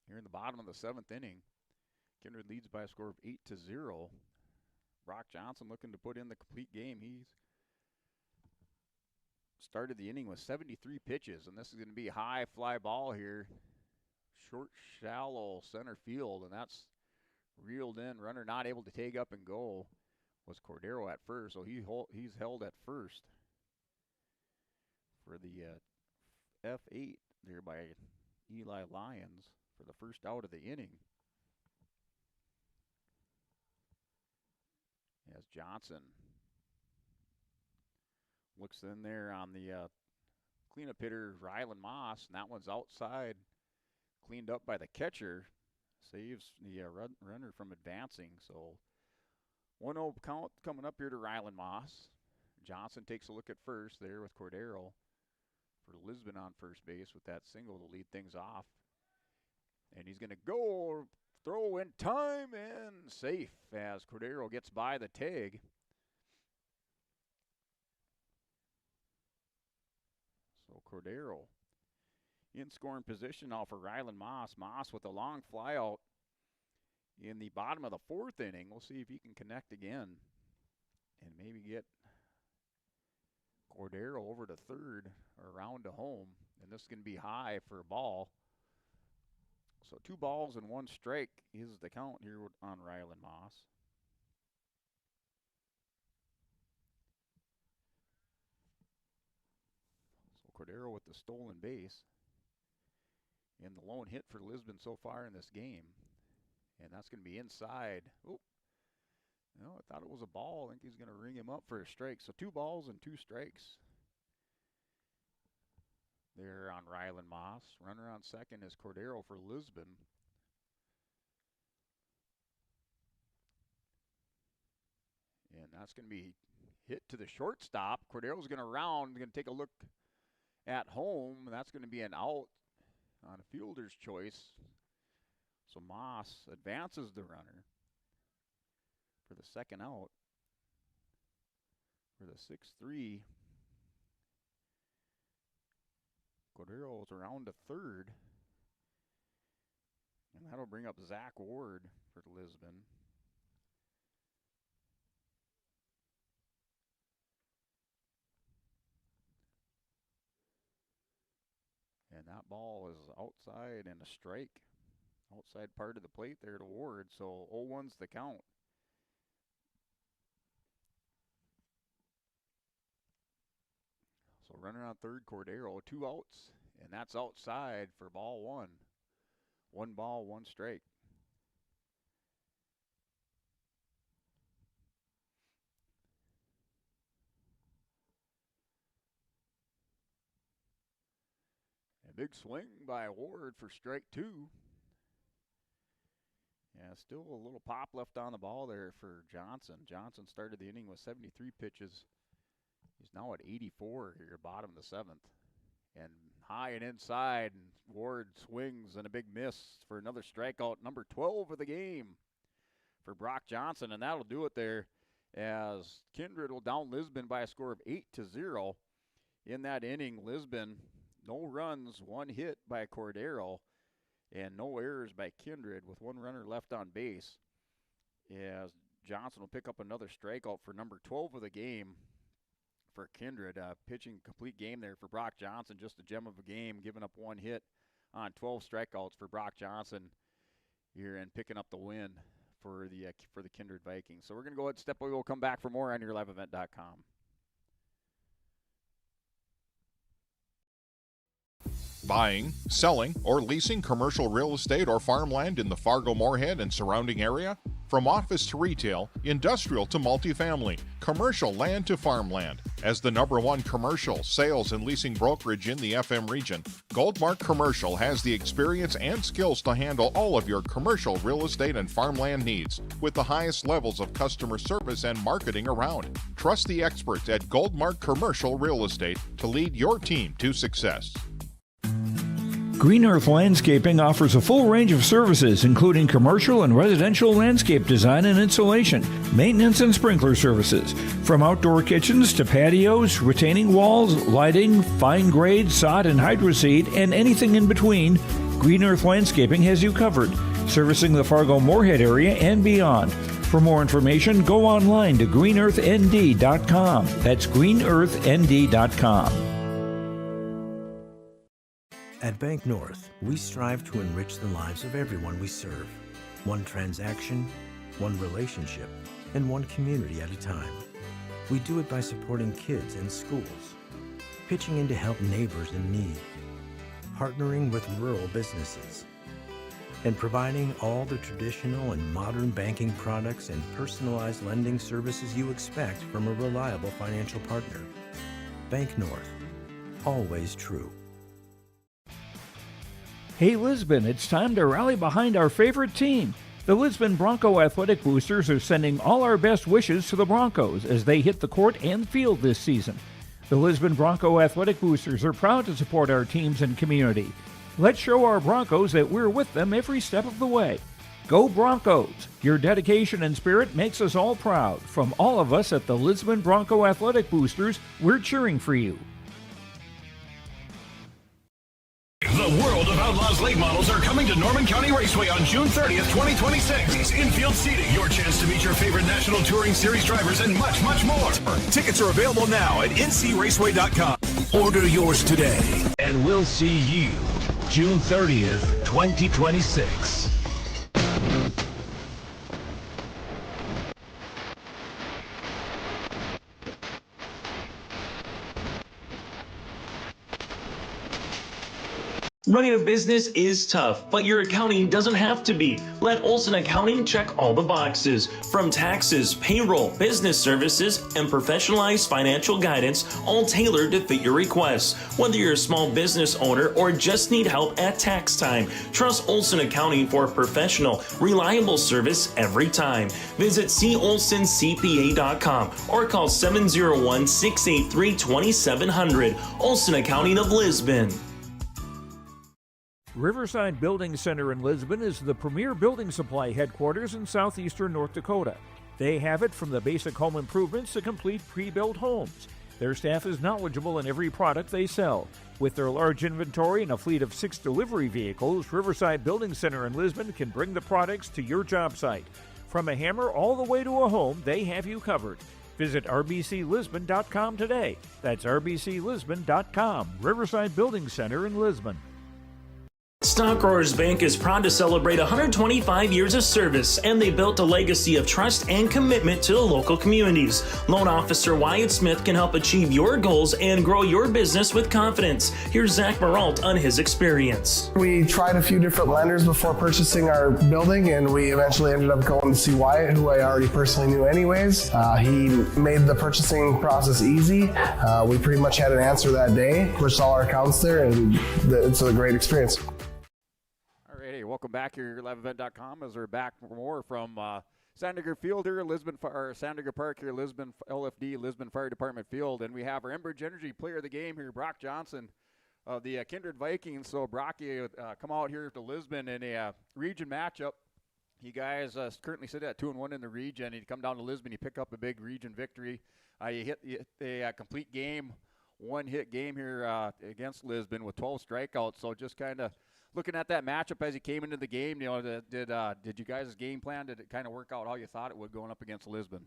here in the bottom of the 7th inning. Kindred leads by a score of 8-0. Brock Johnson looking to put in the complete game. He's started the inning with 73 pitches, and this is going to be a high fly ball here. Short, shallow center field, and that's reeled in. Runner not able to take up and go was Cordero at first, so he's held at first for the F8 there by Eli Lyons for the first out of the inning. As Johnson looks in there on the cleanup hitter, Rylan Moss, and that one's outside, cleaned up by the catcher, saves the runner from advancing. So 1-0 count coming up here to Rylan Moss. Johnson takes a look at first there with Cordero for Lisbon on first base with that single to lead things off. And he's going to go, throw in time, and safe as Cordero gets by the tag. So Cordero in scoring position now for Rylan Moss. Moss with a long fly out in the bottom of the fourth inning. We'll see if he can connect again and maybe get Cordero over to third or around to home. And this is going to be high for a ball. So 2 balls and 1 strike is the count here on Rylan Moss. So Cordero with the stolen base. And the lone hit for Lisbon so far in this game. And that's going to be inside. Oh, no, I thought it was a ball. I think he's going to ring him up for a strike. So 2 balls and 2 strikes there on Rylan Moss. Runner on second is Cordero for Lisbon. And that's going to be hit to the shortstop. Cordero's going to round, going to take a look at home. That's going to be an out on a fielder's choice. So Moss advances the runner for the second out for the 6-3. Cordero's around to third. And that'll bring up Zach Ward for Lisbon. And that ball is outside and a strike. Outside part of the plate there to Ward. So 0-1's the count. So runner on third, Cordero, 2 outs. And that's outside for ball 1. 1 ball, 1 strike. A big swing by Ward for strike 2. Yeah, still a little pop left on the ball there for Johnson. Johnson started the inning with 73 pitches. He's now at 84 here, bottom of the 7th. And high and inside, and Ward swings and a big miss for another strikeout, number 12 of the game for Brock Johnson. And that'll do it there as Kindred will down Lisbon by a score of 8-0. In that inning, Lisbon, no runs, 1 hit by Cordero, and no errors by Kindred with 1 runner left on base. As Johnson will pick up another strikeout for number 12 of the game for Kindred. Pitching complete game there for Brock Johnson, just a gem of a game, giving up 1 hit on 12 strikeouts for Brock Johnson here and picking up the win for the Kindred Vikings. So we're going to go ahead and step away. We'll come back for more on YourLiveEvent.com. Buying, selling, or leasing commercial real estate or farmland in the Fargo-Moorhead and surrounding area? From office to retail, industrial to multifamily, commercial land to farmland. As the #1 commercial sales and leasing brokerage in the FM region, Goldmark Commercial has the experience and skills to handle all of your commercial real estate and farmland needs with the highest levels of customer service and marketing around. Trust the experts at Goldmark Commercial Real Estate to lead your team to success. Green Earth Landscaping offers a full range of services, including commercial and residential landscape design and installation, maintenance and sprinkler services. From outdoor kitchens to patios, retaining walls, lighting, fine grade, sod and hydroseed, and anything in between, Green Earth Landscaping has you covered, servicing the Fargo-Moorhead area and beyond. For more information, go online to greenearthnd.com. That's greenearthnd.com. At Bank North, we strive to enrich the lives of everyone we serve. One transaction, one relationship, and one community at a time. We do it by supporting kids and schools, pitching in to help neighbors in need, partnering with rural businesses, and providing all the traditional and modern banking products and personalized lending services you expect from a reliable financial partner. Bank North, always true. Hey Lisbon, it's time to rally behind our favorite team. The Lisbon Bronco Athletic Boosters are sending all our best wishes to the Broncos as they hit the court and field this season. The Lisbon Bronco Athletic Boosters are proud to support our teams and community. Let's show our Broncos that we're with them every step of the way. Go Broncos! Your dedication and spirit makes us all proud. From all of us at the Lisbon Bronco Athletic Boosters, we're cheering for you. The World of Outlaws late models are coming to Norman County Raceway on June 30th, 2026. Infield seating, your chance to meet your favorite National Touring Series drivers, and much, much more. Tickets are available now at ncraceway.com. Order yours today, and we'll see you June 30th, 2026. Running a business is tough, but your accounting doesn't have to be. Let Olson Accounting check all the boxes. From taxes, payroll, business services, and professionalized financial guidance, all tailored to fit your requests. Whether you're a small business owner or just need help at tax time, trust Olson Accounting for professional, reliable service every time. Visit colsoncpa.com or call 701-683-2700. Olson Accounting of Lisbon. Riverside Building Center in Lisbon is the premier building supply headquarters in southeastern North Dakota. They have it from the basic home improvements to complete pre-built homes. Their staff is knowledgeable in every product they sell. With their large inventory and a fleet of 6 delivery vehicles, Riverside Building Center in Lisbon can bring the products to your job site. From a hammer all the way to a home, they have you covered. Visit rbclisbon.com today. That's rbclisbon.com. Riverside Building Center in Lisbon. Stock Growers Bank is proud to celebrate 125 years of service, and they built a legacy of trust and commitment to the local communities. Loan Officer Wyatt Smith can help achieve your goals and grow your business with confidence. Here's Zach Maralt on his experience. We tried a few different lenders before purchasing our building, and we eventually ended up going to see Wyatt, who I already personally knew anyways. He made the purchasing process easy. We pretty much had an answer that day, pushed all our accounts there, and it's a great experience. Welcome back here at LiveEvent.com as we're back for more from Sandiger Field here, Sandiger Park here, Lisbon LFD, Lisbon Fire Department Field, and we have our Enbridge Energy Player of the Game here, Brock Johnson of the Kindred Vikings. So Brock, you come out here to Lisbon in a region matchup. You guys currently sit at 2-1 in the region. You come down to Lisbon, you pick up a big region victory. You hit a complete game, one-hit game here against Lisbon with 12 strikeouts. So just kind of looking at that matchup as you came into the game, did you guys' game plan, did it kind of work out how you thought it would going up against Lisbon?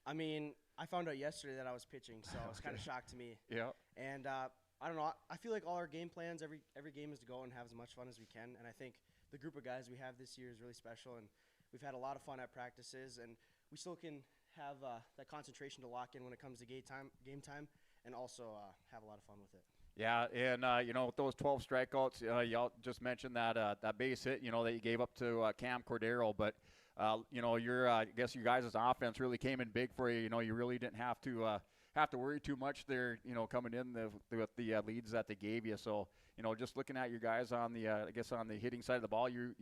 I mean, I found out yesterday that I was pitching, so it was kind of shocked to me. Yeah. And I don't know, I feel like all our game plans, every game is to go and have as much fun as we can. And I think the group of guys we have this year is really special, and we've had a lot of fun at practices, and we still can have that concentration to lock in when it comes to game time, and also have a lot of fun with it. Yeah, and with those 12 strikeouts, y'all just mentioned that base hit, that you gave up to Cam Cordero, but I guess you guys' offense really came in big for you. You really didn't have to worry too much there, coming in with the leads that they gave you. So, just looking at you guys on the on the hitting side of the ball, you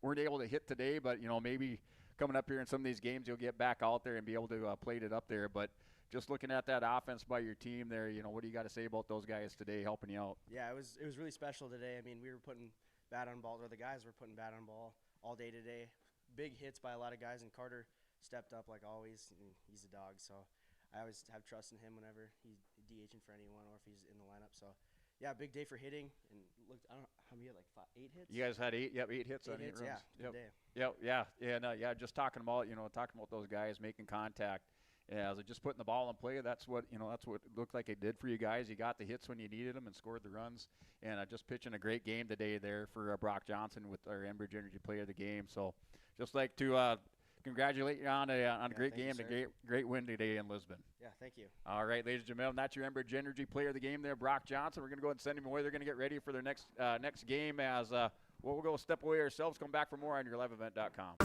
weren't able to hit today, but maybe coming up here in some of these games, you'll get back out there and be able to plate it up there, but. Just looking at that offense by your team there, what do you got to say about those guys today helping you out? Yeah, it was really special today. I mean, we were putting bat on ball, or the guys were putting bat on ball all day today. Big hits by a lot of guys, and Carter stepped up like always, and he's a dog. So I always have trust in him whenever he's DHing for anyone or if he's in the lineup. So, yeah, big day for hitting. And look, We had like 8 hits. You guys had 8 hits on 8 hits, runs. yeah, Yep. good day. Yep, yeah, just talking about those guys making contact. Yeah, just putting the ball in play. That's what it looked like it did for you guys. You got the hits when you needed them and scored the runs. And just pitching a great game today there for Brock Johnson with our Enbridge Energy Player of the Game. So just like to congratulate you on a great game, a great win today in Lisbon. Yeah, thank you. All right, ladies and gentlemen, that's your Enbridge Energy Player of the Game there, Brock Johnson. We're going to go ahead and send him away. They're going to get ready for their next game as we'll go step away ourselves. Come back for more on yourliveevent.com.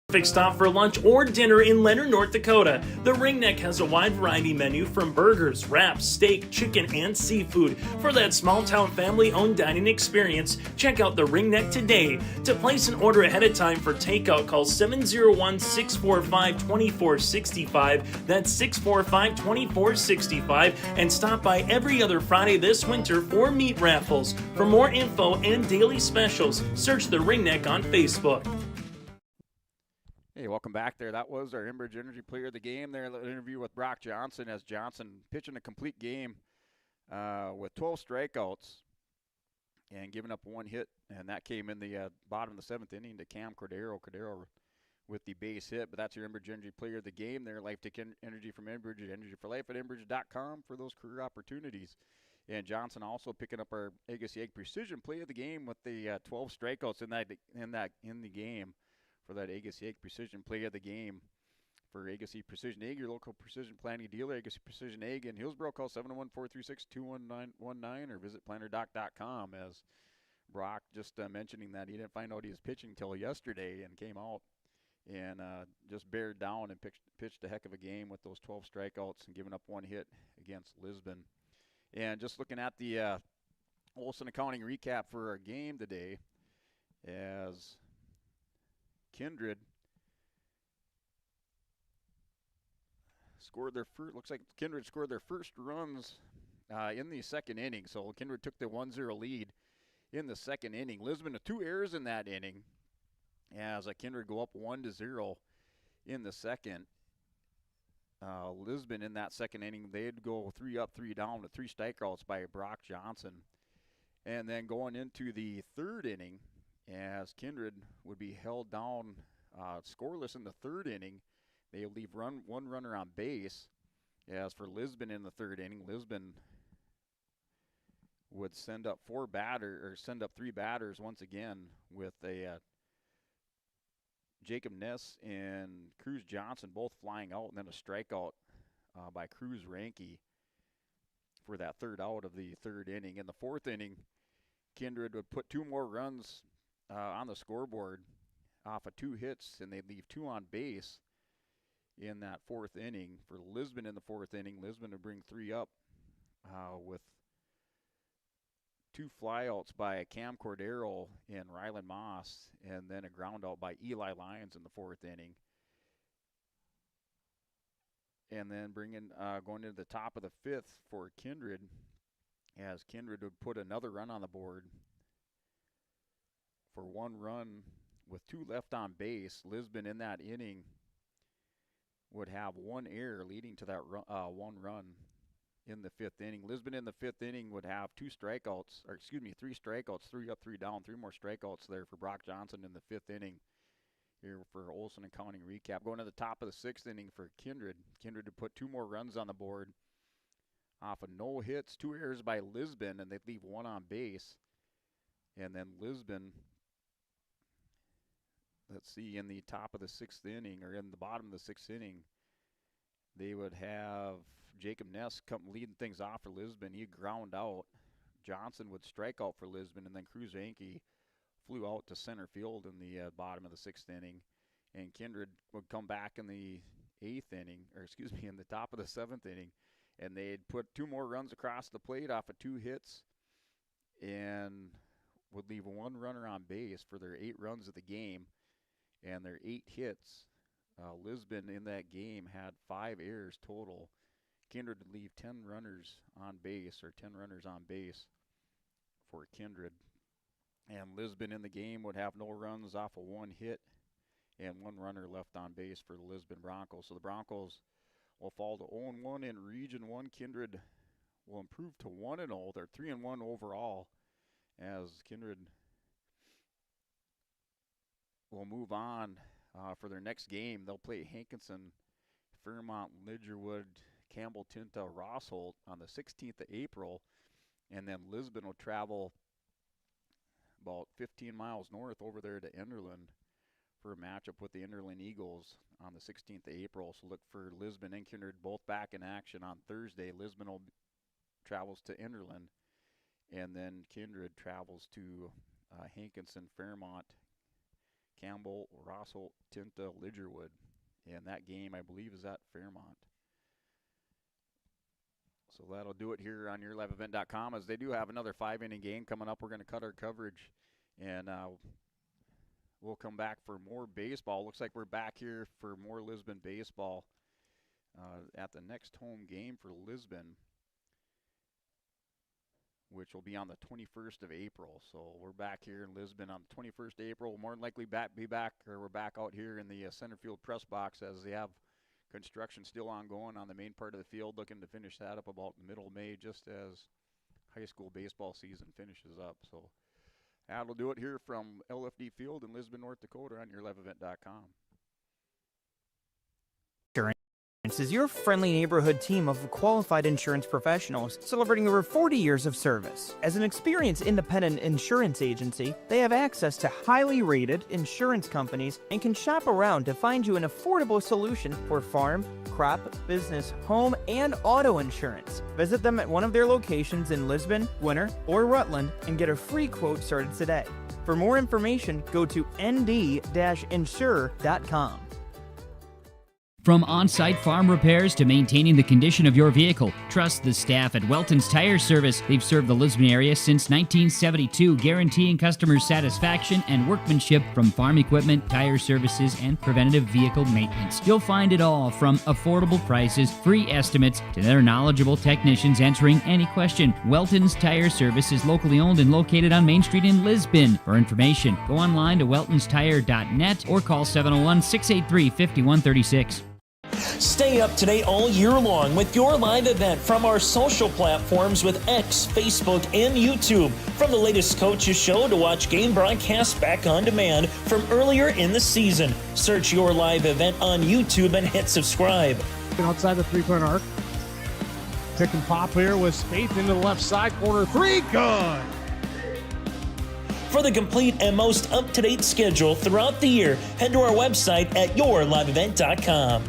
Perfect stop for lunch or dinner in Leonard, North Dakota. The Ringneck has a wide variety menu from burgers, wraps, steak, chicken, and seafood. For that small-town family-owned dining experience, check out the Ringneck today. To place an order ahead of time for takeout, call 701-645-2465. That's 645-2465. And stop by every other Friday this winter for meat raffles. For more info and daily specials, search the Ringneck on Facebook. Hey, welcome back there. That was our Enbridge Energy Player of the Game there. An interview with Brock Johnson as Johnson pitching a complete game with 12 strikeouts and giving up 1 hit. And that came in the bottom of the 7th inning to Cam Cordero. Cordero with the base hit. But that's your Enbridge Energy Player of the Game there. Life Tech Energy from Enbridge, Energy for Life at Enbridge.com for those career opportunities. And Johnson also picking up our Agassi Egg Precision Play of the Game with the 12 strikeouts in the game. For that Agassi Egg Precision Play of the Game for Agassi Precision Egg, your local precision planning dealer, Agassi Precision Egg in Hillsborough. Call 701-436-21919 or visit plannerdoc.com. As Brock just mentioning that he didn't find out he was pitching until yesterday and came out and just bared down and pitched a heck of a game with those 12 strikeouts and giving up 1 hit against Lisbon. And just looking at the Olson Accounting recap for our game today, as Kindred scored their first. Looks like Kindred scored their first runs in the second inning. So Kindred took the 1-0 lead in the second inning. Lisbon with 2 errors in that inning, as Kindred go up 1-0 in the second. Lisbon in that second inning, they'd go 3 up, 3 down with 3 strikeouts by Brock Johnson, and then going into the third inning, as Kindred would be held down scoreless in the third inning. They leave one runner on base. As for Lisbon in the third inning, Lisbon would send up 3 batters once again with a Jacob Ness and Cruz Johnson both flying out, and then a strikeout by Cruz Ranke for that third out of the third inning. In the fourth inning, Kindred would put 2 more runs on the scoreboard off of 2 hits, and they'd leave 2 on base in that fourth inning. For Lisbon in the fourth inning, Lisbon would bring 3 up with 2 flyouts by Cam Cordero and Rylan Moss, and then a ground out by Eli Lyons in the fourth inning. And then going into the top of the fifth for Kindred, as Kindred would put another run on the board for 1 run with 2 left on base. Lisbon in that inning would have 1 error leading to that 1 run in the fifth inning. Lisbon in the fifth inning would have 3 strikeouts, 3 up, 3 down, 3 more strikeouts there for Brock Johnson in the fifth inning. Here for Olson Accounting recap. Going to the top of the sixth inning for Kindred. Kindred to put 2 more runs on the board off of no hits, 2 errors by Lisbon, and they'd leave 1 on base. And then Lisbon, let's see, in the top of the sixth inning, or in the bottom of the sixth inning, they would have Jacob Ness come leading things off for Lisbon. He'd ground out. Johnson would strike out for Lisbon, and then Cruz Ranke flew out to center field in the bottom of the sixth inning. And Kindred would come back in the in the top of the seventh inning, and they'd put 2 more runs across the plate off of 2 hits and would leave 1 runner on base for their 8 runs of the game and their 8 hits. Lisbon in that game had 5 errors total. Kindred would leave 10 runners on base for Kindred. And Lisbon in the game would have no runs off of 1 hit and 1 runner left on base for the Lisbon Broncos. So the Broncos will fall to 0-1 in Region 1. Kindred will improve to 1-0. They're 3-1 overall as Kindred will move on for their next game. They'll play Hankinson, Fairmont, Lidgerwood, Campbell, Tinta, Rossholt on the 16th of April, and then Lisbon will travel about 15 miles north over there to Enderlin for a matchup with the Enderlin Eagles on the 16th of April. So look for Lisbon and Kindred both back in action on Thursday. Lisbon travels to Enderlin, and then Kindred travels to Hankinson, Fairmont, Campbell, Rossholt, Tinta, Lidgerwood. And that game, I believe, is at Fairmont. So that'll do it here on yourliveevent.com, as they do have another 5-inning game coming up. We're going to cut our coverage, and we'll come back for more baseball. Looks like we're back here for more Lisbon baseball at the next home game for Lisbon, which will be on the 21st of April. So we're back here in Lisbon on the 21st of April. We'll more than likely we're back out here in the center field press box, as they have construction still ongoing on the main part of the field, looking to finish that up about middle May, just as high school baseball season finishes up. So that'll do it here from LFD Field in Lisbon, North Dakota on yourliveevent.com. Is your friendly neighborhood team of qualified insurance professionals celebrating over 40 years of service. As an experienced independent insurance agency, they have access to highly rated insurance companies and can shop around to find you an affordable solution for farm, crop, business, home, and auto insurance. Visit them at one of their locations in Lisbon, Winter, or Rutland and get a free quote started today. For more information, go to nd-insure.com. From on-site farm repairs to maintaining the condition of your vehicle, trust the staff at Welton's Tire Service. They've served the Lisbon area since 1972, guaranteeing customer satisfaction and workmanship from farm equipment, tire services, and preventative vehicle maintenance. You'll find it all, from affordable prices, free estimates, to their knowledgeable technicians answering any question. Welton's Tire Service is locally owned and located on Main Street in Lisbon. For information, go online to weltonstire.net or call 701-683-5136. Stay up to date all year long with your live event from our social platforms with X, Facebook, and YouTube. From the latest coaches show to watch game broadcasts back on demand from earlier in the season. Search your live event on YouTube and hit subscribe. Outside the three-point arc. Pick and pop here with Spaeth into the left side corner. Three, good. For the complete and most up-to-date schedule throughout the year, head to our website at yourliveevent.com.